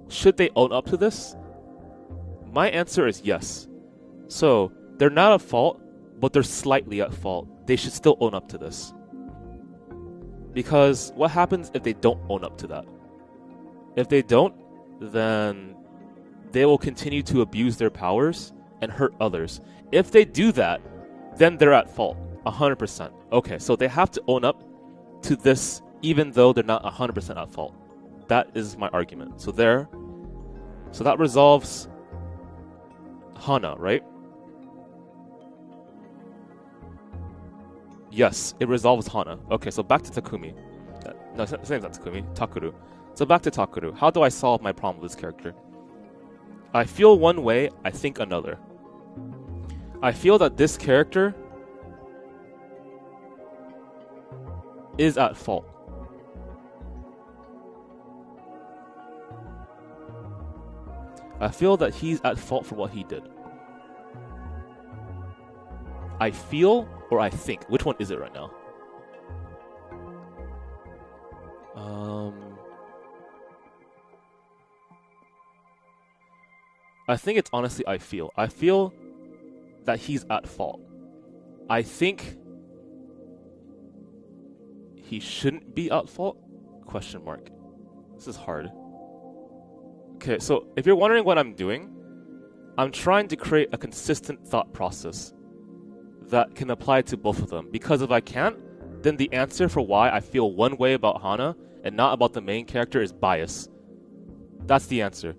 Should they own up to this? My answer is yes. So, they're not at fault, but they're slightly at fault. They should still own up to this. Because what happens if they don't own up to that? If they don't, then they will continue to abuse their powers and hurt others. If they do that, then they're at fault. 100%. Okay, so they have to own up to this even though they're not 100% at fault. That is my argument. So that resolves Hana, right? Yes, it resolves Hana. Okay, so back to Takumi. No, his name's not Takumi. Takuru. So back to Takuru. How do I solve my problem with this character? I feel one way, I think another. I feel that this character is at fault. I feel that he's at fault for what he did. I feel or I think? Which one is it right now? I think it's honestly I feel. I feel that he's at fault. I think he shouldn't be at fault? Question mark. This is hard. Okay, so if you're wondering what I'm doing, I'm trying to create a consistent thought process that can apply to both of them. Because if I can't, then the answer for why I feel one way about Hana and not about the main character is bias. That's the answer.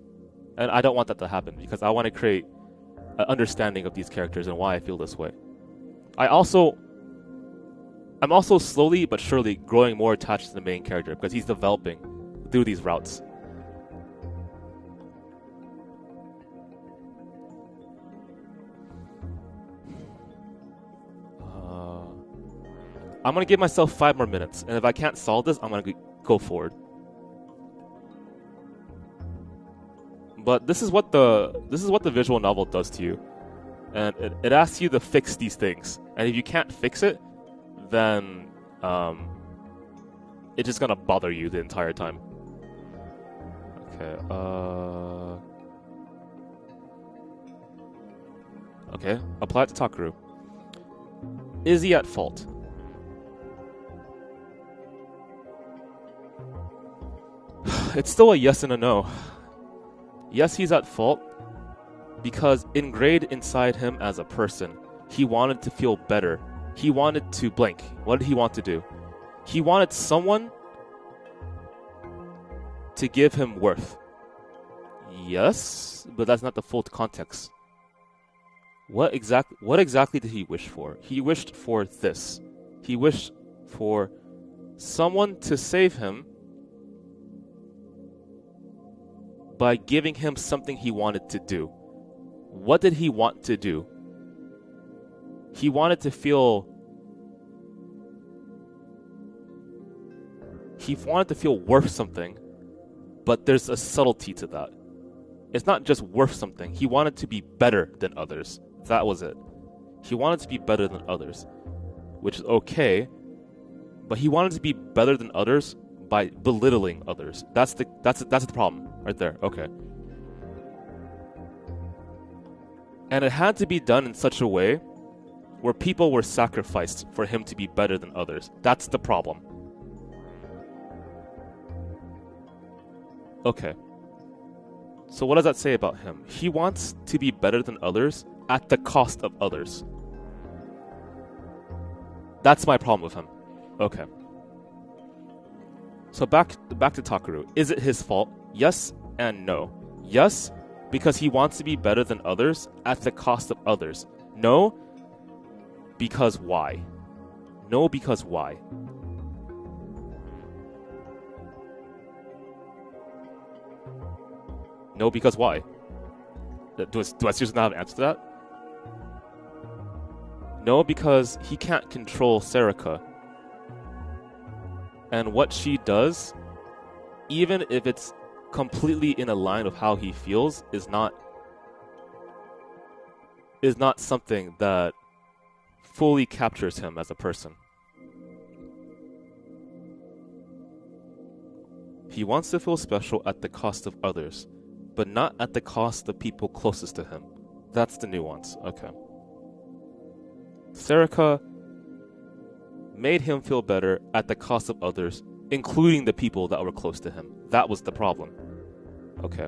And I don't want that to happen because I want to create an understanding of these characters and why I feel this way. I'm also slowly but surely growing more attached to the main character because he's developing through these routes. I'm gonna give myself 5 more minutes, and if I can't solve this, I'm gonna go forward. But this is what the visual novel does to you, and it asks you to fix these things. And if you can't fix it, then it's just gonna bother you the entire time. Okay, apply it to Takaru. Is he at fault? It's still a yes and a no. Yes, he's at fault because ingrained inside him as a person, he wanted to feel better. He wanted to blank. What did he want to do? He wanted someone to give him worth. Yes, but that's not the full context. What exactly did he wish for? He wished for this. He wished for someone to save him by giving him something he wanted to do. What did he want to do? He wanted to feel worth something, but there's a subtlety to that. It's not just worth something. He wanted to be better than others. That was it. He wanted to be better than others, which is okay, but he wanted to be better than others by belittling others. That's the problem right there. Okay. And it had to be done in such a way where people were sacrificed for him to be better than others. That's the problem. Okay. So what does that say about him? He wants to be better than others at the cost of others. That's my problem with him. Okay. So back to Takaru. Is it his fault? Yes and no. Yes, because he wants to be better than others at the cost of others. No, because why? No, because why? No, because why? Do I seriously not have an answer to that? No, because he can't control Serika. And what she does, even if it's completely in a line of how he feels, is not something that fully captures him as a person. He wants to feel special at the cost of others, but not at the cost of people closest to him. That's the nuance. Okay. Serika made him feel better at the cost of others, including the people that were close to him. That was the problem. Okay.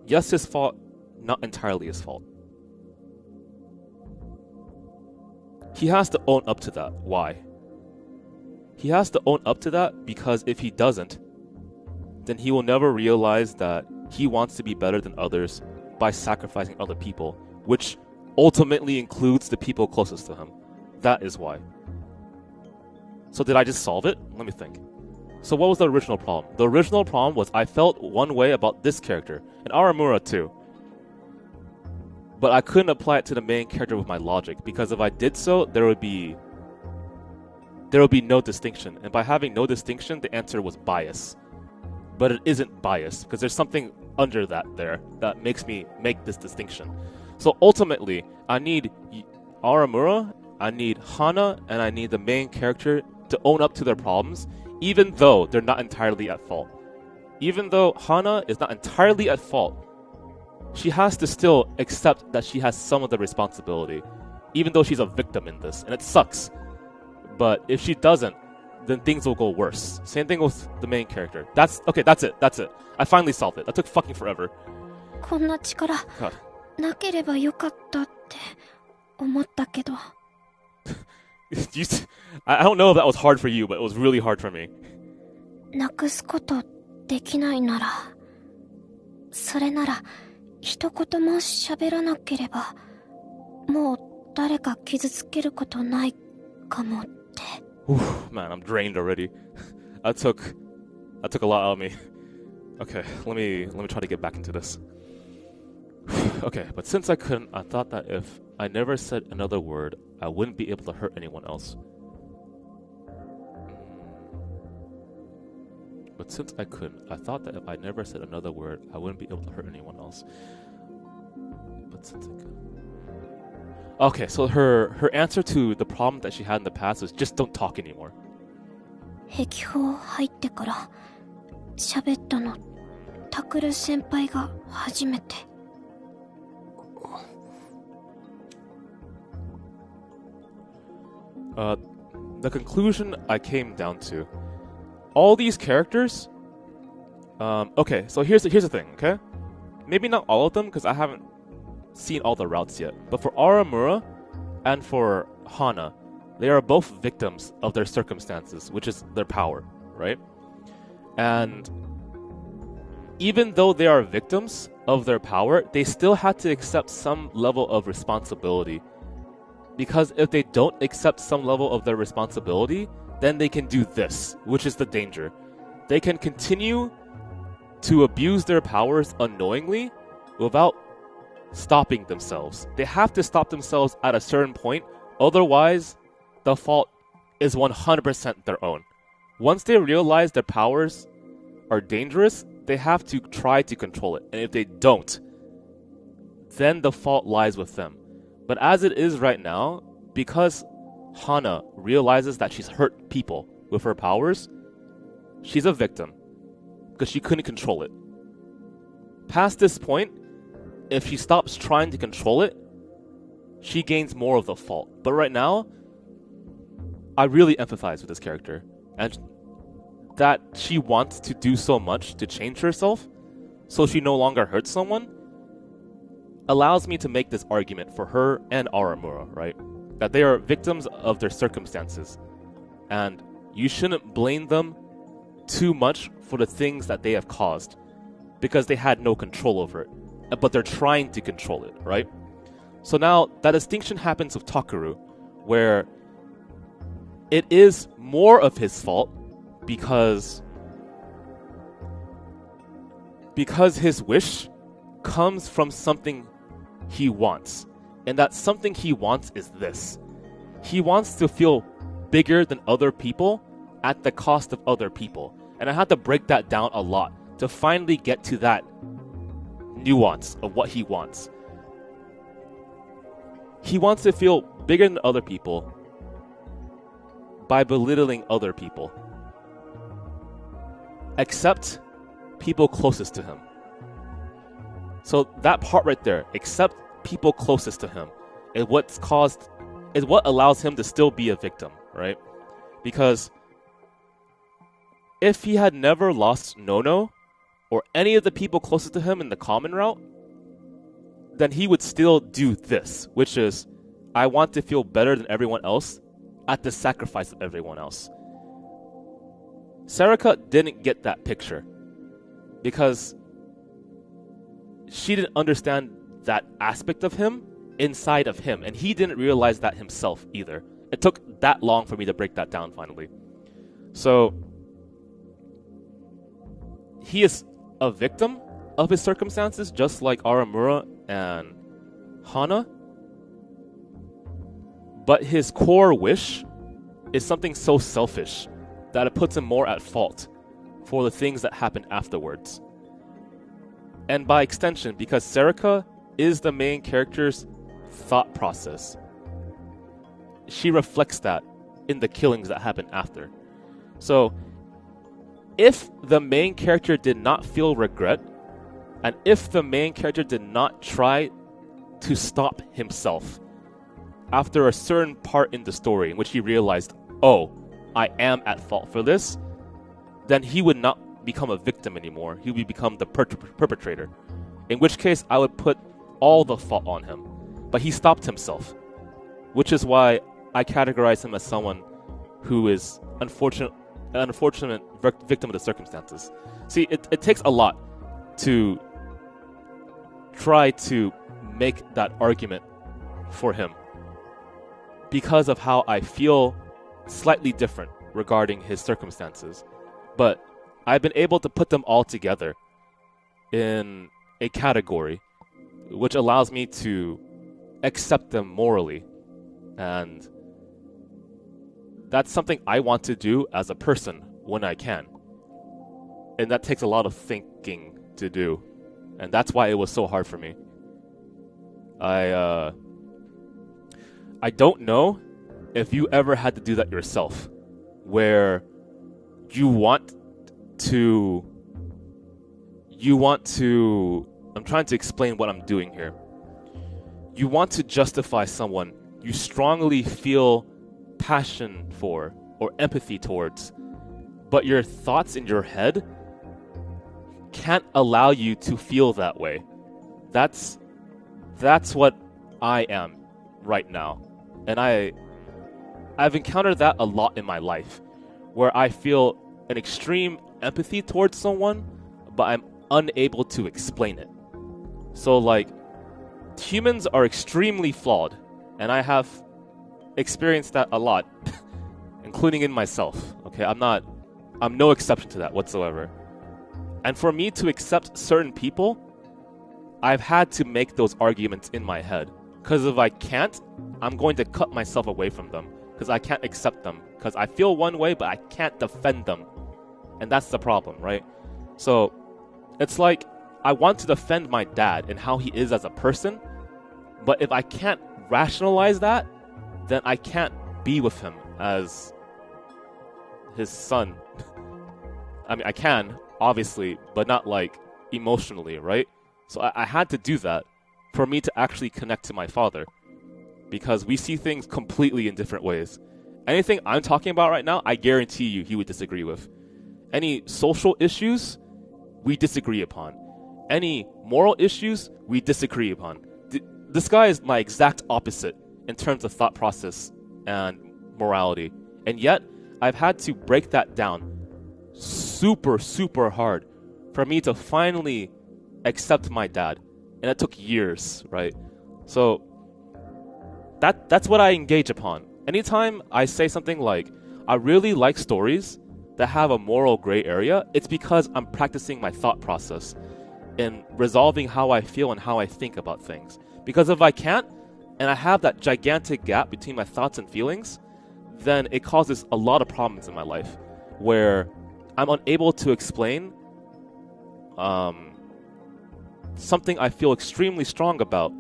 Yes, his fault, not entirely his fault. He has to own up to that. Why? He has to own up to that because if he doesn't, then he will never realize that he wants to be better than others by sacrificing other people, which ultimately includes the people closest to him. That is why. So did I just solve it? Let me think. So what was the original problem? The original problem was I felt one way about this character, and Aramura too. But I couldn't apply it to the main character with my logic, because if I did so, there would be no distinction. And by having no distinction, the answer was bias. But it isn't bias, because there's something under that there that makes me make this distinction. So ultimately, I need Aramura, I need Hana, and I need the main character to own up to their problems, even though they're not entirely at fault. Even though Hana is not entirely at fault, she has to still accept that she has some of the responsibility, even though she's a victim in this, and it sucks. But if she doesn't, then things will go worse. Same thing with the main character. That's it. I finally solved it. That took fucking forever.
こんな力
God.
なければよかったって思ったけど
I don't know if that was hard for you, but it was really hard for me.
なくすことできないなら、それなら一言も喋らなければ、もう誰か傷つけることないかもって。
Oof, man, I'm drained already. I took a lot out of me. Okay, let me try to get back into this. Okay, but since I couldn't, I thought that if I never said another word, I wouldn't be able to hurt anyone else. But since I couldn't, I thought that if I never said another word, I wouldn't be able to hurt anyone else. But since I couldn't. Okay, so her answer to the problem that she had in the past was just don't talk anymore.
壁法入ってから喋ったの、タクル先輩が初めて。
The conclusion I came down to, all these characters, okay, so here's the thing, okay? Maybe not all of them, because I haven't seen all the routes yet, but for Aramura and for Hana, they are both victims of their circumstances, which is their power, right? And even though they are victims of their power, they still had to accept some level of responsibility. Because if they don't accept some level of their responsibility, then they can do this, which is the danger. They can continue to abuse their powers unknowingly without stopping themselves. They have to stop themselves at a certain point, otherwise the fault is 100% their own. Once they realize their powers are dangerous, they have to try to control it. And if they don't, then the fault lies with them. But as it is right now, because Hana realizes that she's hurt people with her powers, she's a victim because she couldn't control it. Past this point, if she stops trying to control it, she gains more of the fault. But right now, I really empathize with this character, and that she wants to do so much to change herself so she no longer hurts someone allows me to make this argument for her and Aramura, right? That they are victims of their circumstances, and you shouldn't blame them too much for the things that they have caused because they had no control over it, but they're trying to control it, right? So now that distinction happens with Takeru, where it is more of his fault because his wish comes from something he wants. And that something he wants is this. He wants to feel bigger than other people at the cost of other people. And I had to break that down a lot to finally get to that nuance of what he wants. He wants to feel bigger than other people by belittling other people, except people closest to him. So that part right there, except people closest to him, is what allows him to still be a victim, right? Because if he had never lost Nono or any of the people closest to him in the common route, then he would still do this, which is, I want to feel better than everyone else at the sacrifice of everyone else. Sarika didn't get that picture because she didn't understand that aspect of him inside of him, and he didn't realize that himself either. It took that long for me to break that down finally. So he is a victim of his circumstances, just like Aramura and Hana. But his core wish is something so selfish that it puts him more at fault for the things that happen afterwards. And by extension, because Sarika is the main character's thought process, she reflects that in the killings that happen after. So, if the main character did not feel regret, and if the main character did not try to stop himself after a certain part in the story in which he realized, oh, I am at fault for this, then he would not become a victim anymore. He would become the perpetrator. In which case, I would put all the fault on him. But he stopped himself, which is why I categorize him as someone who is an unfortunate victim of the circumstances. See, it takes a lot to try to make that argument for him because of how I feel slightly different regarding his circumstances. But I've been able to put them all together in a category which allows me to accept them morally. And that's something I want to do as a person when I can. And that takes a lot of thinking to do. And that's why it was so hard for me. I don't know if you ever had to do that yourself, where you want to, I'm trying to explain what I'm doing here. You want to justify someone you strongly feel passion for or empathy towards, but your thoughts in your head can't allow you to feel that way. That's what I am right now. And I've encountered that a lot in my life, where I feel an extreme empathy towards someone, but I'm unable to explain it. So like, humans are extremely flawed, and I have experienced that a lot, including in myself. Okay, I'm no exception to that whatsoever. And for me to accept certain people, I've had to make those arguments in my head. Because if I can't, I'm going to cut myself away from them. Because I can't accept them. Because I feel one way, but I can't defend them. And that's the problem, right? So, it's like, I want to defend my dad and how he is as a person. But if I can't rationalize that, then I can't be with him as his son. I mean, I can, obviously, but not like emotionally, right? So I had to do that for me to actually connect to my father, because we see things completely in different ways. Anything I'm talking about right now, I guarantee you he would disagree with. Any social issues, we disagree upon. Any moral issues, we disagree upon. This guy is my exact opposite in terms of thought process and morality. And yet, I've had to break that down super, super hard for me to finally accept my dad. And it took years, right? So, that's what I engage upon. Anytime I say something like, I really like stories that have a moral gray area, it's because I'm practicing my thought process in resolving how I feel and how I think about things. Because if I can't, and I have that gigantic gap between my thoughts and feelings, then it causes a lot of problems in my life, where I'm unable to explain something I feel extremely strong about.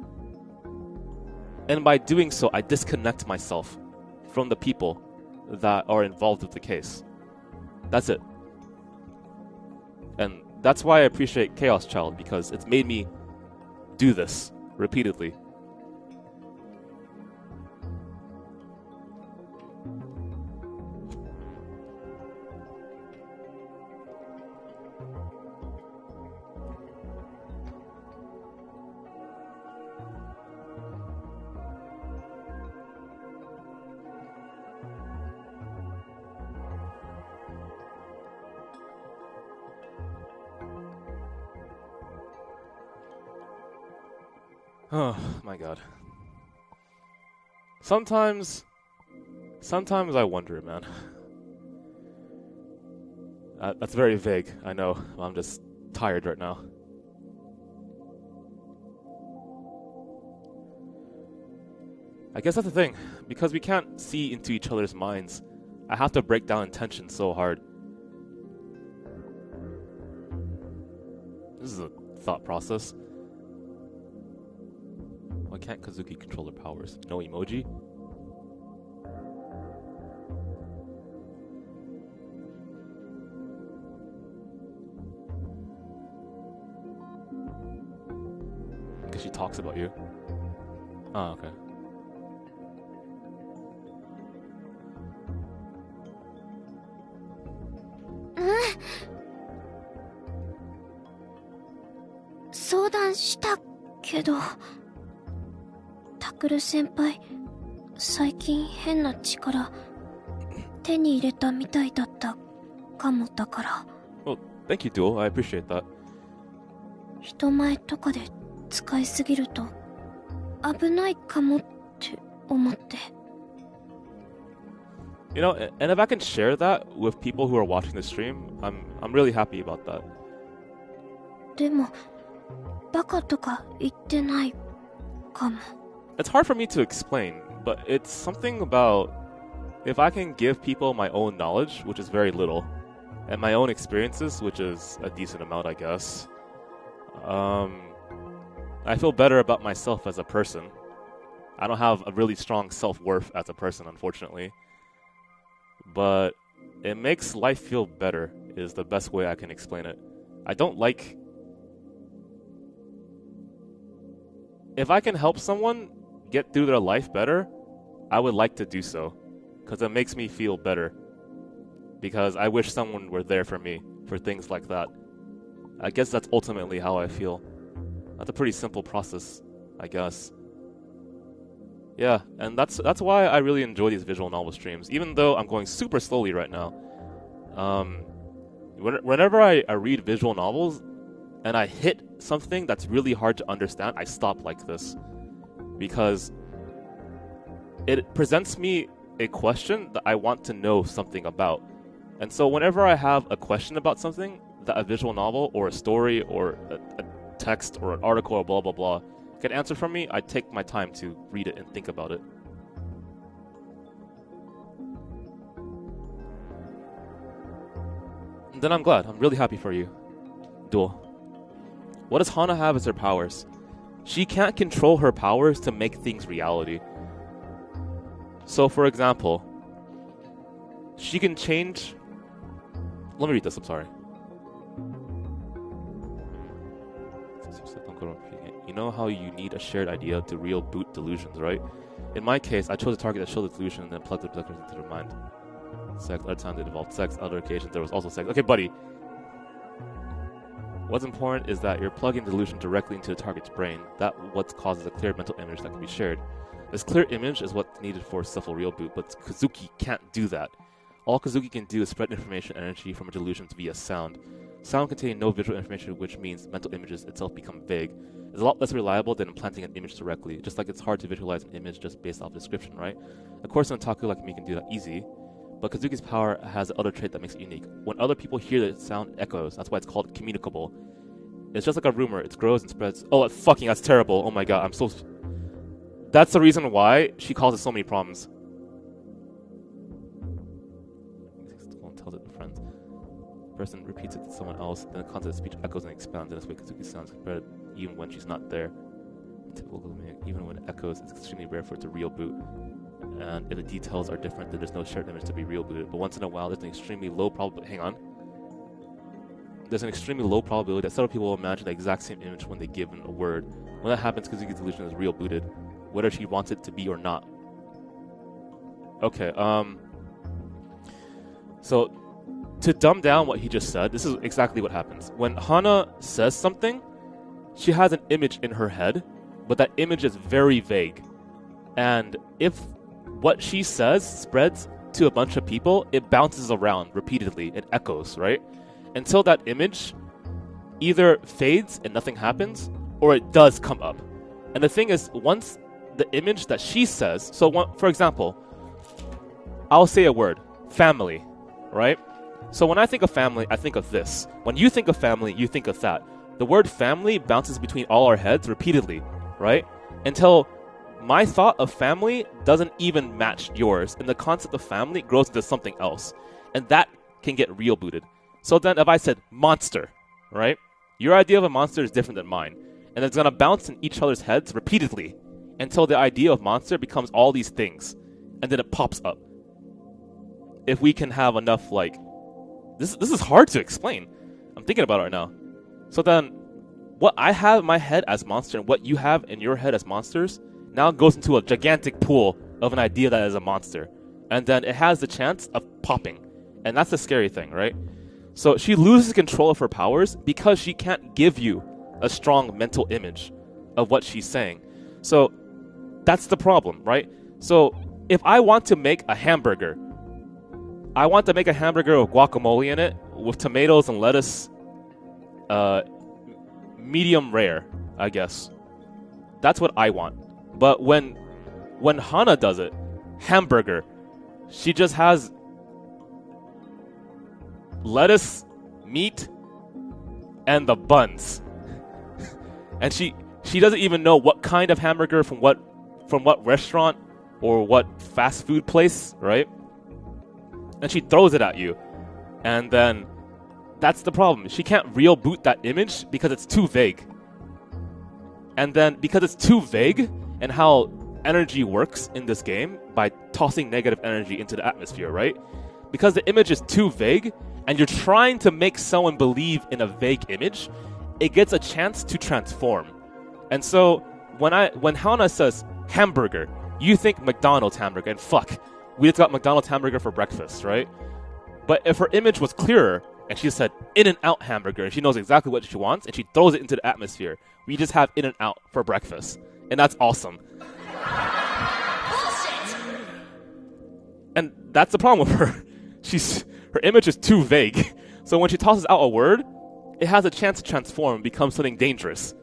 And by doing so, I disconnect myself from the people that are involved with the case. That's it. And that's why I appreciate Chaos Child, because it's made me do this repeatedly. Oh my god. Sometimes I wonder, man. That's very vague, I know. I'm just tired right now. I guess that's the thing. Because we can't see into each other's minds, I have to break down intention so hard. This is a thought process. Why can't Kazuki control her powers? No emoji? Because she talks about you. Oh, okay.
タクル先輩、最近変な力手に入れたみたいだったかもだから。
Well, thank you, Duel. I appreciate that.
人前とかで使いすぎると危ないかもって思って。
You know, and if I can share that with people who are watching the stream, I'm really happy about that.
でもバカとか言ってないかも。
It's hard for me to explain, but it's something about if I can give people my own knowledge, which is very little, and my own experiences, which is a decent amount, I guess. I feel better about myself as a person. I don't have a really strong self-worth as a person, unfortunately. But it makes life feel better, is the best way I can explain it. I don't like... If I can help someone get through their life better, I would like to do so. Because it makes me feel better. Because I wish someone were there for me, for things like that. I guess that's ultimately how I feel. That's a pretty simple process, I guess. Yeah, and that's why I really enjoy these visual novel streams, even though I'm going super slowly right now. Whenever I read visual novels, and I hit something that's really hard to understand, I stop like this. Because it presents me a question that I want to know something about. And so whenever I have a question about something that a visual novel or a story or a text or an article or blah blah blah can answer for me, I take my time to read it and think about it. And then I'm glad. I'm really happy for you. Duel. What does Hana have as her powers? She can't control her powers to make things reality. So, for example, she can change... Let me read this, I'm sorry. You know how you need a shared idea to real boot delusions, right? In my case, I chose a target that showed the delusion and then plugged the delusions into their mind. Sex, other times it involved sex, other occasions there was also sex. Okay, buddy. What's important is that you're plugging the delusion directly into the target's brain. That's what causes a clear mental image that can be shared. This clear image is what's needed for a successful real boot, but Kazuki can't do that. All Kazuki can do is spread information energy from a delusion via sound. Sound containing no visual information, which means mental images itself become vague. It's a lot less reliable than implanting an image directly, just like it's hard to visualize an image just based off description, right? Of course, an otaku like me can do that easy, but Kazuki's power has the other trait that makes it unique. When other people hear the sound echoes, that's why it's called communicable. It's just like a rumor, it grows and spreads. Oh, that's terrible. Oh my god, I'm so... That's the reason why she causes so many problems. Tells it to friends. Person repeats it to someone else, then the content of speech echoes and expands in this way Kazuki's sounds spread even when she's not there. Even when it echoes, it's extremely rare for it to real boot. And if the details are different, then there's no shared image to be real booted. But once in a while, there's an extremely low probability. Hang on. There's an extremely low probability that several people will imagine the exact same image when they give a word. When that happens, Kazuki's delusion is real booted, whether she wants it to be or not. Okay, so to dumb down what he just said, this is exactly what happens. When Hana says something, she has an image in her head, but that image is very vague. And if what she says spreads to a bunch of people, it bounces around repeatedly, it echoes, right? Until that image either fades and nothing happens, or it does come up. And the thing is, once the image that she says, for example, I'll say a word, family, right? So when I think of family, I think of this. When you think of family, you think of that. The word family bounces between all our heads repeatedly, right? Until my thought of family doesn't even match yours, and the concept of family grows into something else. And that can get real booted. So then if I said monster, right? Your idea of a monster is different than mine. And it's going to bounce in each other's heads repeatedly until the idea of monster becomes all these things. And then it pops up. If we can have enough, This is hard to explain. I'm thinking about it right now. So then, what I have in my head as monster and what you have in your head as monsters now goes into a gigantic pool of an idea that is a monster. And then it has the chance of popping. And that's the scary thing, right? So she loses control of her powers because she can't give you a strong mental image of what she's saying. So that's the problem, right? So if I want to make a hamburger, I want to make a hamburger with guacamole in it, with tomatoes and lettuce, medium rare, I guess. That's what I want. But when Hana does it, hamburger, she just has lettuce, meat, and the buns. And she doesn't even know what kind of hamburger from what restaurant or what fast food place, right? And she throws it at you. And then that's the problem. She can't real boot that image because it's too vague. And then because it's too vague and how energy works in this game by tossing negative energy into the atmosphere, right? Because the image is too vague and you're trying to make someone believe in a vague image, it gets a chance to transform. And so when Hana says hamburger, you think McDonald's hamburger, and fuck, we just got McDonald's hamburger for breakfast, right? But if her image was clearer and she said In-N-Out hamburger and she knows exactly what she wants and she throws it into the atmosphere, we just have In-N-Out for breakfast. And that's awesome. And that's the problem with her. Her image is too vague. So when she tosses out a word, it has a chance to transform and become something dangerous.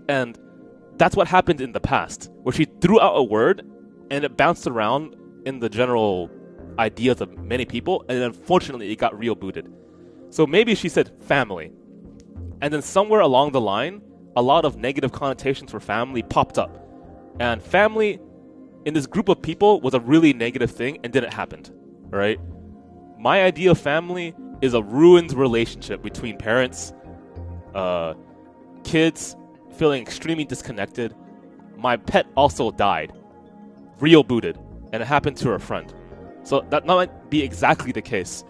And that's what happened in the past, where she threw out a word and it bounced around in the general ideas of many people, and unfortunately it got real booted. So maybe she said family, and then somewhere along the line, a lot of negative connotations for family popped up. And family in this group of people was a really negative thing and didn't happen, right? My idea of family is a ruined relationship between parents, kids feeling extremely disconnected. My pet also died, real booted, and it happened to her friend. So that might be exactly the case,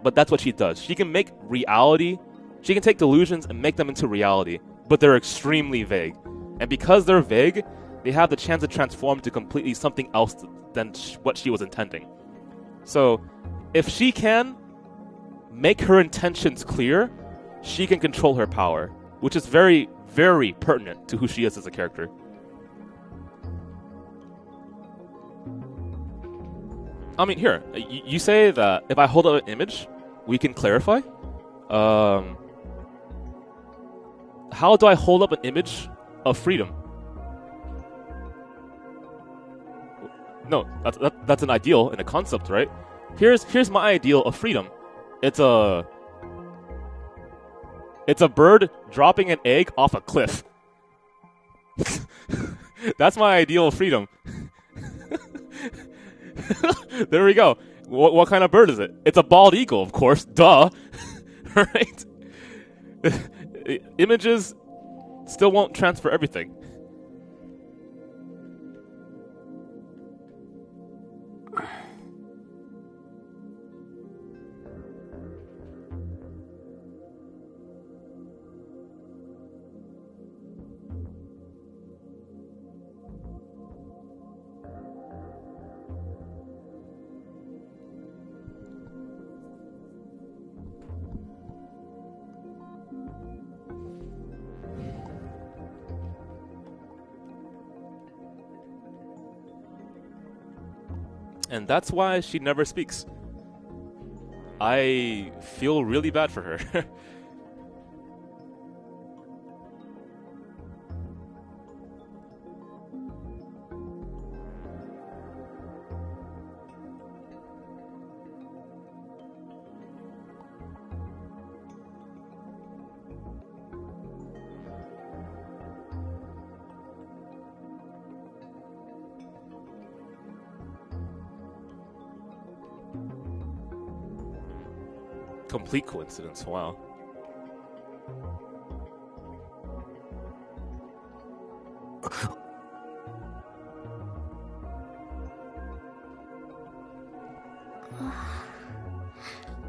but that's what she does. She can make reality, she can take delusions and make them into reality, but they're extremely vague. And because they're vague, they have the chance to transform to completely something else than what she was intending. So if she can make her intentions clear, she can control her power, which is very, very pertinent to who she is as a character. I mean, here, you say that if I hold up an image, we can clarify? How do I hold up an image of freedom? No, that's an ideal and a concept, right? Here's my ideal of freedom. It's a bird dropping an egg off a cliff. That's my ideal of freedom. There we go. What kind of bird is it? It's a bald eagle, of course. Duh. Right? Images still won't transfer everything. And that's why she never speaks. I feel really bad for her. Complete coincidence, wow.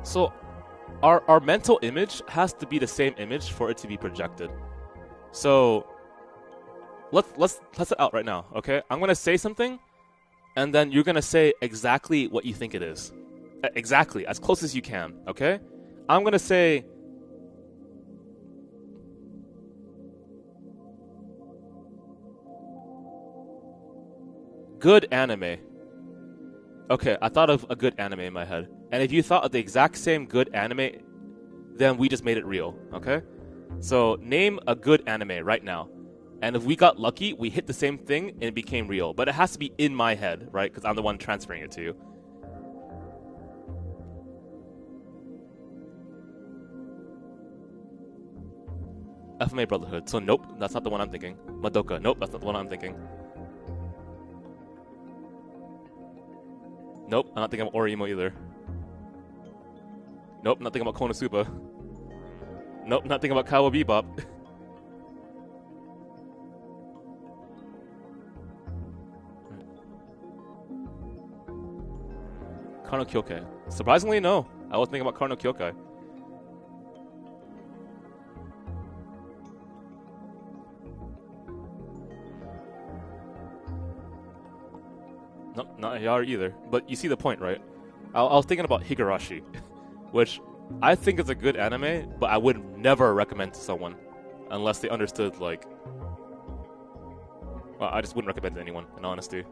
So, our mental image has to be the same image for it to be projected. So, let's test it out right now, okay? I'm gonna say something, and then you're gonna say exactly what you think it is. Exactly, as close as you can, okay? I'm gonna say good anime. Okay, I thought of a good anime in my head. And if you thought of the exact same good anime, then we just made it real, okay? So name a good anime right now. And if we got lucky, we hit the same thing and it became real. But it has to be in my head, right? Because I'm the one transferring it to you. FMA Brotherhood. So nope, that's not the one I'm thinking. Madoka. Nope, that's not the one I'm thinking. Nope, I'm not thinking of Orimo either. Nope, not thinking about Konosuba. Nope, not thinking about Cowboy Bebop. Karno Kyokai. Surprisingly, no. I was thinking about Karno Kyokai. Nope, not Yara either. But you see the point, right? I was thinking about Higurashi, which I think is a good anime, but I would never recommend to someone unless they understood, like... Well, I just wouldn't recommend it to anyone, in honesty.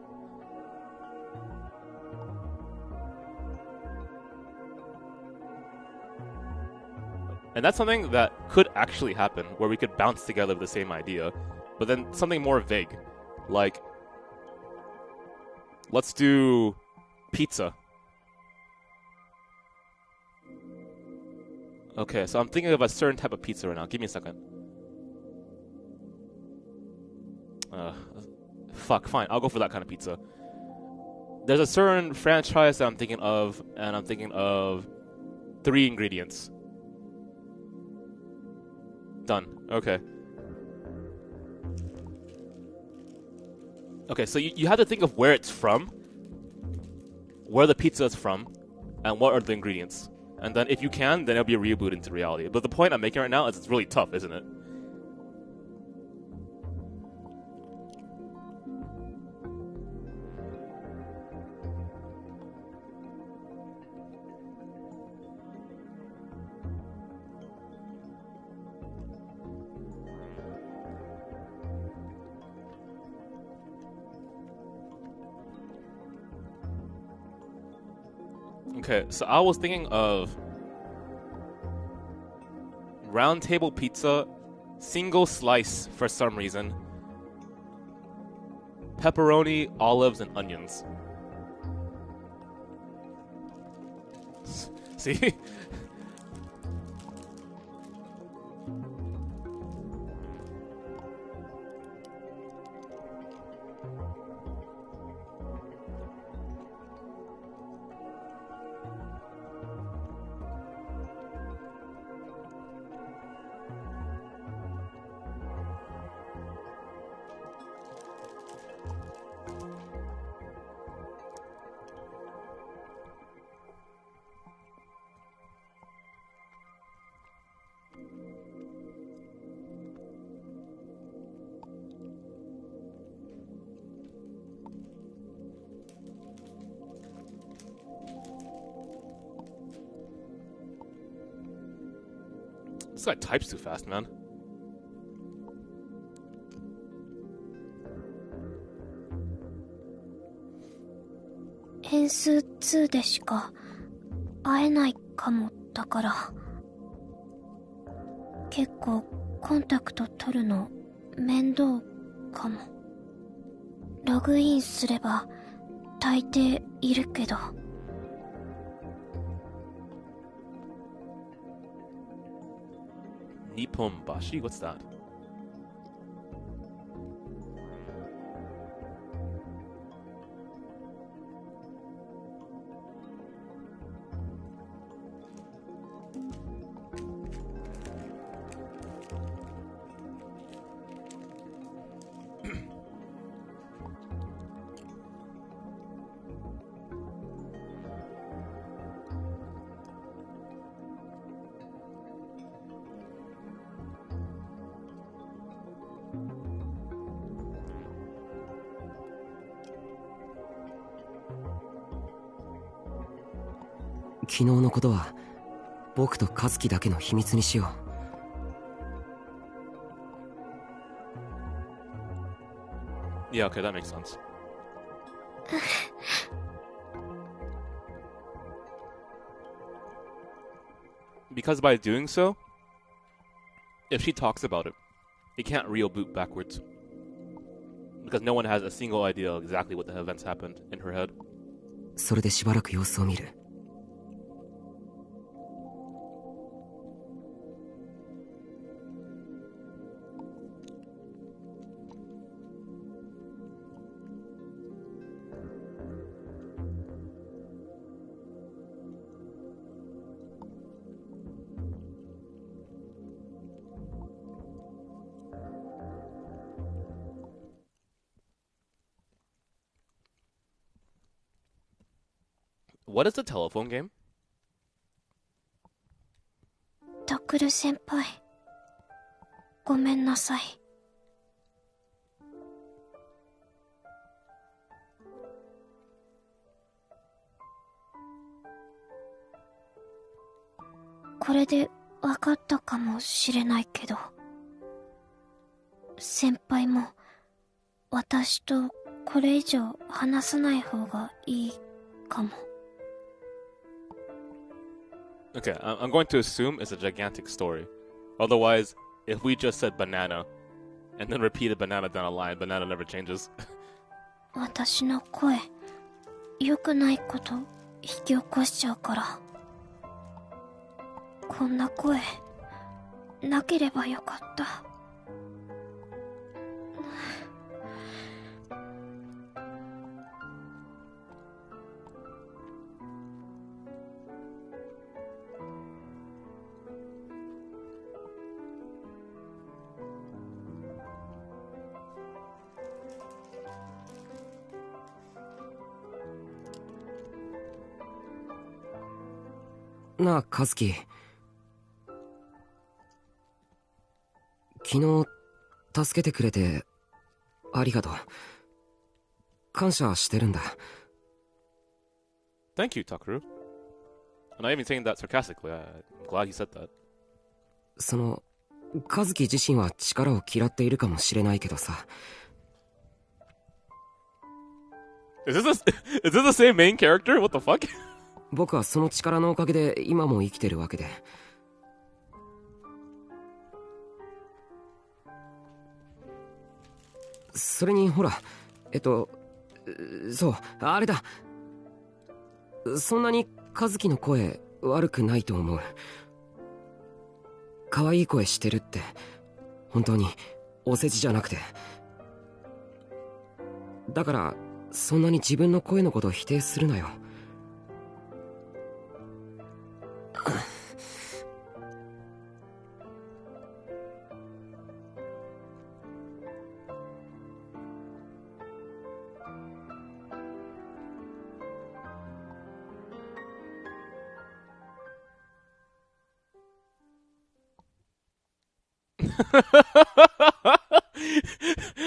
And that's something that could actually happen, where we could bounce together with the same idea, but then something more vague. Like, let's do pizza. Okay, so I'm thinking of a certain type of pizza right now. Give me a second. Fuck, fine. I'll go for that kind of pizza. There's a certain franchise that I'm thinking of, and I'm thinking of 3 ingredients. Done. Okay. Okay, so you have to think of where it's from, where the pizza is from, and what are the ingredients. And then if you can, then it'll be a reboot into reality. But the point I'm making right now is it's really tough, isn't it? Okay, so I was thinking of round table pizza, single slice for some reason, pepperoni, olives, and onions. See? This guy types too fast, man.
Hensu 2でしか会えないかもだから、結構コンタクト取るの面倒かも。ログインすれば大抵いるけど。
Nippon Bashi? What's that?
昨日のことは僕と和樹だけの秘密にしよう。
Yeah, okay, that makes sense. because by doing so, if she talks about it, it can't reboot backwards. Because no one has a single idea of exactly what the events happened in her head.
それでしばらく様子を見る。
What is the telephone game?
タクル先輩、ごめんなさい。これで分かったかもしれないけど、先輩も私とこれ以上話さない方がいいかも。
Okay, I'm going to assume it's a gigantic story. Otherwise, if we just said banana and then repeated banana down a line, banana never changes.
私の声、良くないこと引き起こしちゃうから。こんな声、なければよかった。
なあ、カズキ。昨日、助けてくれて、ありがとう。感謝してるんだ。
Thank you, Takaru. I'm not even saying that sarcastically. I'm glad you said that.
その、カズキ自身は力を嫌っているかもしれないけどさ。
Is this the same main character? What the fuck?
僕はその力のおかげで今も生きてるわけで。それにほら、そう、あれだ。そんなに和樹の声悪くないと思う。可愛い声してるって、本当にお世辞じゃなくて。だから、そんなに自分の声のことを否定するなよ。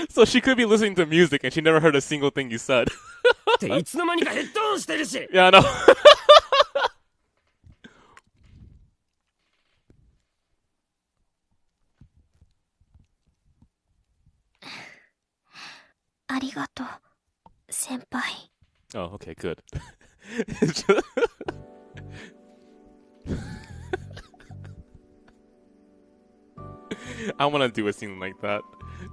So she could be listening to music and she never heard a single thing you said.
っていつの間にかヘッドホンしてるし。
Yeah, I know.
ありがとう、先輩。
Oh, okay, good. I want to do a scene like that,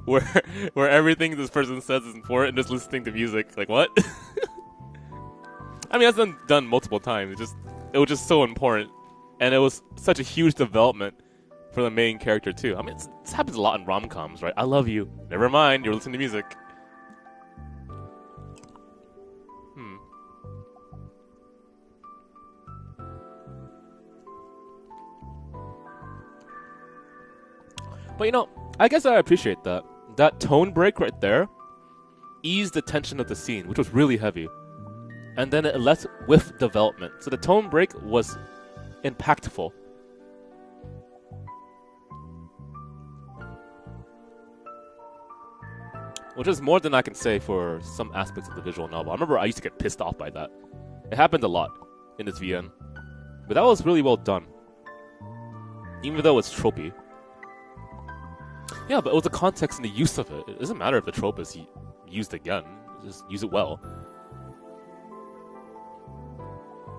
where everything this person says is important, and just listening to music. Like what? I mean, that's done multiple times. It was just so important, and it was such a huge development for the main character too. I mean, this happens a lot in rom-coms, right? I love you. Never mind, you're listening to music. But you know, I guess I appreciate that. That tone break right there eased the tension of the scene, which was really heavy. And then it left with development. So the tone break was impactful. Which is more than I can say for some aspects of the visual novel. I remember I used to get pissed off by that. It happened a lot in this VN. But that was really well done. Even though it's tropey. Yeah, but it was the context and the use of it. It doesn't matter if the trope is used again. Just use it well.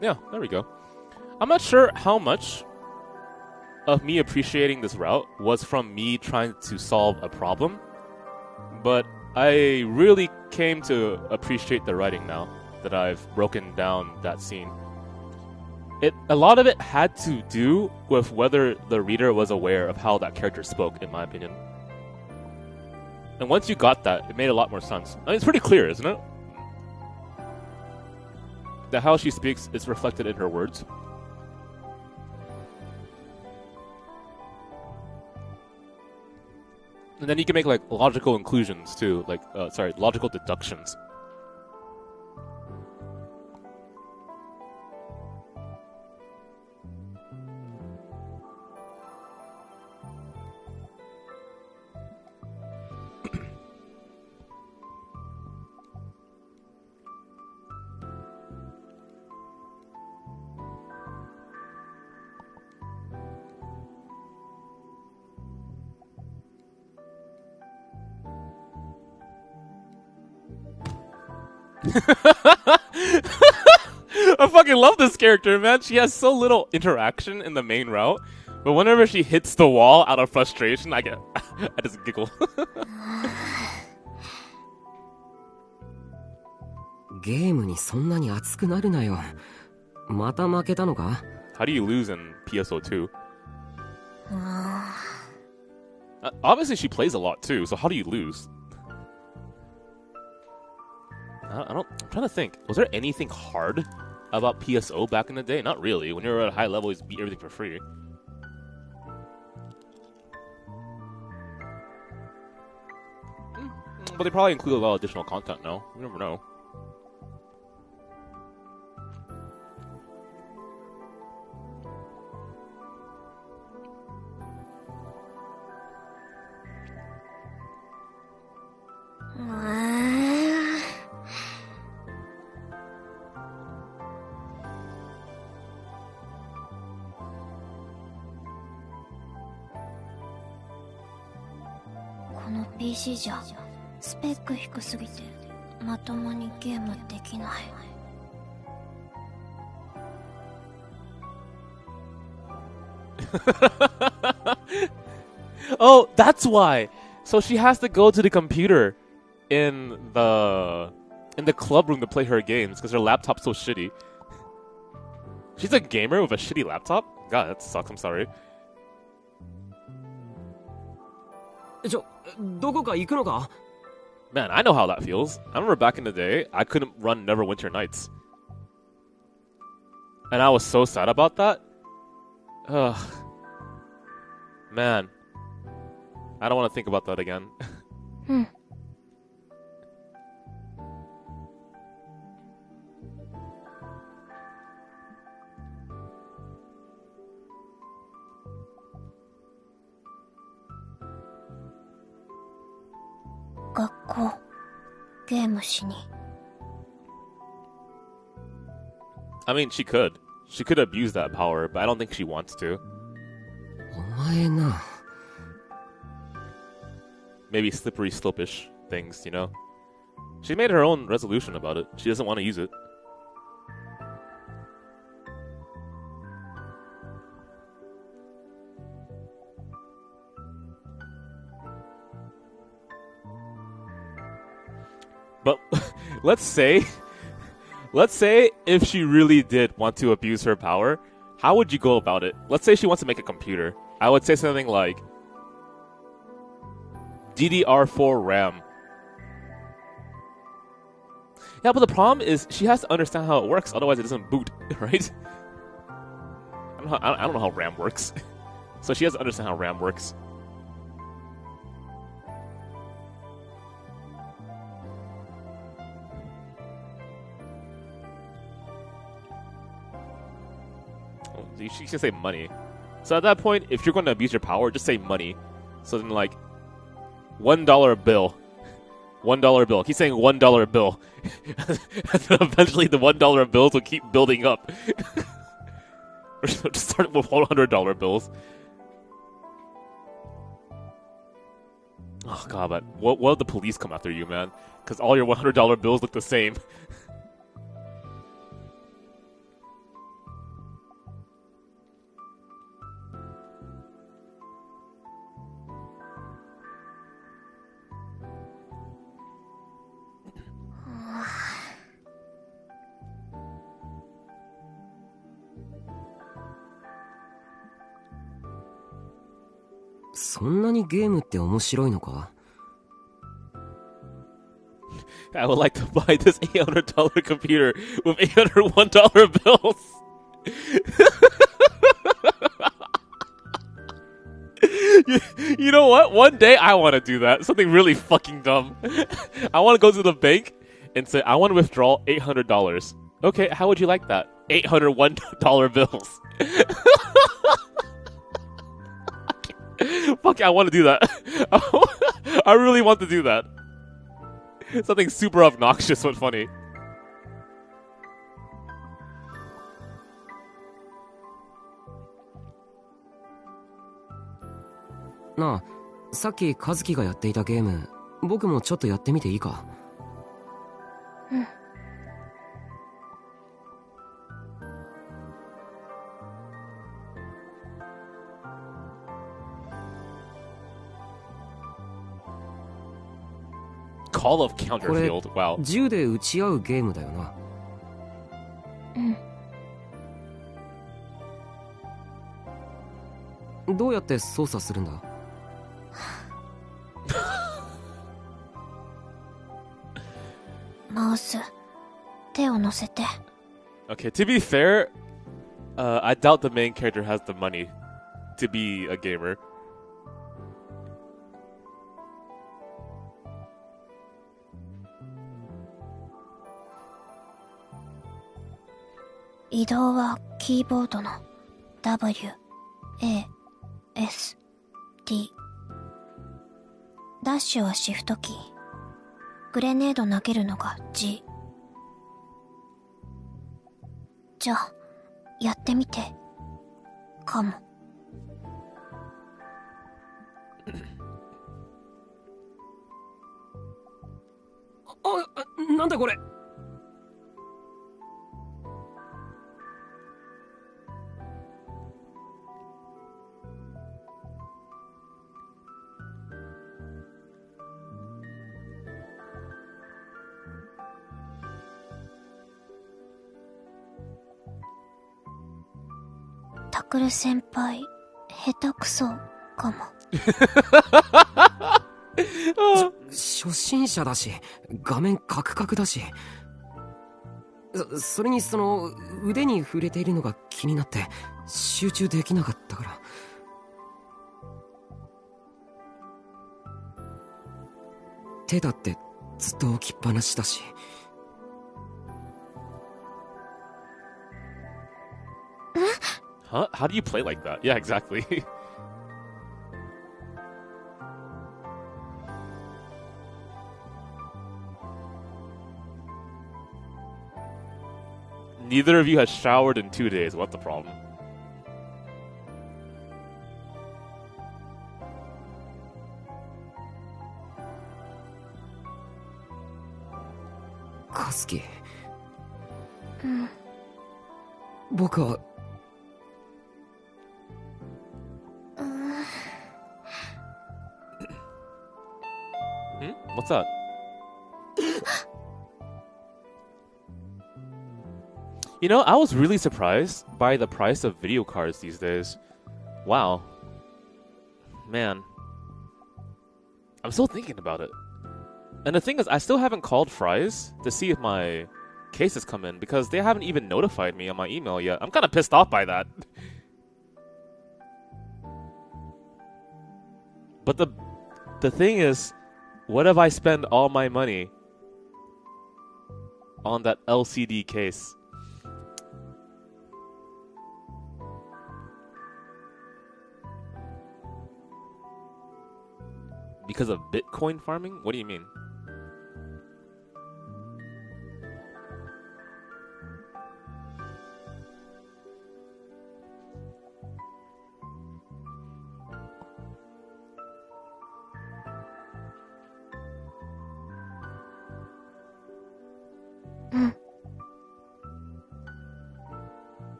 Yeah, there we go. I'm not sure how much of me appreciating this route was from me trying to solve a problem, but I really came to appreciate the writing now that I've broken down that scene. A lot of it had to do with whether the reader was aware of how that character spoke, in my opinion. And once you got that, it made a lot more sense. I mean, it's pretty clear, isn't it? That how she speaks is reflected in her words. And then you can make like logical inclusions too, like logical deductions. I fucking love this character, man. She has so little interaction in the main route, but whenever she hits the wall out of frustration, I just giggle.
ゲームにそんなに熱くなるなよ。また負けたのか?
How do you lose in PSO2? Obviously, she plays a lot too, so how do you lose? I'm trying to think. Was there anything hard about PSO back in the day? Not really. When you were at a high level, you beat everything for free. But they probably include a lot of additional content now. You never know.
PC じゃスペック低すぎてまともにゲームできない。
Oh, that's why. So she has to go to the computer in the club room to play her games because her laptop's so shitty. She's a gamer with a shitty laptop? God, that sucks. I'm sorry.
どこか行くのか?
Man, I know how that feels. I remember back in the day, I couldn't run Neverwinter Nights. And I was so sad about that. Ugh. Man. I don't want to think about that again.
Hmm.
I mean, she could. She could abuse that power, but I don't think she wants to.
お前な。
Maybe slippery slopish things, you know? She made her own resolution about it. She doesn't want to use it. But let's say if she really did want to abuse her power, how would you go about it? Let's say she wants to make a computer. I would say something like DDR4 RAM. Yeah, but the problem is she has to understand how it works, otherwise it doesn't boot, right? I don't know how RAM works. So she has to understand how RAM works. She can say money. So at that point, if you're going to abuse your power, just say money. So then, like, $1 bill. $1 bill. Keep saying $1 bill. Eventually, the $1 bills will keep building up. Or just start with $100 bills. Oh god, but what if the police come after you, man? Because all your $100 bills look the same.
そんなにゲームって面白いのか？
I would like to buy this $800 computer with $801 bills. You know what? One day I want to do that. Something really fucking dumb. I want to go to the bank and say, I want to withdraw $800. Okay, how would you like that? $801 bills. Fuck, I want to do that. I really want to do that. Something super obnoxious but funny.
なあ、さっき和樹がやっていたゲーム、僕もちょっとやってみていいか？
うん。
Call of Counterfield. Wow.
銃で撃ち合うゲームだよな。
うん。
どうやって操作するんだ？
マウス、手を乗せて。
Okay, to be fair, I doubt the main character has the money to be a gamer.
移動はキーボードの W、A、S、D。ダッシュはシフトキー。グレネード投げるのが G。じゃあ、やってみて。かも。
なんだこれ。
タクル先輩、下手くそかも。
初心者だし、画面カクカクだし。それにその腕に触れているのが気になって集中できなかったから。手だってずっと置きっぱなしだし。
Huh? How do you play like that? Yeah, exactly. Neither of you has showered in 2 days. What's the problem?
Kazuki。
うん。
僕は。
What's that? You know, I was really surprised by the price of video cards these days. Wow. Man. I'm still thinking about it. And the thing is, I still haven't called Fry's to see if my case has come in because they haven't even notified me on my email yet. I'm kind of pissed off by that. But the thing is, what if I spend all my money on that LCD case? Because of Bitcoin farming? What do you mean?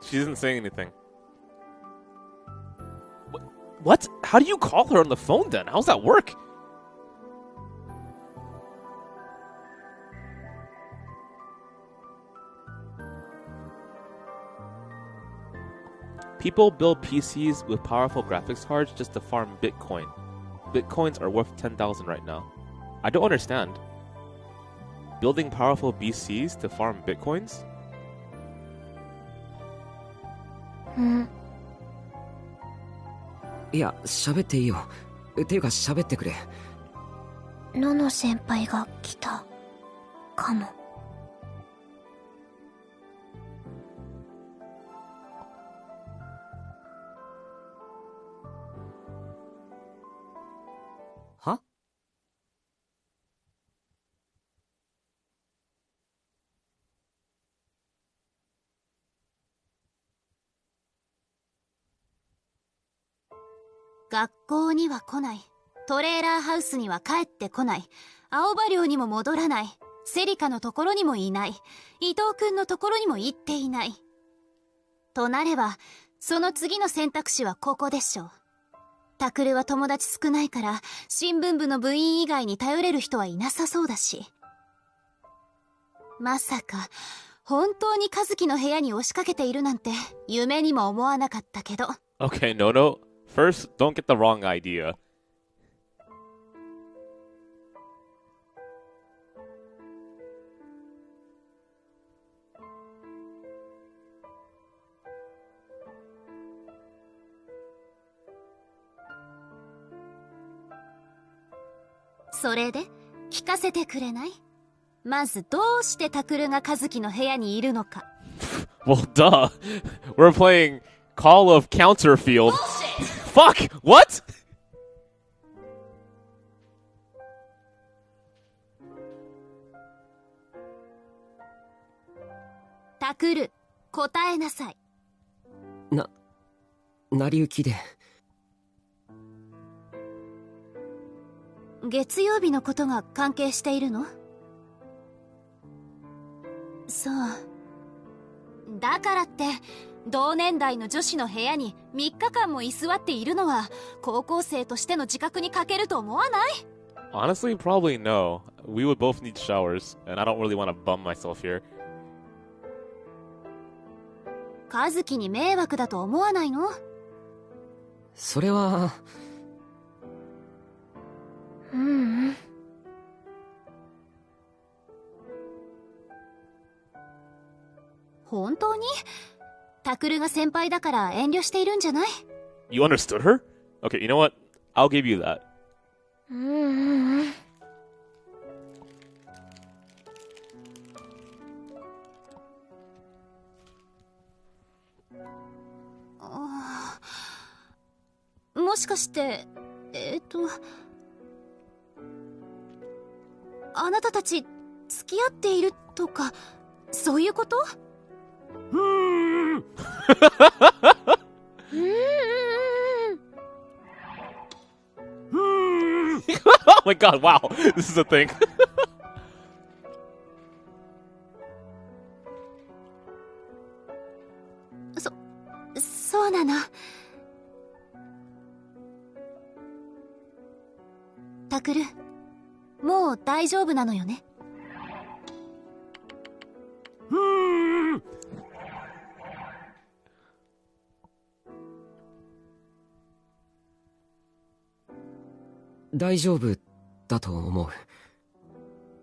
She isn't saying anything. What? How do you call her on the phone then? How's that work? People build PCs with powerful graphics cards just to farm Bitcoin. Bitcoins are worth 10,000 right now. I don't understand. Building powerful PCs to farm Bitcoins?
いや、喋っていいよ。ていうか喋ってくれ。
野々先輩が来たかも。
は？
学校には来ない。トレーラーハウスには帰ってこない。青葉寮にも戻らない。セリカのところにもいない。伊藤くんのところにも行っていない。となれば、その次の選択肢はここでしょう。タクルは友達少ないから、新聞部の部員以外に頼れる人はいなさそうだし。まさか、本当に和樹の部屋に押しかけているなんて、夢にも思わなかったけど。
Okay, no. First, don't get the wrong idea.
それで聞かせてくれない？まずどうしてタクルが和樹の部屋にいるのか。
Well, duh. We're playing Call of Counterfield. Fuck! What?
タクル、答えなさい。
成り行きで。
月曜日のことが関係しているの？そう。だからって、同年代の女子の部屋に3日間も居座っているのは、高校生としての自覚に欠けると思わない？
Honestly, probably no. We would both need showers, and I don't really want to bum myself here.
和樹に迷惑だと思わないの？
それは。
本当に？タクルが先輩だから遠慮しているんじゃない？
You understood her? Okay, you know what? I'll give you that.
もしかして、あなたたち付き合っているとか、そういうこと？Oh
my god, wow. This is a thing.
そうなの。タクル、もう大丈夫なのよね？
大丈夫だと思う。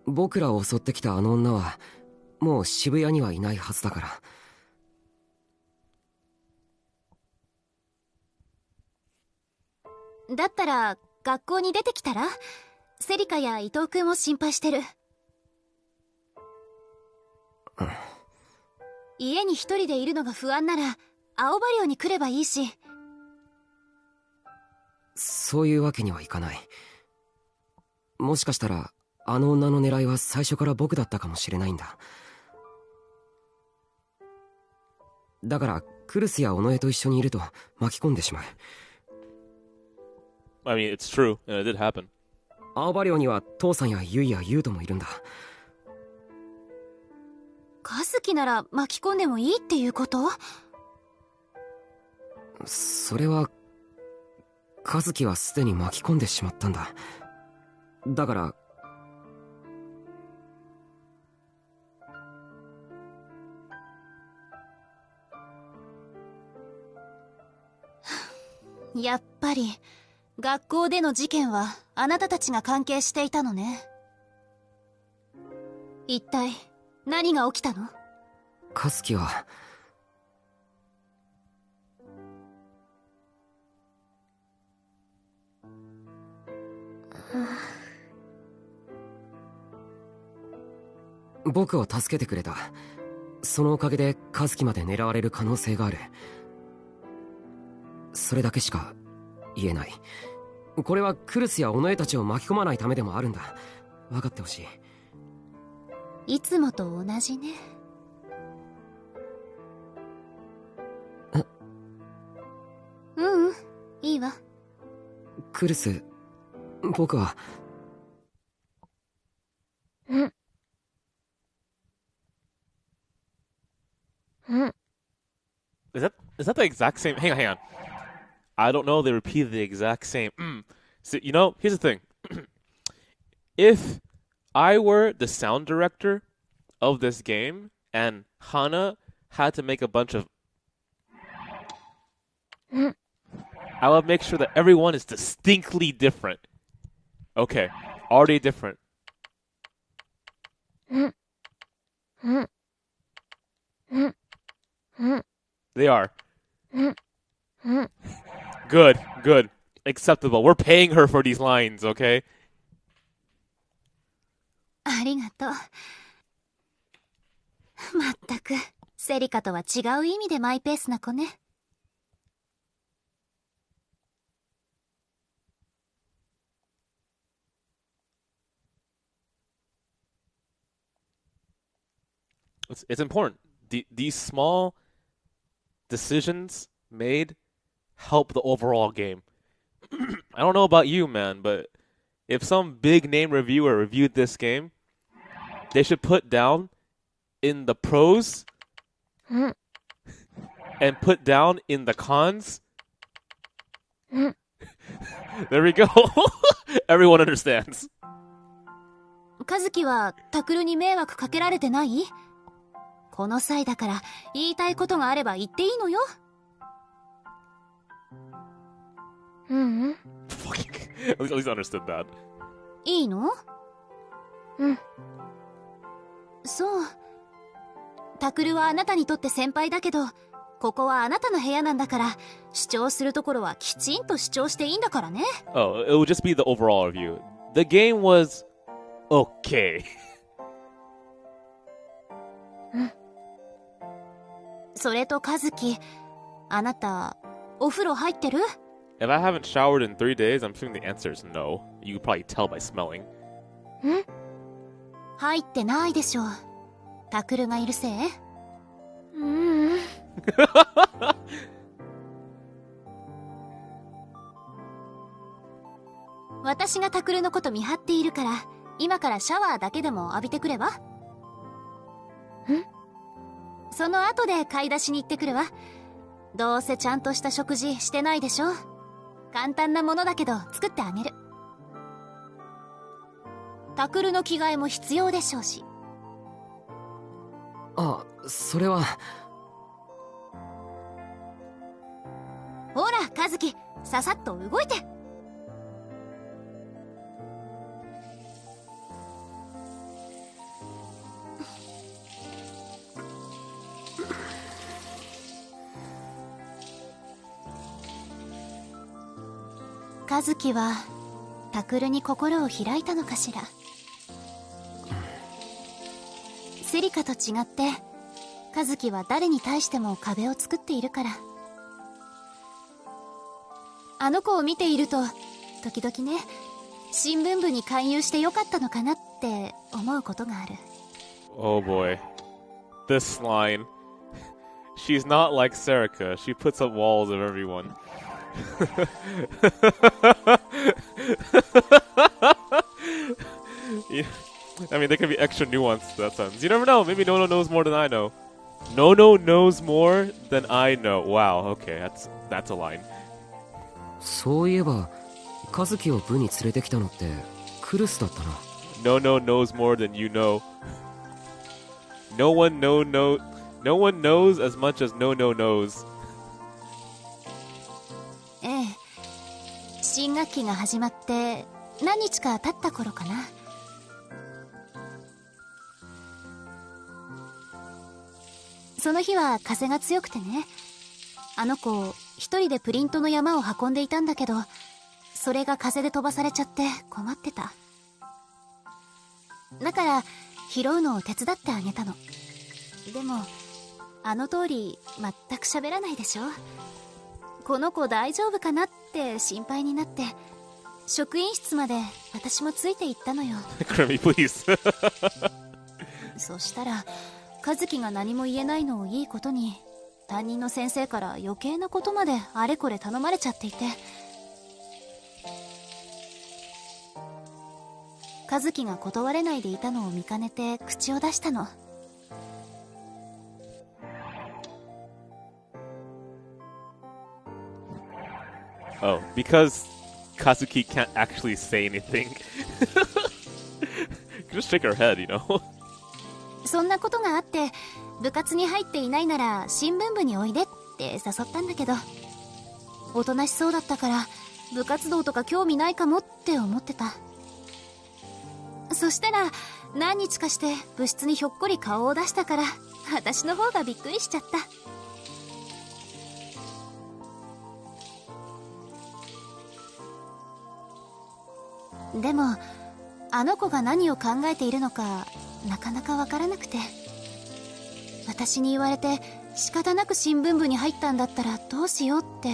僕らを襲ってきたあの女はもう渋谷にはいないはずだから。
だったら学校に出てきたら？セリカや伊藤君を心配してる。家に一人でいるのが不安なら青葉寮に来ればいいし。
そういうわけにはいかない。もしかしたらあの女の狙いは最初から僕だったかもしれないんだ。だからクルスや尾上と一緒にいると巻き込んでしまう。
I mean, it's true, and it did happen.
青葉寮には父さんやユイやユウトもいるんだ。
和樹なら巻き込んでもいいっていうこと？
それは和樹はすでに巻き込んでしまったんだ。だから
やっぱり学校での事件はあなたたちが関係していたのね。一体何が起きたの？
和樹は僕を助けてくれた。そのおかげで和樹まで狙われる可能性がある。それだけしか言えない。これはクルスや尾上たちを巻き込まないためでもあるんだ。分かってほしい。
いつもと同じね。いいわ。
クルス、僕は
Is that the exact same? Hang on. I don't know. They repeated the exact same. So, you know, here's the thing. If I were the sound director of this game and Hana had to make a bunch of, I would make sure that everyone is distinctly different. Okay, already different. They are. Good, good. Acceptable. We're paying her for these lines, okay?
ありがとう。まったく、セリカとは違う意味でマイペースな子ね。
It's important. These small decisions made help the overall game. I don't know about you, man, but if some big name reviewer reviewed this game, they should put down in the pros and put down in the cons. There we go. Everyone understands.
和樹はタクルに迷惑かけられてない？この際だから言いたいことがあれば言っていいのよ。
Fucking. At least I understood that.
いいの？そう。タクルはあなたにとって先輩だけど、ここはあなたの部屋なんだから、主張するところはきちんと主張していいんだからね。
Oh, it would just be the overall review. The game was okay.
それと和樹、あなた、お風呂入ってる？
If I haven't showered in 3 days, I'm assuming the answer is no. You could probably tell by smelling.
入ってないでしょ。タクルがいるせい？私がタクルのこと見張っているから、今からシャワーだけでも浴びてくれば？その後で買い出しに行ってくるわ。どうせちゃんとした食事してないでしょ。簡単なものだけど作ってあげる。タクルの着替えも必要でしょうし。
あ、それは。
ほら和樹、ささっと動いて。和樹はタクルに心を開いたのかしら。セリカと違って和樹は誰に対しても壁を作っているから。あの子を見ていると時々ね、新聞部に勧誘してよかったのかなって思うことがある。
Oh boy. This line. She's not like Serica. She puts up walls of everyone. Yeah, I mean, there could be extra nuance to that sentence. You never know. Maybe Nono knows more than I know. Nono knows more than I know. Wow. Okay, that's a line.
そういえば和樹を部に連れてきたのってクルスだったな。
Nono knows more than you know. No one knows as much as Nono knows.
ええ、新学期が始まって何日か経った頃かな。その日は風が強くてね、あの子一人でプリントの山を運んでいたんだけど、それが風で飛ばされちゃって困ってた。だから拾うのを手伝ってあげたの。でもあの通り全く喋らないでしょ。この子大丈夫かなって心配になって、職員室まで私もついて行ったのよ。
Grimmy, please.
そしたら和樹が何も言えないのをいいことに、担任の先生から余計なことまであれこれ頼まれちゃっていて、和樹が断れないでいたのを見かねて口を出したの。
Oh, because Kazuki can't actually say anything. Just shake her head, you know?
そんなことがあって、部活に入っていないなら新聞部においでって誘ったんだけど、おとなしそうだったから部活動とか興味ないかもって思ってた。そしたら何日かして部室にひょっこり顔を出したから、私の方がびっくりしちゃった。でもあの子が何を考えているのかなかなかわからなくて、私に言われて仕方なく新聞部に入ったんだったらどうしようって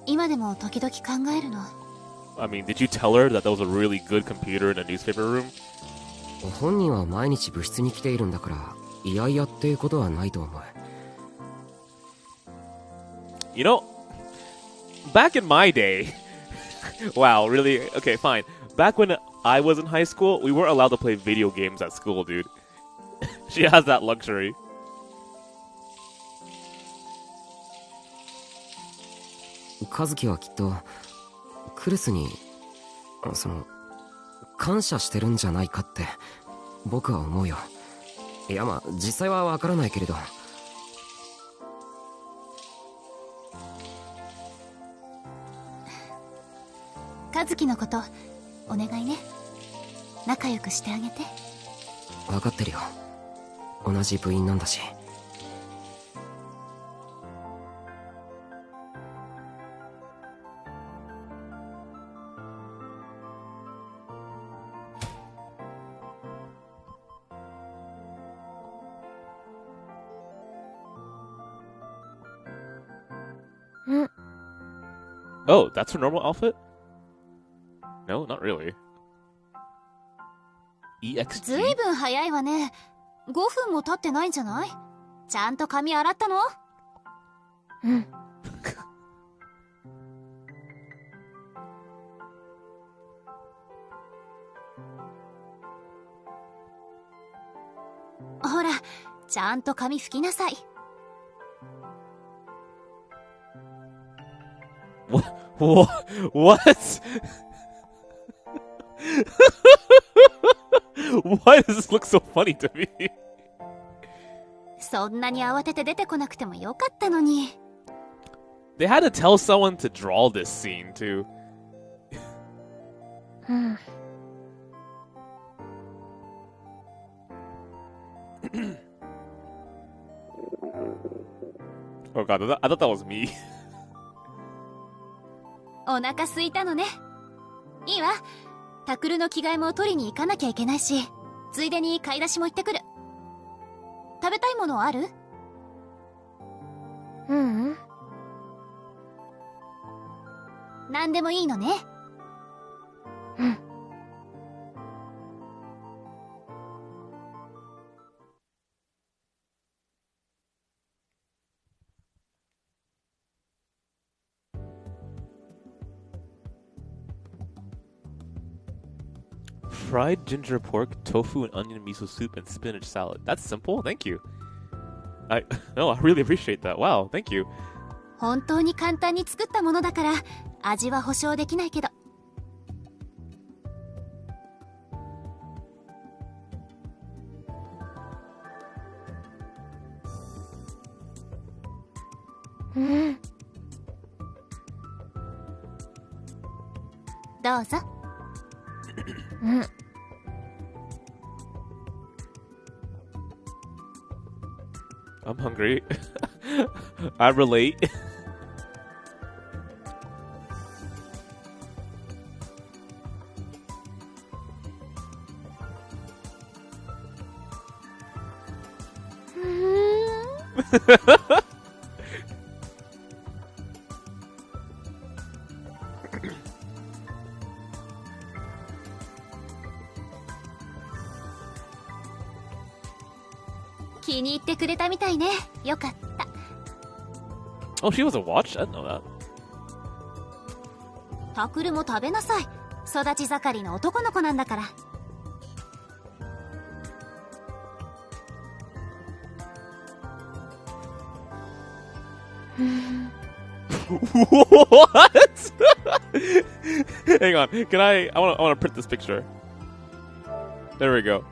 今でも時々考えるの。
I mean, did you tell her that there was a really good computer in a newspaper room?
本人は毎日部室に来ているんだから、いやいやっていうことはないと思う。
You know, back in my day... Wow, really? Okay, fine. Back when I was in high school, we weren't allowed to play video games at school, dude. She has that luxury.
和樹はきっとクルスに感謝してるんじゃないかって僕は思うよ。いや、まあ実際はわからないけれど。
和樹のことお願いね。仲良くしてあげて。
分かってるよ、同じ部員なんだし。
Oh, that's her normal outfit? No, not really.
ず
EXG?
いぶん早いわね。5分も経ってないんじゃない？ちゃんと髪洗ったの？
うん。
ほら、ちゃんと髪拭きなさい。
What? Why does this look so funny to me?
そんなに慌てて出てこなくてもよかったのに。
They had to tell someone to draw this scene, too.
うん。
Oh god, I thought that was me.
お腹空いたのね。いいわ。タクルの着替えも取りに行かなきゃいけないし、ついでに買い出しも行ってくる。食べたいものある？
うん。
何でもいいのね。
うん。
Fried ginger pork, tofu and onion miso soup, and spinach salad. That's simple. Thank you. I really appreciate that. Wow, thank you.
本当に簡単に作ったものだから味は保証できないけど。
うん。
どうぞ。
うん。
I'm hungry. I relate.
Mm.
気に入ってくれたみたいね。よかった。
Oh, she was a watch? I didn't know that.
タクルも食べなさい。育ち盛りの男の子なんだから。
What? Hang on. Can I wanna print this picture. There we go.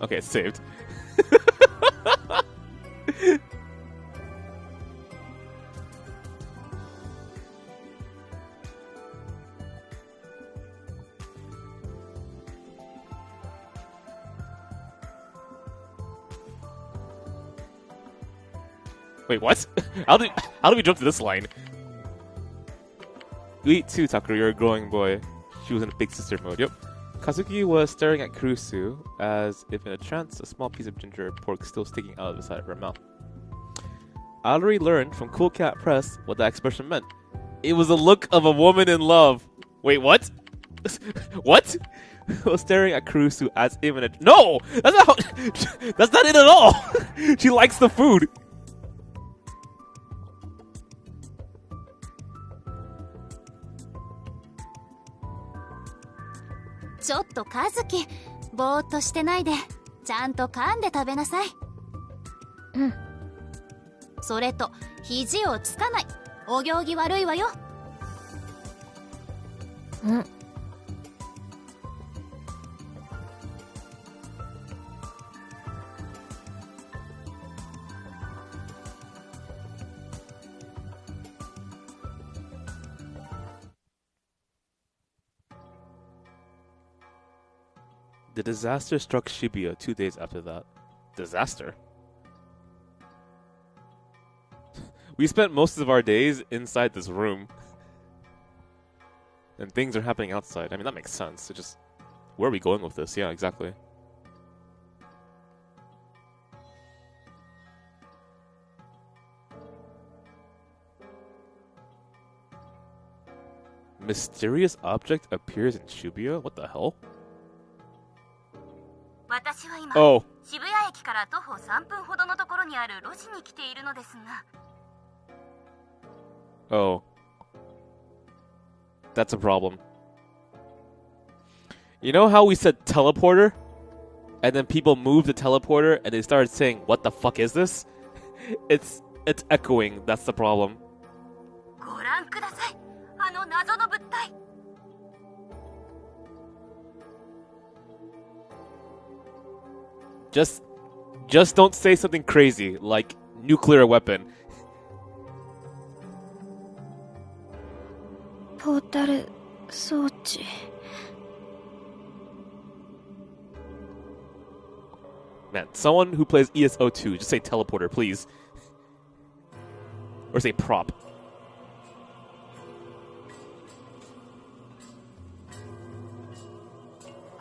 Okay, it's saved. Wait, what? How do we jump to this line? You eat too, Takeru, you're a growing boy. She was in a big sister mode, yep. Kazuki was staring at Kurusu as if in a trance, a small piece of ginger pork still sticking out of the side of her mouth. Alary learned from Cool Cat Press what that expression meant. It was the look of a woman in love. Wait, what? What? Was staring at Kurusu as if in a... No! That's not how... That's not it at all! She likes the food.
ちょっと和樹、ぼーっとしてないでちゃんと噛んで食べなさい。
うん。
それと肘をつかない。お行儀悪いわよ。
うん。
The disaster struck Shibuya 2 days after that. Disaster? We spent most of our days inside this room. And things are happening outside. I mean, that makes sense. It just... Where are we going with this? Yeah, exactly. Mysterious object appears in Shibuya? What the hell?
私は今、
Oh.
渋谷駅から徒歩3分ほどのところにある路地に来ているのですが。
Oh. That's a problem. You know how we said teleporter? And then people moved the teleporter and they started saying, what the fuck is this? It's echoing. That's the problem.
ご覧ください。あの謎の物体。
Just don't say something crazy like nuclear weapon.
ポータル装置。
Man, someone who plays ESO2, just say teleporter, please. Or say prop.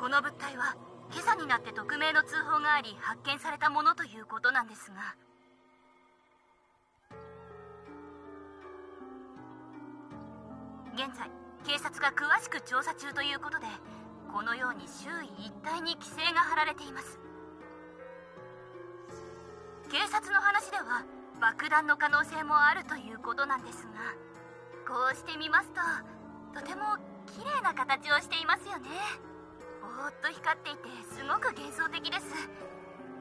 この物体は今朝になって匿名の通報があり発見されたものということなんですが。現在警察が詳しく調査中ということで、このように周囲一帯に規制が張られています。警察の話では爆弾の可能性もあるということなんですが、こうしてみますととても綺麗な形をしていますよね。ぼーっと光っていてすごく幻想的です。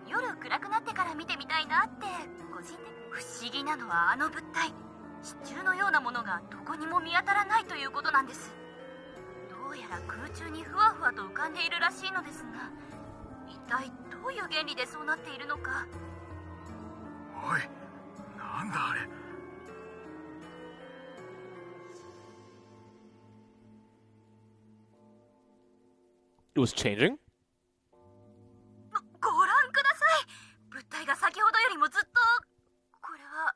夜暗くなってから見てみたいなって個人的。不思議なのはあの物体、支柱のようなものがどこにも見当たらないということなんです。どうやら空中にふわふわと浮かんでいるらしいのですが、一体どういう原理でそうなっているのか。
おい、なんだあれ。
it was changing?
ご覧ください。物体が先ほどよりもずっと。これは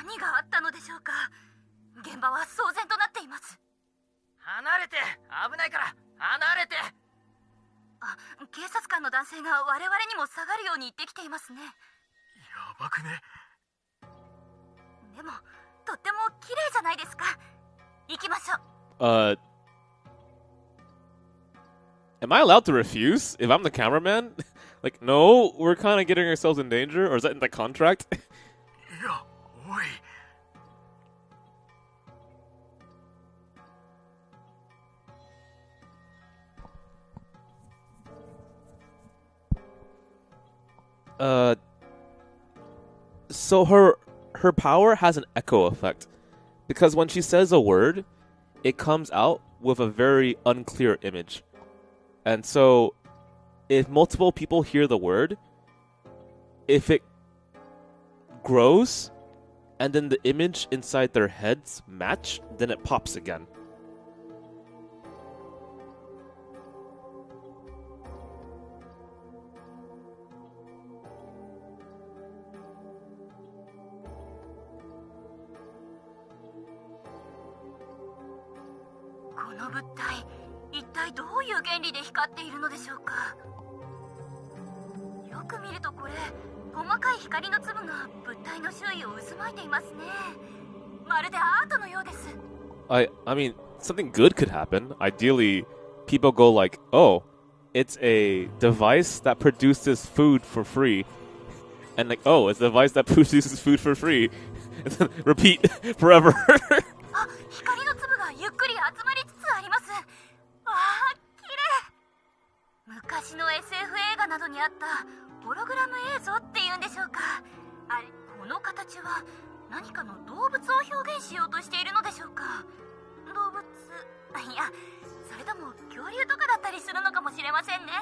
何があったのでしょうか。現場は騒然となっています。
離れて、危ないから離れて。
警察官の男性が我々にも下がるように言ってきていますね。
やばくね。
でもとっても綺麗じゃないですか。行きましょう。
Am I allowed to refuse if I'm the cameraman? Like, no, we're kind of getting ourselves in danger, or is that in the contract?
いや、おい。
So her power has an echo effect, because when she says a word, it comes out with a very unclear image. And so if multiple people hear the word, if it grows and then the image inside their heads match, then it pops again. I mean, something good could happen. Ideally, people go like, oh, it's a device that produces food for free. And like, oh, it's a device that produces food for free. And then repeat forever.
光の粒がゆっくり集まりつつあります。綺麗。昔の SF 映画などにあったホログラム映像っていうんでしょうか。この形は何かの動物を表現しようとしているのでしょうか。動物、いや、それとも恐竜とかだったりするのかもしれませんね。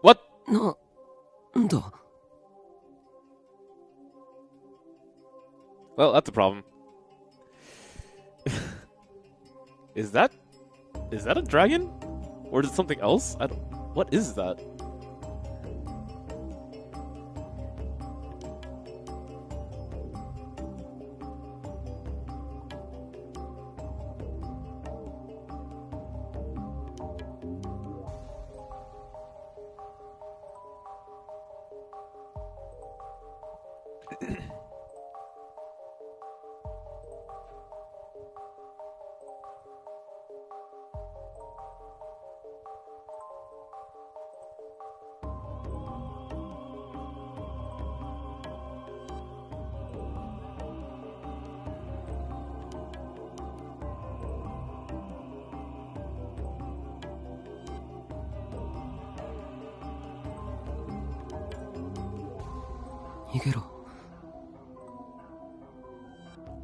What?
なんだ。
Well, that's a problem. Is that a dragon? Or is it something else? What is that?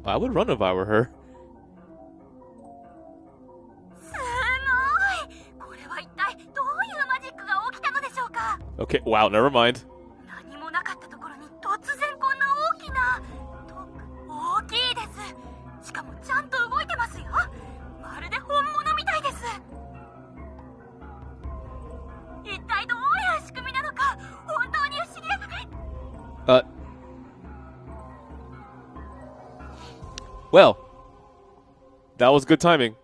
I would run if I were her. Okay, wow, never mind. Well, that was good timing.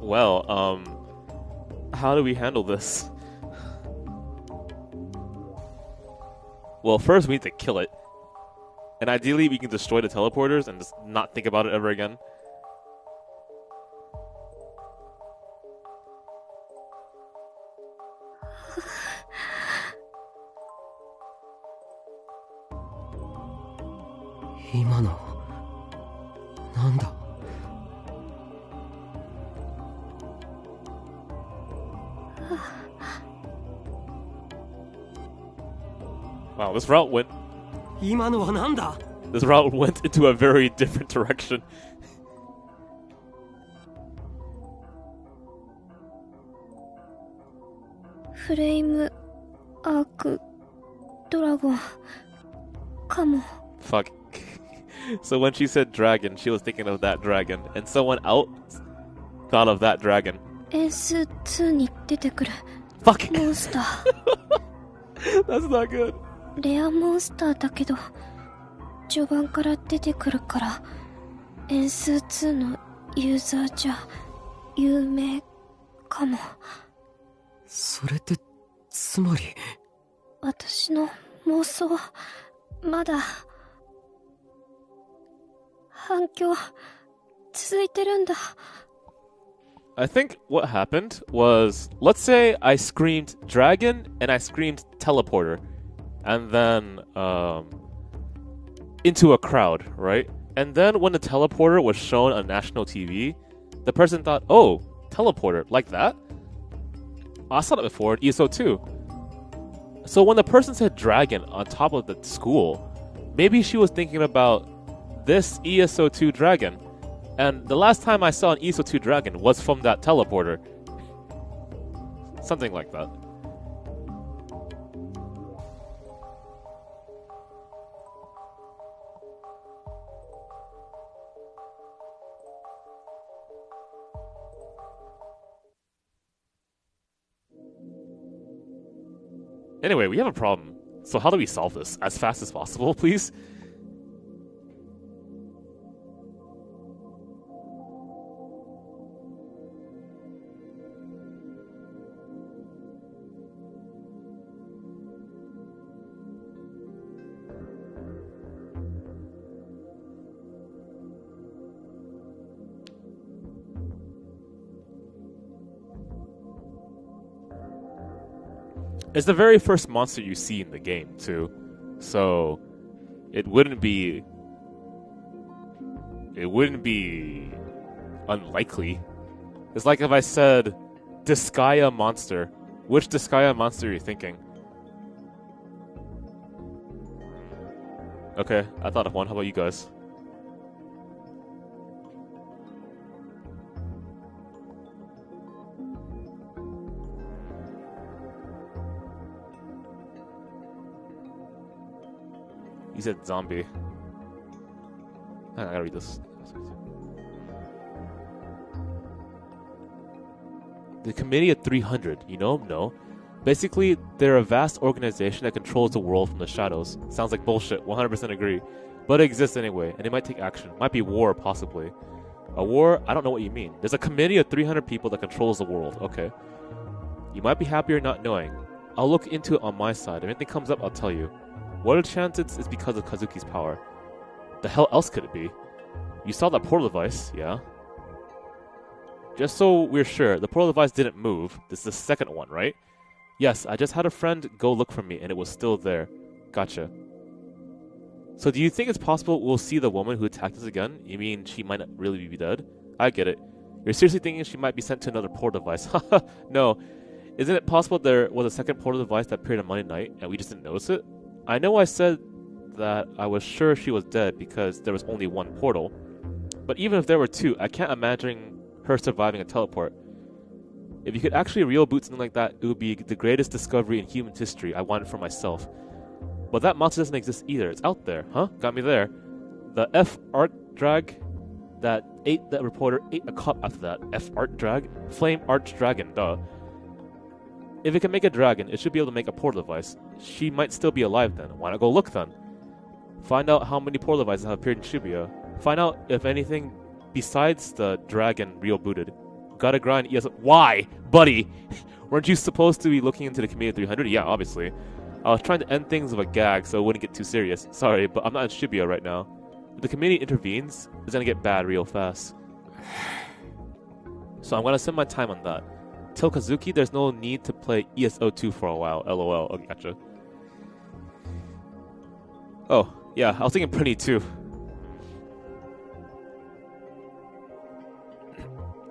Well, how do we handle this? Well, first we need to kill it. And ideally we can destroy the teleporters and just not think about it ever again. Wow, this route went
今のはなんだ
This route went into a very different direction.
フレイムアークドラゴンかも。
Fuck. So when she said dragon, she was thinking of that dragon. And someone else thought of that dragon.
エース2に出てくる
Fuck!
モンスター。
That's not good.
レアモンスターだけど序盤から出てくるからエース2のユーザーじゃ有名かも。
それってつまり
私の妄想まだ反響続いてるんだ。
I think what happened was, let's say I screamed dragon and I screamed teleporter. And then, into a crowd, right? And then when the teleporter was shown on national TV, the person thought, oh, teleporter, like that? I saw that before in ESO 2. So when the person said dragon on top of the school, maybe she was thinking about this ESO 2 dragon. And the last time I saw an ESO 2 dragon was from that teleporter. Something like that. Anyway, we have a problem. So how do we solve this? As fast as possible, please? It's the very first monster you see in the game, too. So, it wouldn't be unlikely. It's like if I said, Disgaea monster. Which Disgaea monster are you thinking? Okay, I thought of one. How about you guys? You said zombie. I gotta read this. The Committee of 300, you know? No. Basically, they're a vast organization that controls the world from the shadows. Sounds like bullshit, 100% agree. But it exists anyway, and it might take action. Might be war, possibly. A war? I don't know what you mean. There's a committee of 300 people that controls the world, okay. You might be happier not knowing. I'll look into it on my side. If anything comes up, I'll tell you. What are the chances it's because of Kazuki's power? The hell else could it be? You saw that portal device, yeah? Just so we're sure, the portal device didn't move. This is the second one, right? Yes, I just had a friend go look for me and it was still there. Gotcha. So do you think it's possible we'll see the woman who attacked us again? You mean she might not really be dead? I get it. You're seriously thinking she might be sent to another portal device? Haha, no. Isn't it possible there was a second portal device that appeared on Monday night and we just didn't notice it? I know I said that I was sure she was dead because there was only one portal. But even if there were two, I can't imagine her surviving a teleport. If you could actually reboot something like that, it would be the greatest discovery in human history. I want it for myself. But that monster doesn't exist either. It's out there, huh? Got me there. The F art drag that ate that reporter ate a cop after that. F art drag? Flame arch dragon, duh. If it can make a dragon, it should be able to make a portal device. She might still be alive then. Why not go look then? Find out how many portal devices have appeared in Shibuya. Find out if anything besides the dragon real booted. Gotta grind ES. Why? Buddy! Weren't you supposed to be looking into the community 300? Yeah, obviously. I was trying to end things with a gag so it wouldn't get too serious. Sorry, but I'm not in Shibuya right now. If the community intervenes, it's gonna get bad real fast. So I'm gonna spend my time on that. Till Kazuki, there's no need to play ESO2 for a while. LOL. Okay, gotcha. Oh, yeah, I was thinking Prinny too.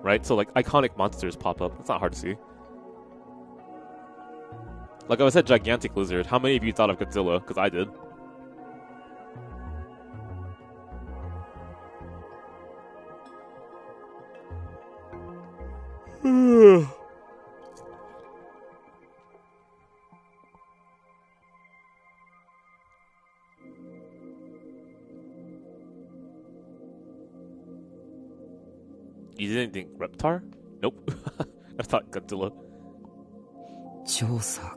Right? So, like, iconic monsters pop up. It's not hard to see. Like I said, gigantic lizard. How many of you thought of Godzilla? Because I did. You didn't think Reptar? Nope. I thought Godzilla.
調査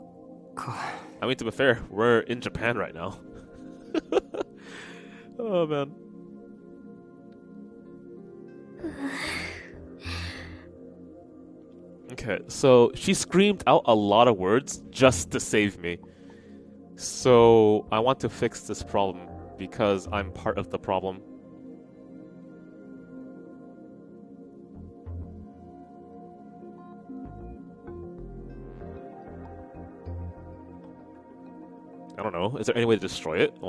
か
I mean, to be fair, we're in Japan right now. Oh, man. Okay, so she screamed out a lot of words just to save me. So I want to fix this problem because I'm part of the problem. I don't know. Is there any way to destroy it? I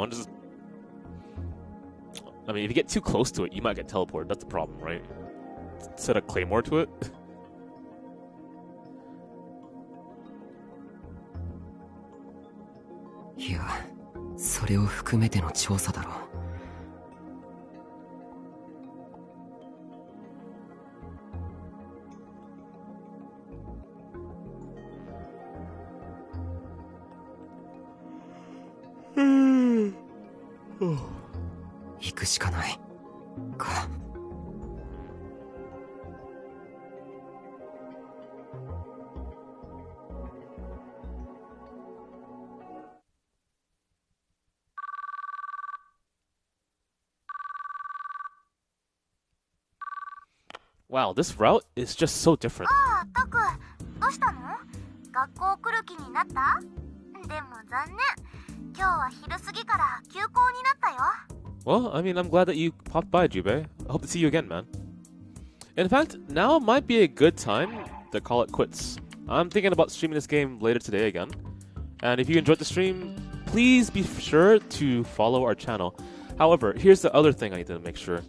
mean, if you get too close to it, you might get teleported. That's the problem, right? Set a claymore to it.
Yeah, それを含めての調査だろう 行くしかないか
Wow, this route is just so different.
ああ、タク、どうしたの？学校来る気になった？でも残念。今日は昼過ぎから休校になったよ。
Well, I mean, I'm glad that you popped by, Jubei. I hope to see you again, man. In fact, now might be a good time to call it quits. I'm thinking about streaming this game later today again. And if you enjoyed the stream, please be sure to follow our channel. However, here's the other thing I need to make sure.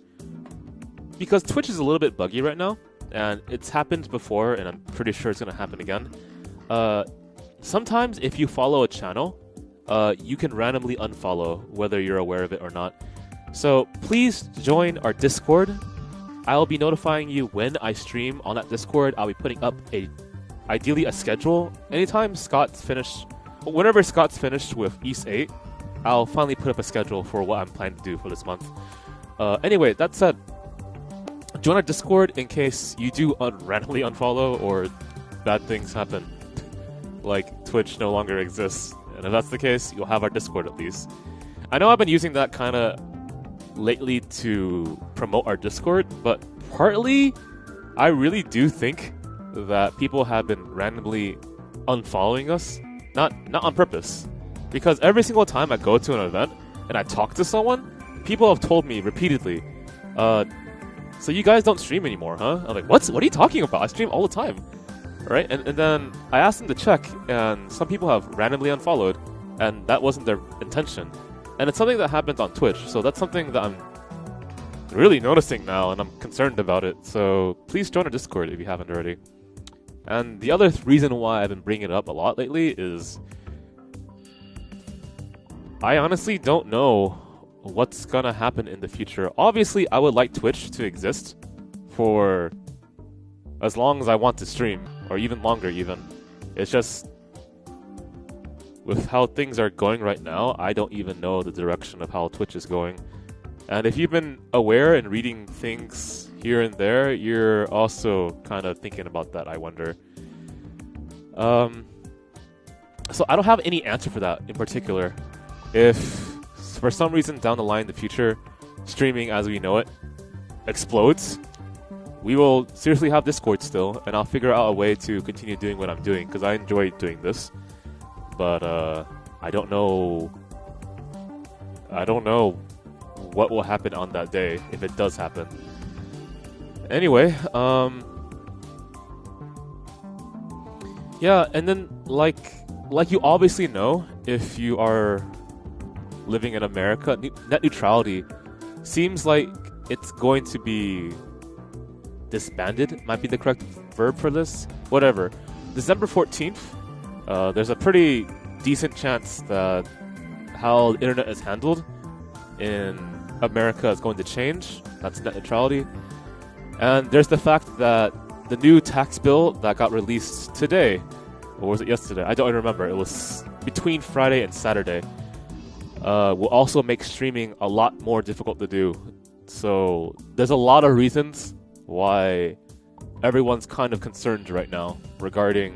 Because Twitch is a little bit buggy right now, and it's happened before, and I'm pretty sure it's going to happen again. Sometimes if you follow a channel, you can randomly unfollow, whether you're aware of it or not. So please join our Discord. I'll be notifying you when I stream on that Discord. I'll be putting up ideally a schedule. Whenever Scott's finished with East 8, I'll finally put up a schedule for what I'm planning to do for this month. Anyway, that said, join our Discord in case you do randomly unfollow or bad things happen. Like Twitch no longer exists. And if that's the case, you'll have our Discord at least. I know I've been using that kind of lately to promote our Discord, but partly I really do think that people have been randomly unfollowing us. Not on purpose. Because every single time I go to an event and I talk to someone, people have told me repeatedly, so you guys don't stream anymore, huh? I'm like, what are you talking about? I stream all the time. Right? And then I asked them to check, and some people have randomly unfollowed, and that wasn't their intention. And it's something that happens on Twitch, so that's something that I'm really noticing now, and I'm concerned about it. So please join our Discord if you haven't already. And the other reason why I've been bringing it up a lot lately is I honestly don't know what's gonna happen in the future. Obviously, I would like Twitch to exist for as long as I want to stream, or even longer even. It's just, with how things are going right now, I don't even know the direction of how Twitch is going. And if you've been aware and reading things here and there, you're also kind of thinking about that, I wonder. So I don't have any answer for that in particular. If for some reason down the line in the future, streaming as we know it explodes, we will seriously have Discord still, and I'll figure out a way to continue doing what I'm doing because I enjoy doing this. But I don't know what will happen on that day if it does happen. Anyway, yeah, and then like you obviously know, if you are living in America, net neutrality seems like it's going to be disbanded, might be the correct verb for this. Whatever. December 14th, there's a pretty decent chance that how the internet is handled in America is going to change. That's net neutrality. And there's the fact that the new tax bill that got released today, or was it yesterday? I don't remember. It was between Friday and Saturday. Will also make streaming a lot more difficult to do. So there's a lot of reasons why everyone's kind of concerned right now regarding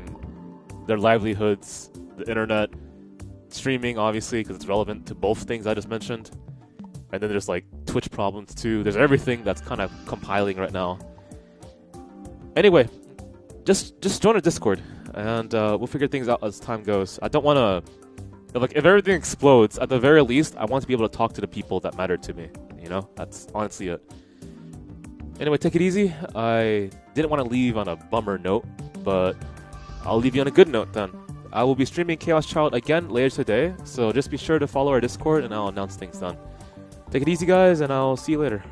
their livelihoods, the internet, streaming obviously because it's relevant to both things I just mentioned. And then there's like Twitch problems too. There's everything that's kind of compiling right now. Anyway, just join a Discord and we'll figure things out as time goes. I don't want to, like, if everything explodes, at the very least, I want to be able to talk to the people that matter to me. You know, that's honestly it. Anyway, take it easy. I didn't want to leave on a bummer note, but I'll leave you on a good note then. I will be streaming Chaos Child again later today, so just be sure to follow our Discord and I'll announce things then. Take it easy, guys, and I'll see you later.